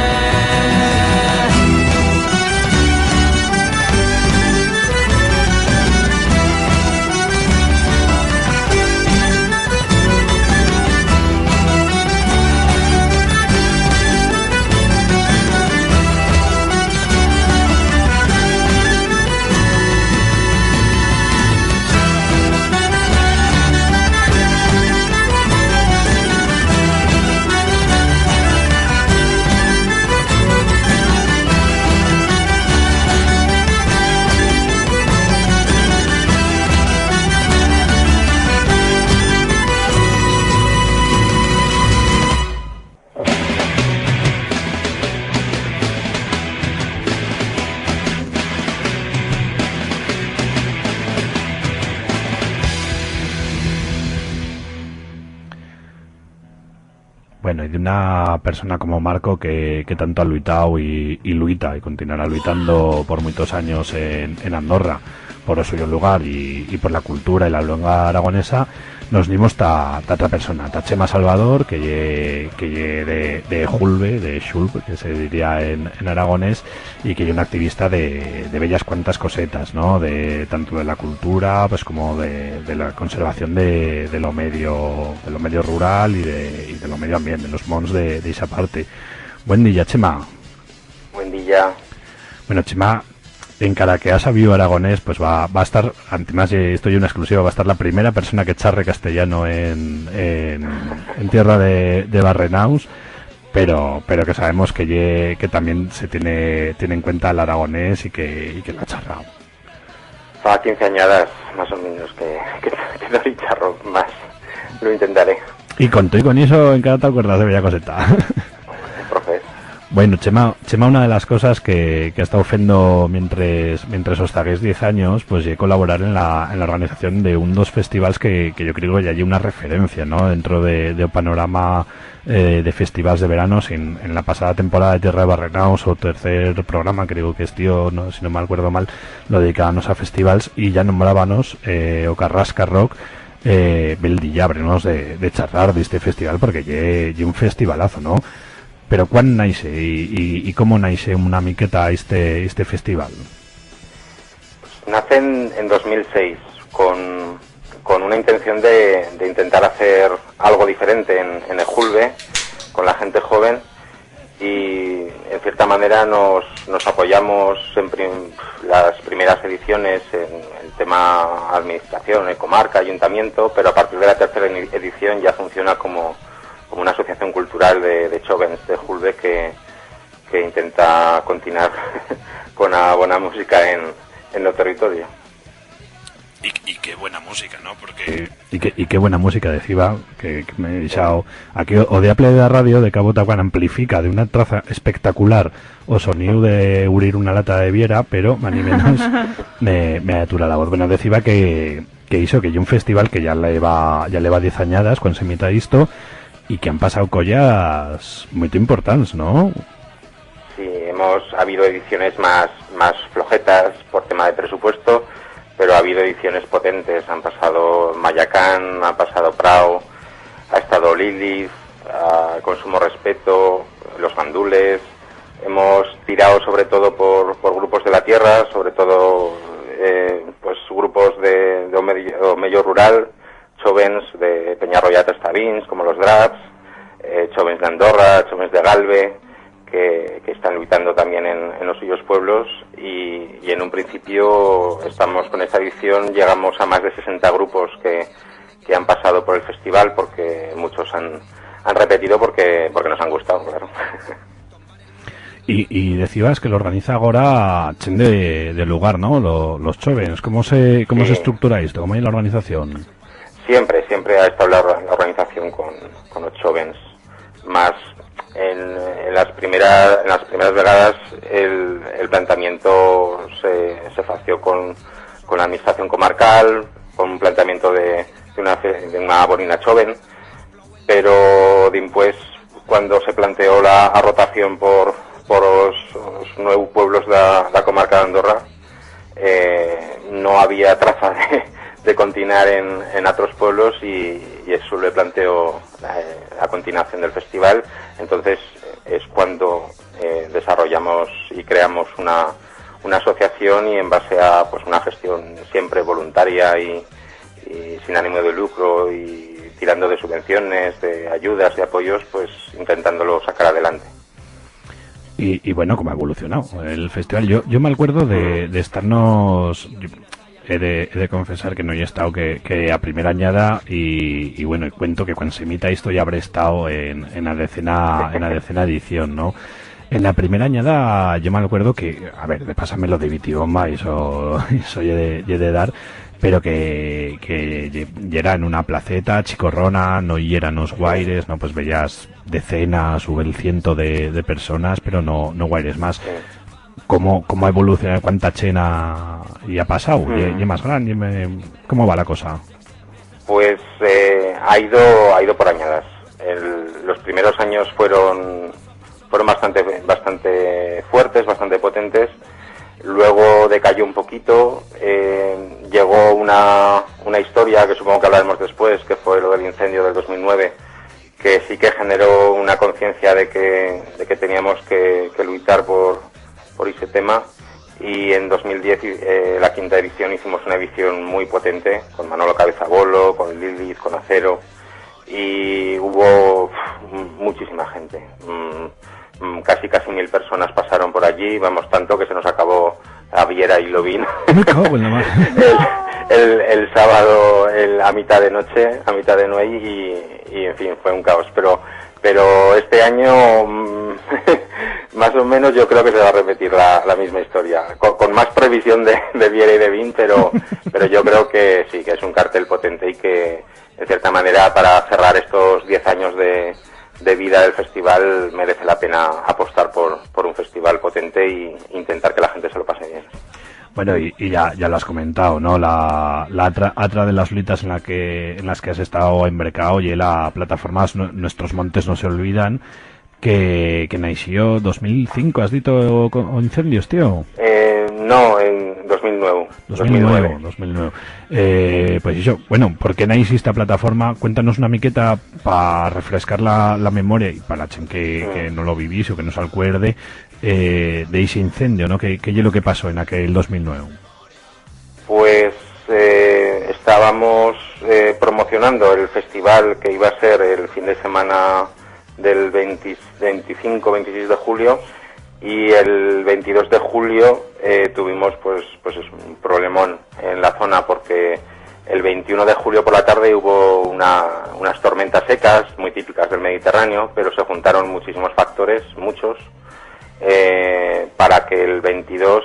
Bueno, y de una persona como Marco que tanto ha luitado y luita y continuará luitando por muchos años en Andorra por el suyo lugar y por la cultura y la lengua aragonesa, nos dimos ta otra persona, ta Chema Salvador, que ye de Julbe, de Xulb, que se diría en aragonés, y que es un activista de bellas cuantas cosetas, ¿no? De tanto de la cultura pues como de la conservación de lo medio rural y de lo medio ambiente, de los mons de esa parte. Buen día, Chema. Buen día. Bueno, Chema, en cara que ha sabido aragonés, pues va a estar, además esto es una exclusiva, va a estar la primera persona que charre castellano en tierra de Barrenaus, pero que sabemos que también se tiene en cuenta el aragonés y que lo ha charrado. Fa 15 añadas, más o menos, que no le charro más. Lo intentaré. Y con todo y con eso, en cada te acuerdas de bella coseta. Profe. Bueno, Chema, una de las cosas que ha estado haciendo mientras os taguéis 10 años, pues colaborar en la organización de dos festivals que yo creo que ya hay una referencia, ¿no? Dentro de panorama de festivals de veranos en la pasada temporada de Tierra de Barrenaus, o tercer programa, creo que es tío, no, si no me acuerdo mal, lo dedicábamos a festivals y ya nombrábamos o Carrasca Rock, Beldillábrenos de charlar de este festival, porque ye un festivalazo, ¿no? Pero ¿cuán nace y cómo nace una miqueta este festival? Nace en 2006 con una intención de intentar hacer algo diferente en el Julbe con la gente joven, y en cierta manera nos apoyamos en las primeras ediciones en el tema administración, comarca, ayuntamiento, pero a partir de la tercera edición ya funciona como una asociación cultural de jóvenes de Julbe que intenta continuar con una buena música en el territorio. Y qué buena música, ¿no? Porque y qué buena música, decía que me he echado aquí o de Apple de la radio de Cabo Tacuán amplifica de una traza espectacular o sonido de hurir una lata de viera, pero ni menos me atura la voz. Bueno, decía que hizo que hay un festival que ya le va 10 añadas cuando se emita esto, y que han pasado collas muy importantes, ¿no? Sí, ha habido ediciones más flojetas por tema de presupuesto, pero ha habido ediciones potentes. Han pasado Mayacán, ha pasado Prao, ha estado Lilith, Consumo Respeto, Los Gandules. Hemos tirado sobre todo por grupos de la tierra, sobre todo pues grupos de medio rural, chovens de Peñarroyat Estabins, como los Draps, chovens de Andorra, chovens de Galve, que están luchando también en los suyos pueblos, y en un principio estamos con esta edición, llegamos a más de 60 grupos que han pasado por el festival, porque muchos han repetido porque nos han gustado, claro. Y decías que lo organiza ahora chen de lugar, ¿no? Los chovens. ¿Cómo se estructura esto? ¿Cómo hay la organización? Siempre ha estado la organización con los chovens. Más en las primeras vegadas el planteamiento se fació con la administración comarcal, con un planteamiento de una bonina choven, pero después, cuando se planteó la rotación por los 9 pueblos de la comarca de Andorra, no había traza de continuar en otros pueblos, y eso le planteó la continuación del festival. Entonces es cuando desarrollamos y creamos una asociación, y en base a pues una gestión siempre voluntaria y sin ánimo de lucro, y tirando de subvenciones, de ayudas, de apoyos, pues intentándolo sacar adelante. Y bueno, ¿cómo ha evolucionado el festival? Yo me acuerdo de estarnos... He de confesar que no he estado que a primera añada, y bueno, cuento que cuando se emita esto ya habré estado en la decena edición, ¿no? En la primera añada yo me acuerdo que, a ver, de pásame lo de Vitibomba, eso he de dar, pero que era en una placeta chicorrona, no eran los guaires, no, pues veías decenas o el ciento de personas, pero no guaires más. ¿Cómo ha evolucionado? ¿Cuánta chena y ha pasado? ¿Y más grande? ¿Cómo va la cosa? Pues ha ido por añadas. Los primeros años fueron bastante fuertes, bastante potentes. Luego decayó un poquito. Llegó una historia que supongo que hablaremos después, que fue lo del incendio del 2009, que sí que generó una conciencia de que teníamos que luchar por ese tema, y en 2010 la quinta edición hicimos una edición muy potente con Manolo Cabezabolo, con Lilith, con Acero, y hubo muchísima gente, casi 1.000 personas pasaron por allí, vamos, tanto que se nos acabó a Viera y Lovín el sábado a mitad de noche, a mitad de noche, y en fin, fue un caos, pero este año más o menos yo creo que se va a repetir la misma historia, con más previsión de Viera y de Vin, pero yo creo que sí, que es un cartel potente, y que en cierta manera, para cerrar estos 10 años de vida del festival, merece la pena apostar por un festival potente e intentar que la gente se lo pase bien. Bueno, y ya lo has comentado, ¿no? La otra de las luitas en las que has estado embrecado, y la plataforma Nuestros Montes No Se Olvidan, que nació 2005, ¿has dicho, o incendios, tío? No, en 2009. 2009. Pues eso, bueno, ¿por qué nació esta plataforma? Cuéntanos una miqueta para refrescar la memoria, y para la gente que no lo vivís o que no se acuerde de ese incendio, ¿no? ¿Qué es lo que pasó en aquel 2009? Pues estábamos promocionando el festival que iba a ser el fin de semana del 25-26 de julio, y el 22 de julio tuvimos pues un problemón en la zona, porque el 21 de julio por la tarde hubo unas tormentas secas muy típicas del Mediterráneo, pero se juntaron muchísimos factores, muchos, para que el 22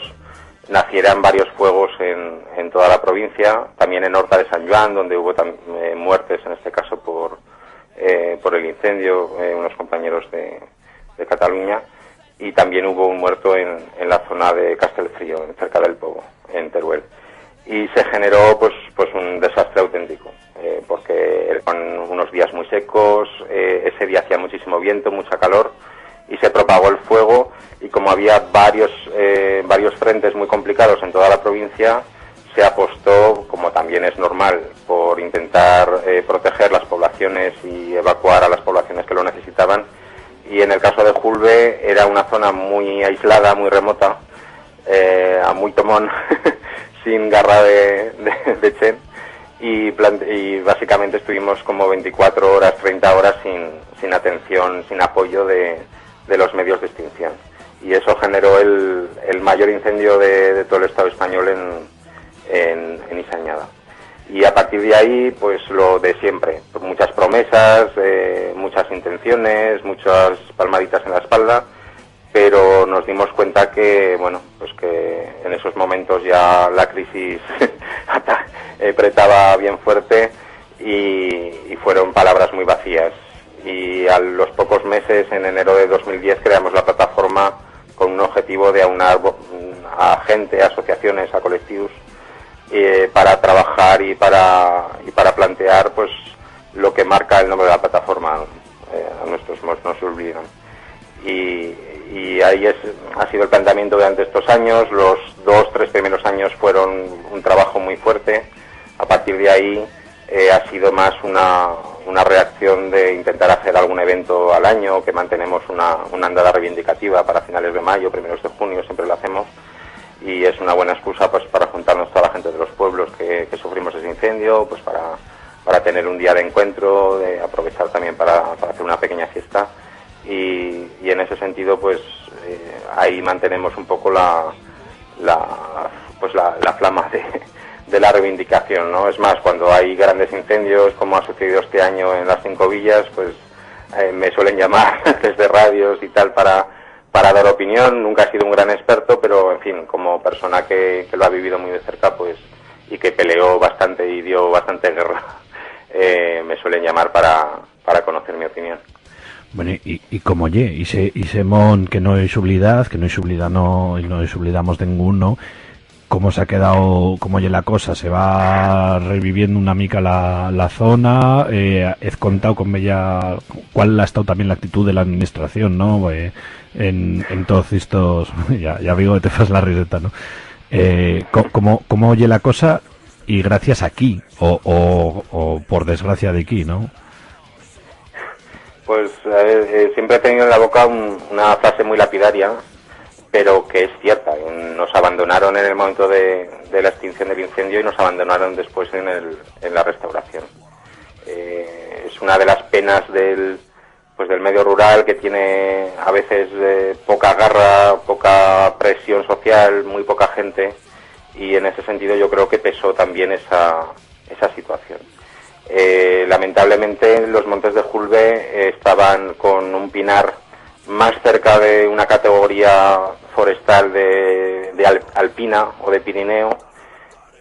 nacieran varios fuegos en toda la provincia, también en Horta de Sant Joan, donde hubo muertes, en este caso por el incendio, unos compañeros de Cataluña, y también hubo un muerto en la zona de Castelfrío, cerca del Pogo, en Teruel. Y se generó pues un desastre auténtico, porque con unos días muy secos, ese día hacía muchísimo viento, mucha calor, y se propagó el fuego, y como había varios frentes muy complicados en toda la provincia, se apostó y en el caso de Julbe era una zona muy aislada, muy remota, a muy tomón, sin garra de chen, y básicamente estuvimos como 24 horas, 30 horas sin atención, sin apoyo de los medios de extinción. Y eso generó el mayor incendio de todo el Estado español en Isañada. Y a partir de ahí, pues lo de siempre, muchas promesas, muchas intenciones, muchas palmaditas en la espalda, pero nos dimos cuenta que, bueno, pues que en esos momentos ya la crisis apretaba bien fuerte y fueron palabras muy vacías. Y a los pocos meses, en enero de 2010, creamos la plataforma con un objetivo de aunar a gente, a asociaciones, a colectivos, para trabajar y para plantear pues lo que marca el nombre de la plataforma, a nuestros no se olvidan. Y ahí ha sido el planteamiento durante estos años. Los 2-3 primeros años fueron un trabajo muy fuerte. A partir de ahí ha sido más una reacción de intentar hacer algún evento al año, que mantenemos una andada reivindicativa para finales de mayo, primeros de junio, siempre lo hacemos. Y es una buena excusa pues para juntarnos toda la gente de los pueblos que sufrimos ese incendio, pues para tener un día de encuentro, de aprovechar también para hacer una pequeña fiesta, y en ese sentido pues ahí mantenemos un poco la flama de la reivindicación, ¿no? Es más, cuando hay grandes incendios como ha sucedido este año en las 5 villas, pues me suelen llamar desde radios y tal para dar opinión. Nunca he sido un gran experto, pero en fin, como persona que lo ha vivido muy de cerca, pues, y que peleó bastante y dio bastante guerra, me suelen llamar para conocer mi opinión. Bueno, y como y se mon que no es oblidad, no es oblidamos de ninguno, cómo se ha quedado, cómo la cosa, se va reviviendo una mica la zona, he contado con ella cuál ha estado también la actitud de la administración, ¿no? En todos estos, ya digo que te fas la riseta, ¿no? ¿Cómo oye la cosa? Y gracias aquí, o por desgracia de aquí, ¿no? Pues siempre he tenido en la boca una frase muy lapidaria, pero que es cierta. Nos abandonaron en el momento de la extinción del incendio y nos abandonaron después en la restauración. Es una de las penas del medio rural, que tiene a veces poca garra, poca presión social, muy poca gente, y en ese sentido yo creo que pesó también esa situación. Lamentablemente los montes de Julbe estaban con un pinar más cerca de una categoría forestal de alpina o de Pirineo,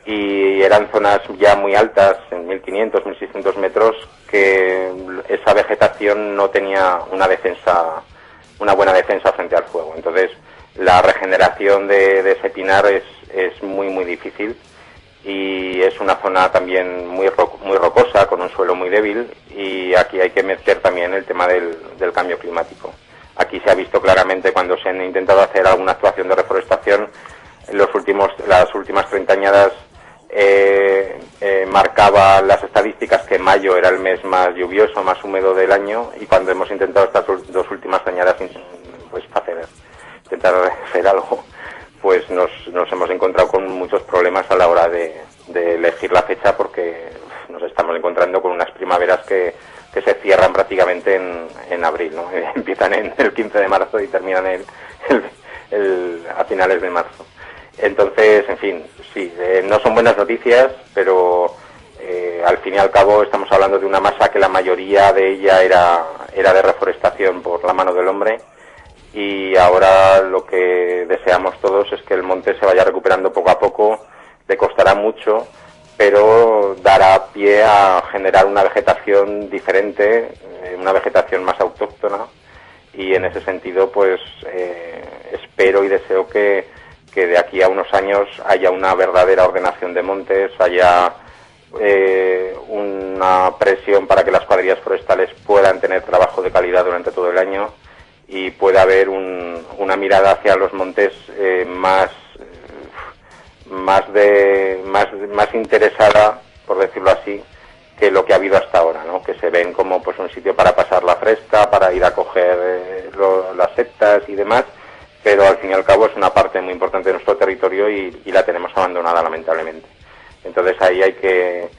y eran zonas ya muy altas, en 1500, 1600 metros, que esa vegetación no tenía una buena defensa frente al fuego. Entonces la regeneración de ese pinar es muy muy difícil, y es una zona también muy rocosa, con un suelo muy débil, y aquí hay que meter también el tema del cambio climático. Aquí se ha visto claramente cuando se han intentado hacer alguna actuación de reforestación, las últimas 30 añadas marcaba las estadísticas que mayo era el mes más lluvioso, más húmedo del año, y cuando hemos intentado estas 2 últimas añadas pues intentar hacer algo, pues nos hemos encontrado con muchos problemas a la hora de elegir la fecha, porque nos estamos encontrando con unas primaveras que se cierran prácticamente en abril, ¿no? Empiezan en el 15 de marzo y terminan a finales de marzo. Entonces, en fin, sí, no son buenas noticias, pero al fin y al cabo estamos hablando de una masa que la mayoría de ella era de reforestación por la mano del hombre, y ahora lo que deseamos todos es que el monte se vaya recuperando poco a poco. Le costará mucho, pero dará pie a generar una vegetación diferente, una vegetación más autóctona, y en ese sentido pues espero y deseo que de aquí a unos años haya una verdadera ordenación de montes, haya una presión para que las cuadrillas forestales puedan tener trabajo de calidad durante todo el año, y pueda haber una mirada hacia los montes más interesada, por decirlo así, que lo que ha habido hasta ahora, ¿no? Que se ven como pues un sitio para pasar la fresca, para ir a coger las setas y demás, pero al fin y al cabo es una parte muy importante de nuestro territorio y la tenemos abandonada, lamentablemente. Entonces ahí hay que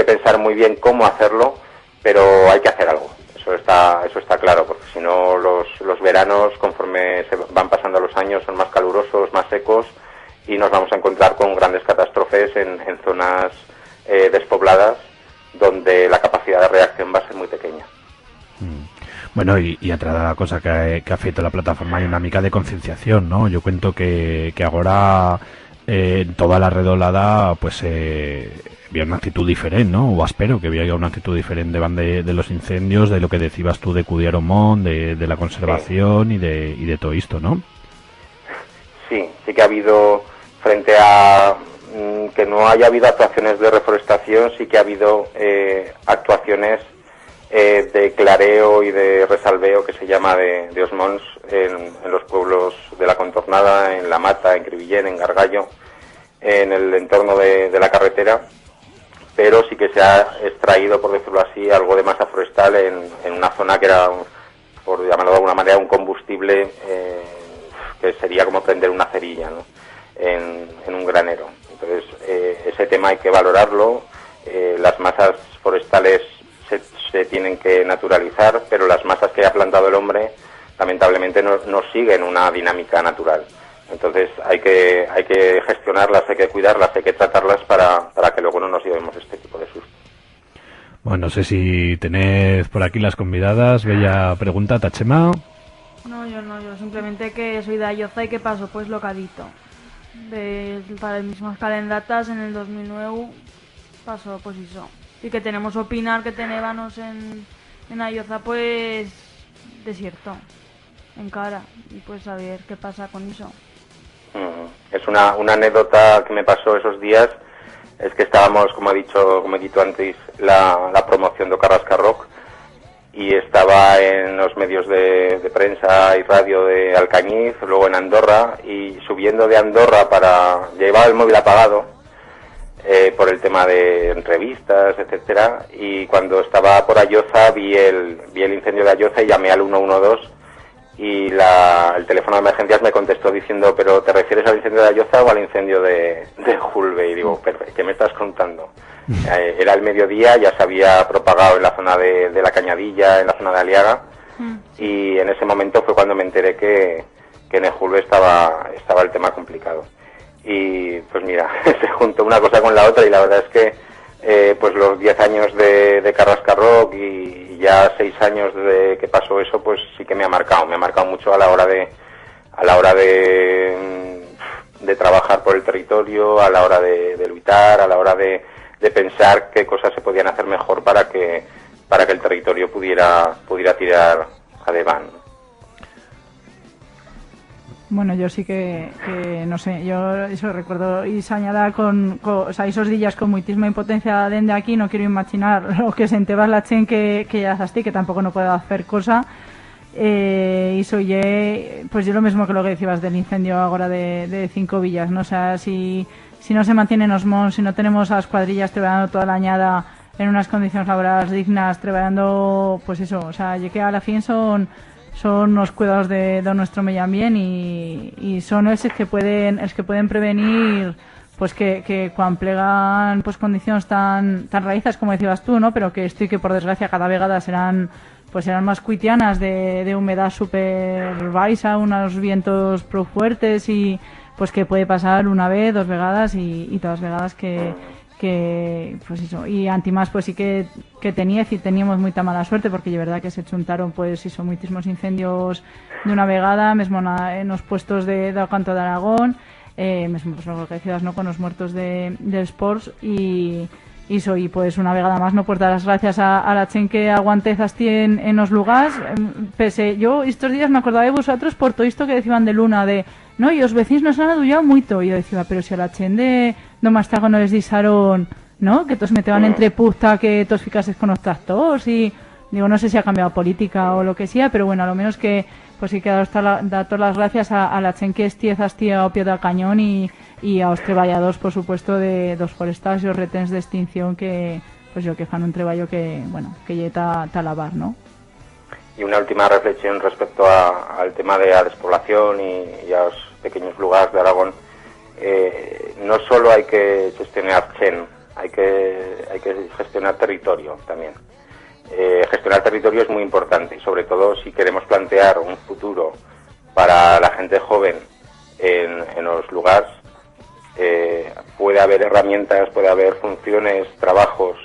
pensar muy bien cómo hacerlo, pero hay que hacer algo. Eso está claro, porque si no los veranos, conforme se van pasando los años, son más calurosos, más secos, y nos vamos a encontrar con grandes catástrofes en zonas despobladas, donde la capacidad de reacción va a ser muy pequeña. Bueno, y altra cosa que ha fet la plataforma hi ha una mica de concienciación, ¿no? Yo cuento que ahora en toda la redolada pues había una actitud diferente, ¿no? O espero que había una actitud diferente de los incendios, de lo que decías tú de Cudieromón, de la conservación y de todo esto, ¿no? Sí que ha habido, frente a que no haya habido actuaciones de reforestación, sí que ha habido actuaciones de clareo y de resalveo, que se llama de Osmons, en los pueblos de la Contornada, en La Mata, en Crevillent, en Gargallo, en el entorno de la carretera, pero sí que se ha extraído, por decirlo así, algo de masa forestal en una zona que era, por llamarlo de alguna manera, un combustible que sería como prender una cerilla, ¿no? en un granero. Entonces, ese tema hay que valorarlo. Las masas forestales se tienen que naturalizar, pero las masas que ha plantado el hombre lamentablemente no siguen una dinámica natural. Entonces hay que gestionarlas, hay que cuidarlas, hay que tratarlas para que luego no nos llevemos este tipo de sustos. Bueno, no sé si tenéis por aquí las convidadas. Bella pregunta, Tachema. No, yo simplemente que soy de Ayoza y que paso pues locadito. Para las mismas calendatas en el 2009 pasó pues eso. Y que tenemos opinar que tenébanos en Ayoza pues desierto, en cara, y pues a ver qué pasa con eso. Es una anécdota que me pasó esos días, es que estábamos, como he dicho antes, la promoción de Carrasca Rock, y estaba en los medios de prensa y radio de Alcañiz, luego en Andorra, y subiendo de Andorra llevaba el móvil apagado, por el tema de entrevistas, etcétera, y cuando estaba por Ayoza vi el incendio de Ayoza y llamé al 112 y el teléfono de emergencias me contestó diciendo, ¿pero te refieres al incendio de Ayoza o al incendio de Julbe? Y digo, ¿qué me estás contando? Era el mediodía, ya se había propagado en la zona de la Cañadilla, en la zona de Aliaga, y en ese momento fue cuando me enteré que en el Julbe estaba el tema complicado. Y pues mira, se juntó una cosa con la otra, y la verdad es que pues los 10 años de Carrasca Rock y ya 6 años de que pasó eso, pues sí que me ha marcado mucho a la hora de trabajar por el territorio, a la hora de luchar, a la hora de pensar qué cosas se podían hacer mejor para que el territorio pudiera tirar adelante. Bueno, yo sí que no sé, yo eso recuerdo y se añada o sea, esos días con muchísima impotencia dende aquí, no quiero imaginar lo que se enteba la chen que ya hasta que tampoco no puedo hacer cosa, y soy pues yo lo mismo que lo que decías del incendio ahora de 5 villas, ¿no? O sea, si no se mantienen los mons, si no tenemos a las cuadrillas trabajando toda la añada en unas condiciones laborales dignas, trabajando, pues eso, o sea, yo que a la fin son los cuidados de nuestro medio ambiente y son esos que pueden prevenir pues que cuando plegan pues condiciones tan raízas como decías tú, ¿no? Pero que esto y que por desgracia cada vegada serán más cuitianas de humedad súper baja, unos vientos pro fuertes, y pues que puede pasar una vez, 2 vegadas y todas vegadas que pues eso, y antimás pues sí que teníamos mucha mala suerte, porque de verdad que se chuntaron pues eso, muchísimos incendios de una vegada, mismo en los puestos de Canto de Aragón, mismo pues lo que decías, ¿no? Con los muertos de Sports, y pues una vegada más no, pues dar las gracias a la chen que aguantez asti en los lugares, pese yo estos días me acordaba de vosotros por todo esto que decían de Luna, de no, y los vecinos nos han adullado mucho, y yo decía, pero si a la chen de Domastago no les disaron, ¿no? Que todos meteban entre puta, que todos ficases con los tractores, y digo, no sé si ha cambiado política o lo que sea, pero bueno, a lo menos que pues sí que da todas las gracias a la chen que estiezas a pie del cañón, y a los trabajadores, por supuesto, de los forestales y los retenes de extinción que pues yo que fan un treballo que, bueno, que lle ta alabar, ¿no? Y una última reflexión respecto al tema de la despoblación y a los pequeños lugares de Aragón. No solo hay que gestionar Chen, hay que gestionar territorio también. Gestionar territorio es muy importante y sobre todo si queremos plantear un futuro para la gente joven en los lugares, puede haber herramientas, puede haber funciones, trabajos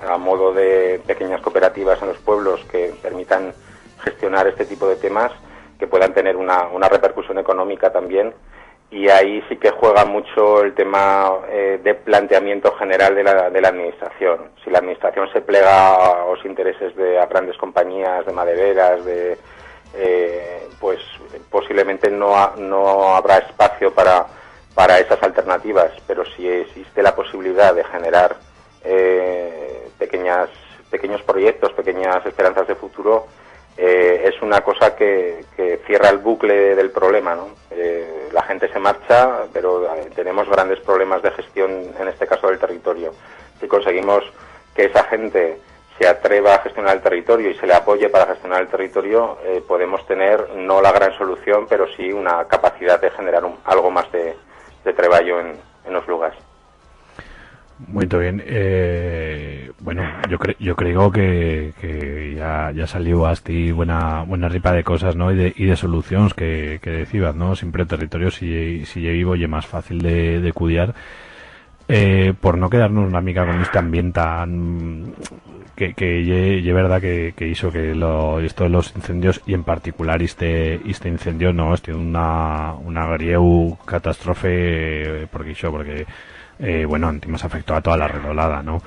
a modo de pequeñas cooperativas en los pueblos que permitan gestionar este tipo de temas, que puedan tener una repercusión económica también, y ahí sí que juega mucho el tema de planteamiento general de la administración. Si la administración se plega a los intereses de grandes compañías, de madereras, pues posiblemente no habrá espacio para esas alternativas, pero si existe la posibilidad de generar pequeños proyectos, pequeñas esperanzas de futuro, es una cosa que cierra el bucle del problema, ¿no? La gente se marcha, pero tenemos grandes problemas de gestión, en este caso del territorio. Si conseguimos que esa gente se atreva a gestionar el territorio y se le apoye para gestionar el territorio, podemos tener no la gran solución, pero sí una capacidad de generar algo más de trabajo en los lugares. Muy bien. Bueno, yo creo que ya salió hasta buena ripa de cosas, ¿no? Y de soluciones que decías, ¿no? Siempre el territorio, si yo vivo, y es más fácil de cuidar. Por no quedarnos una mica con este ambiente tan que verdad que hizo que esto de los incendios, y en particular este incendio, no, una grieu catástrofe porque bueno, antes afectó a toda la redolada, ¿no?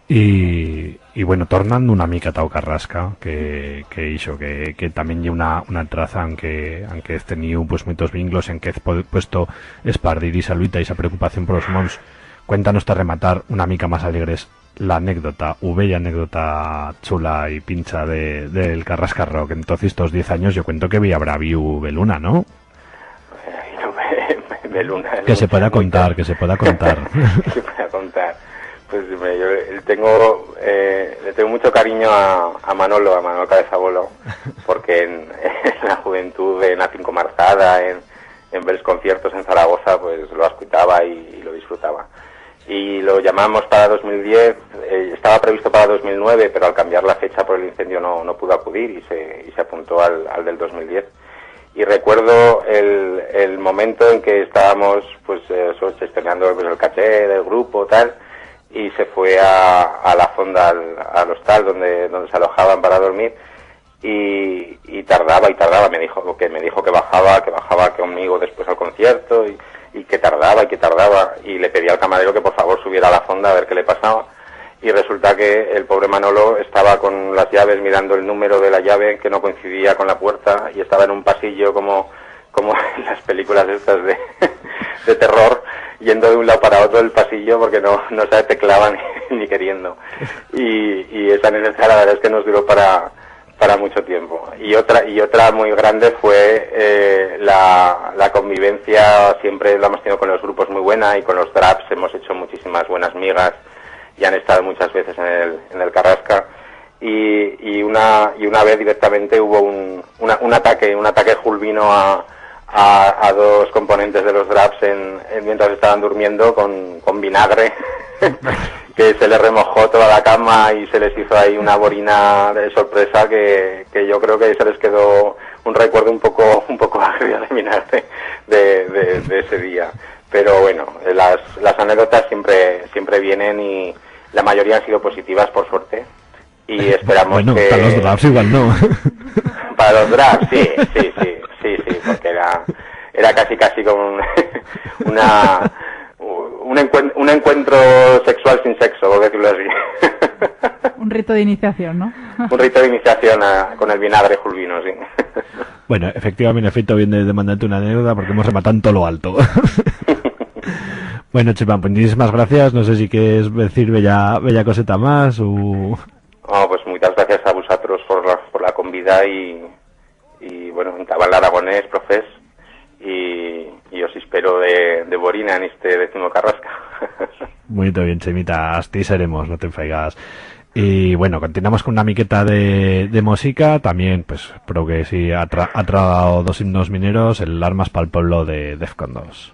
Y bueno, tornando una mica tau Carrasca, que hizo que también lle una traza, aunque he tenido pues muchos vínculos en que he puesto espardir esa luita y esa preocupación por los mons. Cuéntanos para rematar una mica más alegres la anécdota, bella anécdota chula y pincha del Carrasca Rock. Entonces, estos 10 años yo cuento que había Braviu Beluna, ¿no? Beluna. Que se pueda contar. Que se pueda contar. Pues yo le tengo mucho cariño a Manolo Cabezabolo, porque en la juventud, en la Cinco Marzada, en ver los conciertos en Zaragoza, pues lo escuchaba y lo disfrutaba. Y lo llamamos para 2010, estaba previsto para 2009, pero al cambiar la fecha por el incendio no pudo acudir y se apuntó al del 2010. Y recuerdo el momento en que estábamos pues gestionando pues, el caché del grupo tal, y se fue a la fonda, al hostal donde se alojaban para dormir, y tardaba, me dijo que bajaba conmigo después al concierto, y que tardaba, y le pedí al camarero que por favor subiera a la fonda a ver qué le pasaba, y resulta que el pobre Manolo estaba con las llaves mirando el número de la llave que no coincidía con la puerta, y estaba en un pasillo como en las películas estas de terror, yendo de un lado para otro del pasillo porque no se teclaba ni queriendo, y esa anécdota la verdad es que nos duró para mucho tiempo. Y otra muy grande fue la convivencia, siempre la hemos tenido con los grupos muy buena, y con los draps hemos hecho muchísimas buenas migas y han estado muchas veces en el Carrasca, y una vez directamente hubo un ataque julvino a dos componentes de los draps mientras estaban durmiendo con vinagre que se les remojó toda la cama y se les hizo ahí una borina de sorpresa que yo creo que se les quedó un recuerdo un poco agrio de vinagre de ese día. Pero bueno, las anécdotas siempre vienen, y la mayoría han sido positivas, por suerte, y esperamos bueno, que... para los draps igual no. Para los draps, sí, porque era casi como un encuentro sexual sin sexo, por decirlo así. Un rito de iniciación, ¿no? Un rito de iniciación con el vinagre julvino, sí. Bueno, efectivamente, efecto bien de mandarte una anécdota porque hemos rematado en todo lo alto. Bueno, Chepan, pues muchísimas gracias. No sé si quieres decir bella coseta más o... No, pues muchas gracias a vosotros por la convida y bueno, en Tabal Aragonés, profes, y os espero de Borina en este 10º Carrasca. Muy bien, Chemita, así seremos, no te enfaigas. Y bueno, continuamos con una miqueta de música, también, pues, creo que sí, ha tragado dos himnos mineros, el Armas pa'l Pueblo de Defcon 2.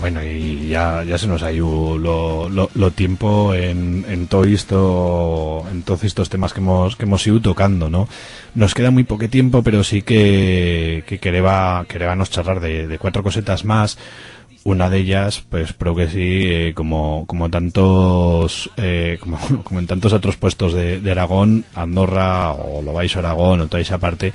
Bueno, y ya se nos ha ido lo tiempo en todo esto, en todos estos temas que hemos ido tocando, ¿no? Nos queda muy poco tiempo, pero sí que querébanos charlar de cuatro cosetas más. Una de ellas, pues creo que sí, como tantos como en tantos otros puestos de Aragón, Andorra o lo Baixo Aragón o toda esa parte,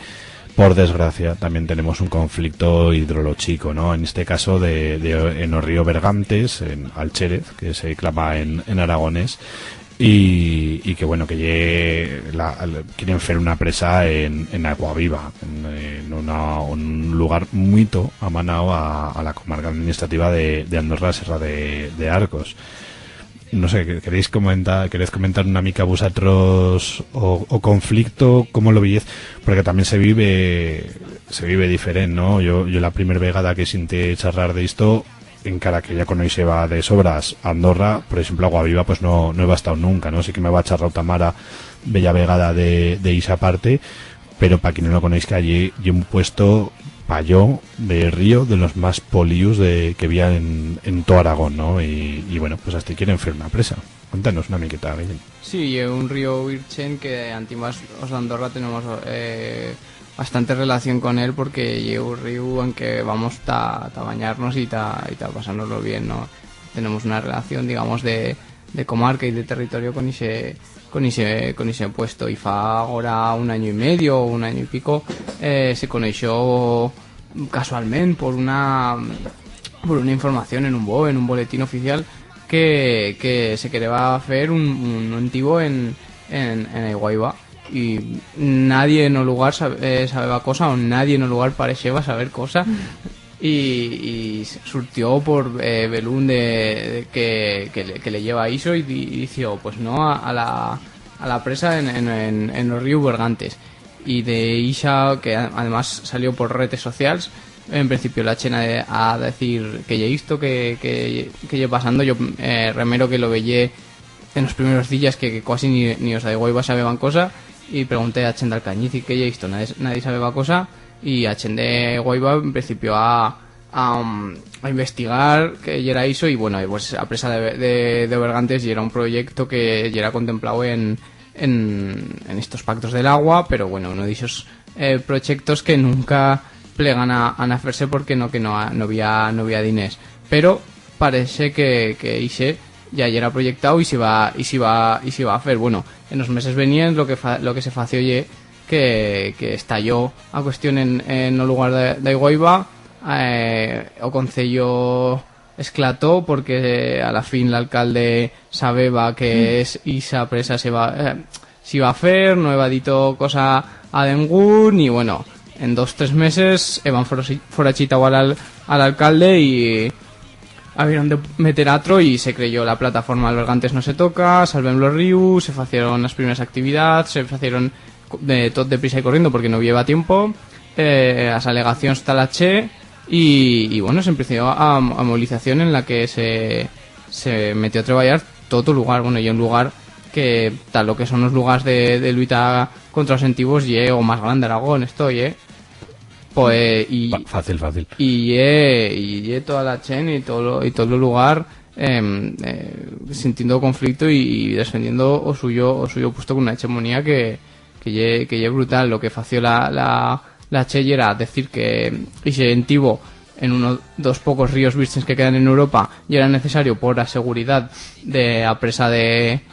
por desgracia, también tenemos un conflicto hidrológico, ¿no? En este caso en el río Bergantes, en Alchérez, que se clama en aragonés, y que bueno, que quieren hacer una presa en Aguaviva, en un lugar muy amanado a la comarca administrativa de Andorra, Serra de Arcos. No sé, ¿queréis comentar una mica vosotros o conflicto? ¿Cómo lo veis? Porque también se vive diferente, ¿no? Yo la primera vegada que sinté charlar de esto, en cara que ya conoce va de sobras Andorra, por ejemplo, Aguaviva, pues no he bastado nunca, ¿no? Sí que me va a charlar Tamara bella vegada de esa parte, pero para quien no lo conozca, allí y un puesto payó de río de los más polius que había en todo Aragón, ¿no? Y bueno, pues hasta quieren hacer una presa. Cuéntanos una miqueta, Guillem. Sí, un río virgen que antiguas os de Andorra tenemos bastante relación con él porque llevo un río en que vamos a bañarnos y ta pasárnoslo bien, ¿no? Tenemos una relación, digamos, de comarca y de territorio con ese puesto. Y fa ahora 1 año y medio o 1 año y pico se conoció casualmente por una información en un boletín oficial que se quería hacer un antiguo en Aiguaiba, y nadie en el lugar sabía cosa, o nadie en el lugar parecía saber cosa, y surtió por Belún que le lleva a ISO y dijo pues no a la presa en los ríos Bergantes. Y de Isha, que además salió por redes sociales, en principio la chena a decir que ya visto que ya pasando. Yo remero que lo veía en los primeros días que casi ni os de Guayba sabían cosa, y pregunté a Chen del Cañiz y que ya visto nadie sabía cosa, y a Chen de Guayba en principio a investigar que ya era eso. Y bueno, pues a presa de Bergantes y era un proyecto que ya era contemplado en estos pactos del agua, pero bueno, uno de esos proyectos que nunca plegan a hacerse porque no había diners, pero parece que ise ya era proyectado y se va a hacer. Bueno, en los meses venían lo que se fació que estalló a cuestión en el lugar de Aiguaiba. O concello esclató porque a la fin el alcalde sabeba que esa presa se iba a hacer, no iba dito cosa a ningún, y bueno, en 2-3 meses iban forachitado al alcalde y habían de meter atro, y se creyó la plataforma Bergantes no se toca, salven los ríos, se facieron las primeras actividades, se facieron de todo deprisa y corriendo porque no lleva tiempo, las alegaciones talaché. Y bueno, se empezó a movilización en la que se metió a trabajar todo lugar. Bueno, y un lugar que tal lo que son los lugares de lucha contra los antiguos o más grande Aragón estoy pues fácil y toda la chen y todo el lugar sintiendo conflicto y defendiendo o suyo puesto con una hegemonía que es brutal. Lo que fació la Che era decir que ese antiguo en uno de los pocos ríos vírgenes que quedan en Europa y era necesario por la seguridad de la presa de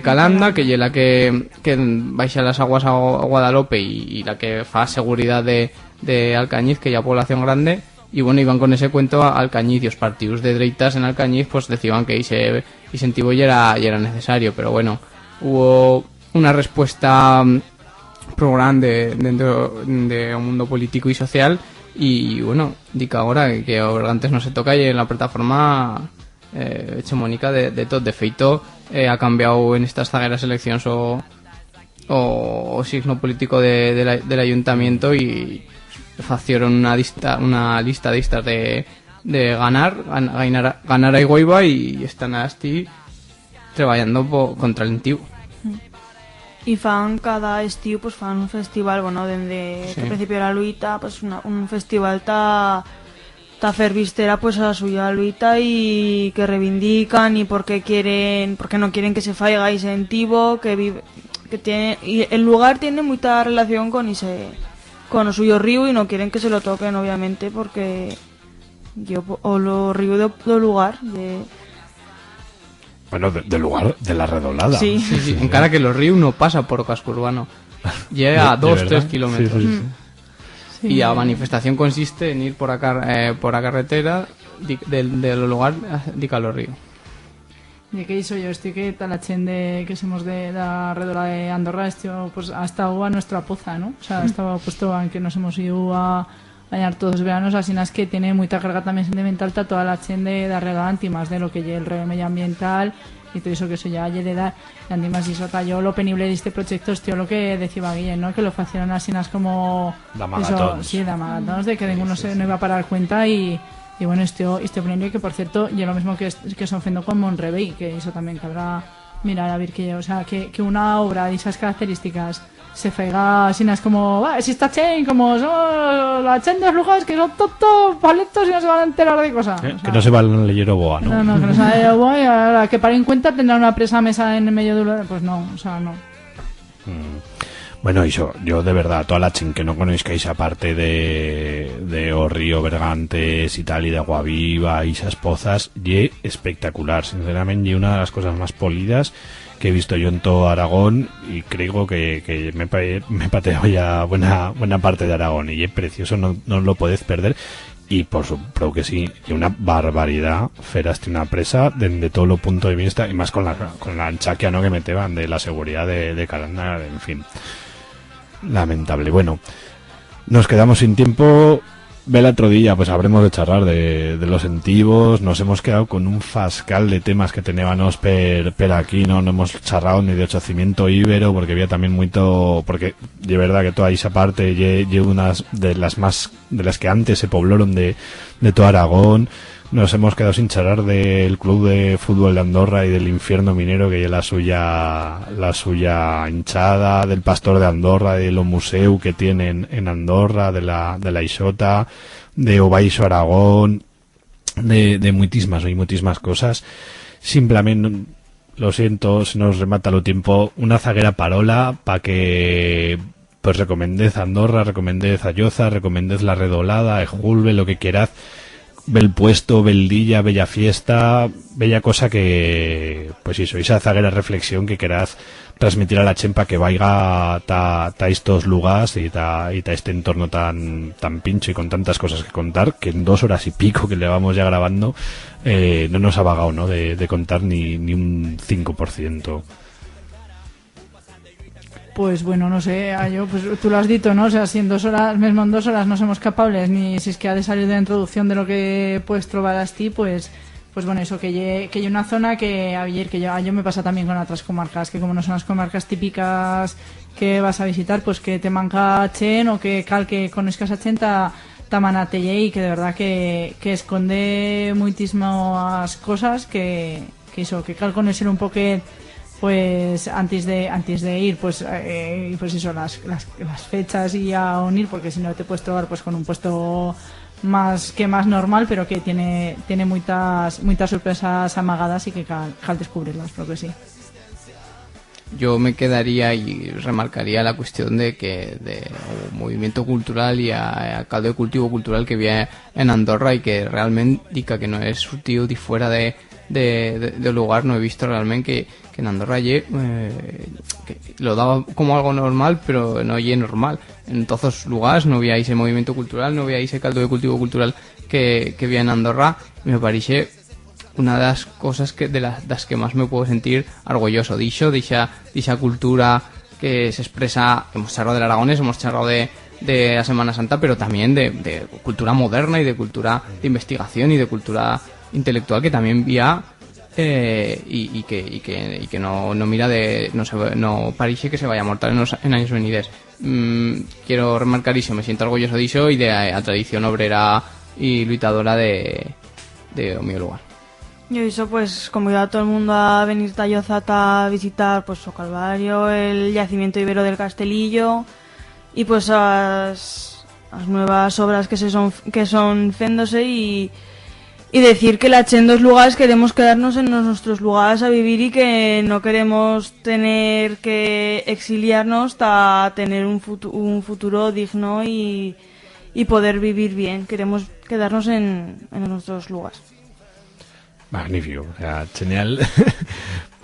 Calanda, que es la que baixa las aguas a Guadalope y la que fa seguridad de Alcañiz, que ya población grande. Y bueno, iban con ese cuento a Alcañiz, y los partidos de dreitas en Alcañiz pues decían que ese antiguo ya era necesario, pero bueno, hubo una respuesta grande dentro de un mundo político y social, y bueno, dica ahora que Bergantes no se toca, y en la plataforma hegemónica de todo de feito ha cambiado en estas zagueras elecciones o signo político del ayuntamiento, y facieron una lista de estas de ganar a Aiguaiba, y están así trabajando contra el antiguo. Y fan cada estiu pues fan un festival, bueno, desde que principio la luita, pues un festival ta fer vistera pues a la suya luita, y que reivindican y porque no quieren que se faiga ese antiguo que tiene, y el lugar tiene mucha relación con el suyo río, y no quieren que se lo toquen obviamente porque o lo río del lugar bueno, del lugar de la Redoblada. Sí. En cara que los ríos no pasa por casco urbano, llega a 2-3 kilómetros. Sí. Y la manifestación consiste en ir por la carretera del lugar de los ríos. ¿Y qué hizo yo? Estoy que tal la chen que somos de la Redoblada de Andorra, pues ha estado a nuestra poza, ¿no? O sea, estaba puesto en que nos hemos ido a bañar todos los veranos, así es que tiene mucha carga también sentimental toda la chen de Arregant, y más de lo que lleva el rollo medioambiental y todo eso, que eso ya le da, y además eso cayó lo penible de este proyecto, lo que decía Guillén, ¿no? Que lo hicieron así como de de que ninguno no iba a parar cuenta, y bueno, este penible, que por cierto y lo mismo que se ofendió con Monrevey, que eso también que habrá mirar a ver que una obra de esas características se faiga así, es como si está chen, como la chen de los lugares que son todos paletos y no se van a enterar de cosas, que no se va al leyero boa, ¿no? No, que no se va a leyero boa, y ahora que para en cuenta tendrá una presa mesa en el medio de pues no, o sea, no. Bueno, yo de verdad, toda la chen que no conozcáis aparte de O Río Bergantes y tal, y de Aguaviva y esas pozas, y espectacular, sinceramente, y una de las cosas más polidas que he visto yo en todo Aragón, y creo que me pateo ya buena parte de Aragón, y es precioso, no lo podéis perder. Y por supuesto que sí, y una barbaridad feraste una presa desde todo lo punto de vista, y más con la anchaquia, ¿no?, que meteban de la seguridad de Caranda, en fin, lamentable. Bueno, nos quedamos sin tiempo. Ve el otro día, pues habremos de charlar de los entivos. Nos hemos quedado con un fascal de temas que teníamos per aquí, no hemos charrado ni de ochocimiento íbero, porque había también mucho, porque de verdad que toda esa parte lleva unas de las que antes se poblaron de todo Aragón. Nos hemos quedado sin charlar del club de fútbol de Andorra y del infierno minero, que es la suya hinchada, del pastor de Andorra, de los museos que tienen en Andorra, de la Ixota, de Obaixo Aragón, de muchísimas cosas. Simplemente, lo siento, se nos remata lo tiempo, una zaguera parola para que pues recomendez Andorra, recomendez Ayoza, recomendez la Redolada, Ejulbe, lo que quieras. Bel puesto, beldilla, bella fiesta, bella cosa que, pues eso, esa zaguera reflexión que querás transmitir a la chempa que vaya ta estos lugares y ta este entorno tan pincho y con tantas cosas que contar, que en 2 horas y pico que le vamos ya grabando, no nos ha vagado, ¿no?, de contar ni un 5%. Pues bueno, no sé, yo, pues tú lo has dicho, ¿no? O sea, si en 2 horas, mismo en 2 horas no somos capables, ni si es que ha de salir de la introducción de lo que puedes trobar a ti, pues bueno, eso, que hay una zona que ayer, que yo me pasa también con otras comarcas, que como no son las comarcas típicas que vas a visitar, pues que te manca chen, o que cal que conozcas a chen ta manatelle, y que de verdad que esconde muchísimas cosas que eso, que cal conocer un poco, pues antes de ir, pues eso, las fechas y a unir, porque si no te puedes trobar pues con un puesto más normal, pero que tiene muchas sorpresas amagadas y que cal descubrirlas, creo que sí. Yo me quedaría y remarcaría la cuestión de movimiento cultural y a caldo de cultivo cultural que había en Andorra, y que realmente dica que no es surtido de fuera de lugar. No he visto realmente que en Andorra que lo daba como algo normal, pero no es normal. En todos los lugares no había ese movimiento cultural, no había ese caldo de cultivo cultural que había en Andorra. Me parece una de las cosas de las que más me puedo sentir orgulloso de esa cultura que se expresa. Hemos charlado del Aragonés, hemos charlado de la Semana Santa, pero también de cultura moderna y de cultura de investigación y de cultura intelectual que también vía y que no mira no parece que se vaya a mortar en años venideros. Quiero remarcar eso, me siento orgulloso de eso y de la tradición obrera y luchadora de mi lugar. Yo eso, pues convido a todo el mundo a venir a Ayoza a visitar pues o Calvario, el yacimiento ibero del Castelillo, y pues las nuevas obras que son féndose, y decir que la chen dos lugares queremos quedarnos en nuestros lugares a vivir, y que no queremos tener que exiliarnos para tener un futuro digno y poder vivir bien. Queremos quedarnos en nuestros lugares. Magnífico, o sea, genial.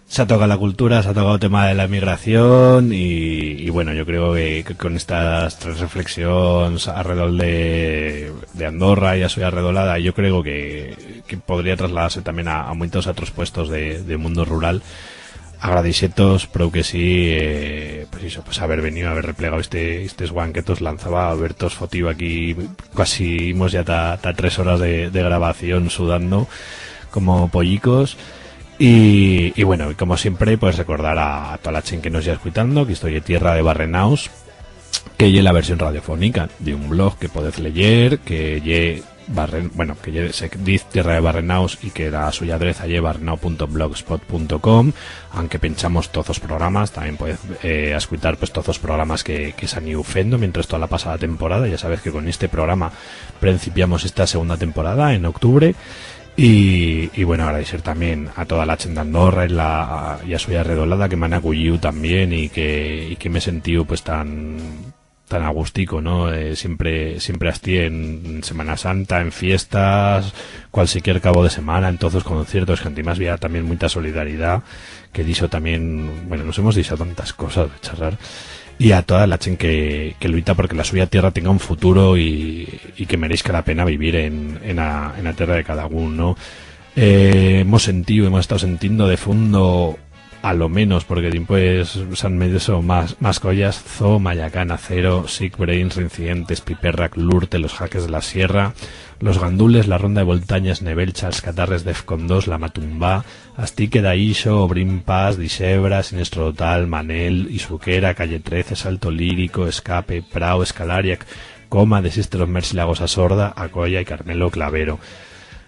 Se ha tocado la cultura, se ha tocado el tema de la migración, y bueno, yo creo que con estas 3 reflexiones alrededor de Andorra y a su arredolada, yo creo que podría trasladarse también a muchos otros puestos de mundo rural. Agradecetos, pero que sí, pues eso, pues haber venido, haber replegado estos guanquetos, lanzaba Albertos fotivo aquí, casi hemos ya 3 horas de grabación sudando como pollicos. Y bueno, como siempre, pues recordar a toda la chen que nos ya escuchando que estoy en tierra de Barrenaus, que lle la versión radiofónica de un blog que podéis leer, que lle se dice Tierra de Barrenaus, y que la suya adreza lle barrenau.blogspot.com, aunque pinchamos todos los programas. También podéis escuchar pues todos los programas que se han ido fendo mientras toda la pasada temporada. Ya sabes que con este programa principiamos esta segunda temporada en octubre. Y bueno, agradecer también a toda la gente de Andorra y a Suya Redolada que me han acogido también y que me he sentido pues tan agustico, ¿no? Siempre estoy en Semana Santa, en fiestas, cualquier cabo de semana, en todos los conciertos, que además había también mucha solidaridad, que dicho también, bueno, nos hemos dicho tantas cosas de charlar, y a toda la gente que lucha porque la suya tierra tenga un futuro y que merezca la pena vivir en la tierra de cada uno, ¿no? Hemos estado sintiendo de fondo, a lo menos, porque después se han medido más collas: Zoo, Mayacán, Acero, Sick Brains, Reincidentes, Piperrac, Lurte, Los Jaques de la Sierra, Los Gandules, La Ronda de Voltañas, Nebelcha, Els Catarres, Defcon 2, La Matumbá, Astique, Daixo, Obrim Paz, Dixebra, Sinestro Total, Manel, Isuquera, Calle 13, Salto Lírico, Escape, Prao, Escalariac, Coma, Desistros, Mercilagosa Sorda, Acoya y Carmelo Clavero.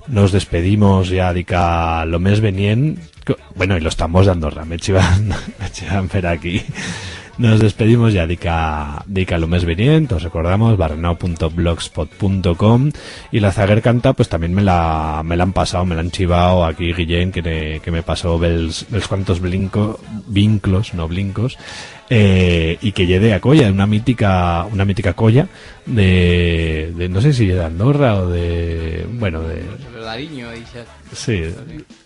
Nos despedimos ya dica lo mes venien, bueno, y los tambos de Andorra, me chivan ver aquí. Nos despedimos ya dica lo mes venien, os recordamos barrenao.blogspot.com, y la Zaguer Canta pues también me la han pasado, me la han chivado aquí Guillén, que me pasó los cuantos vinclos, no blincos, y que llegue a Colla, una mítica colla de no sé si de Andorra o de, bueno, de Lariño, sí,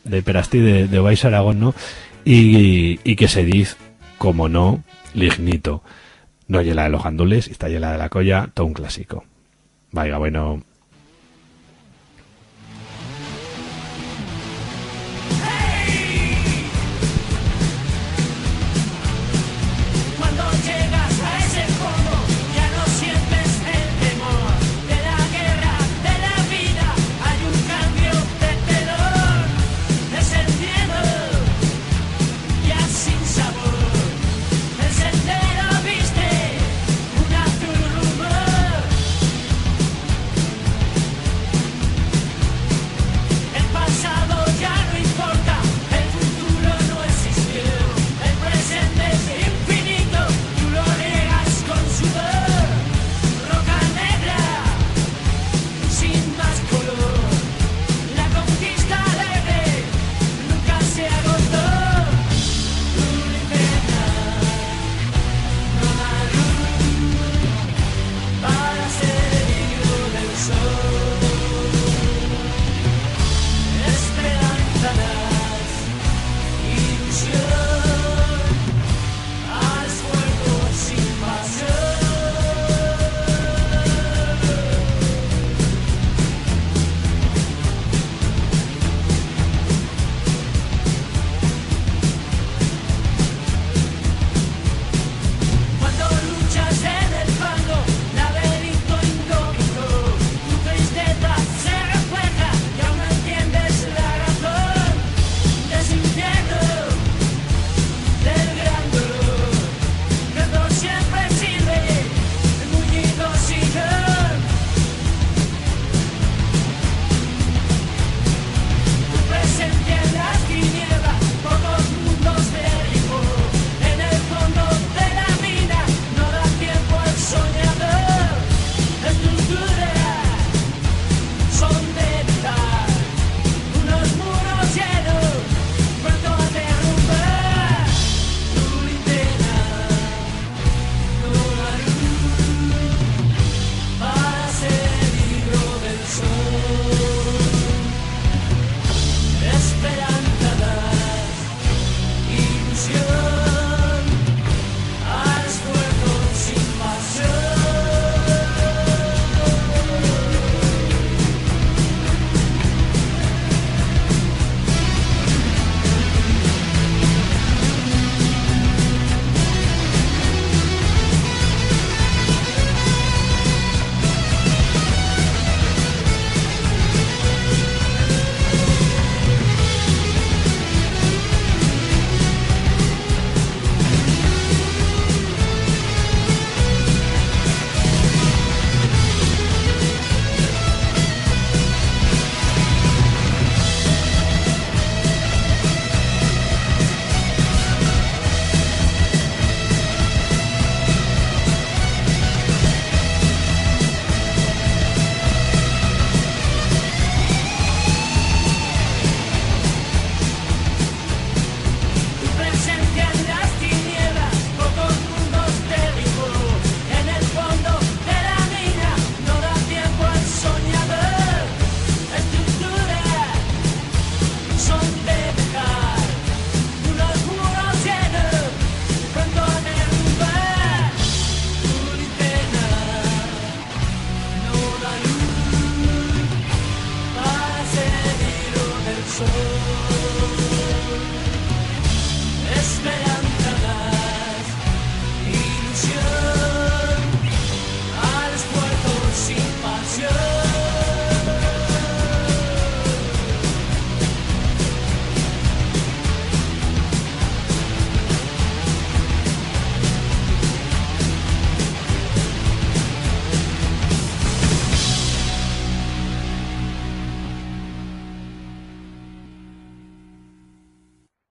de Perastí, de Baix Aragón, ¿no? Y que se dice, como no, lignito. No hay la de los Gandules, está la de la colla, todo un clásico. Vaya, bueno.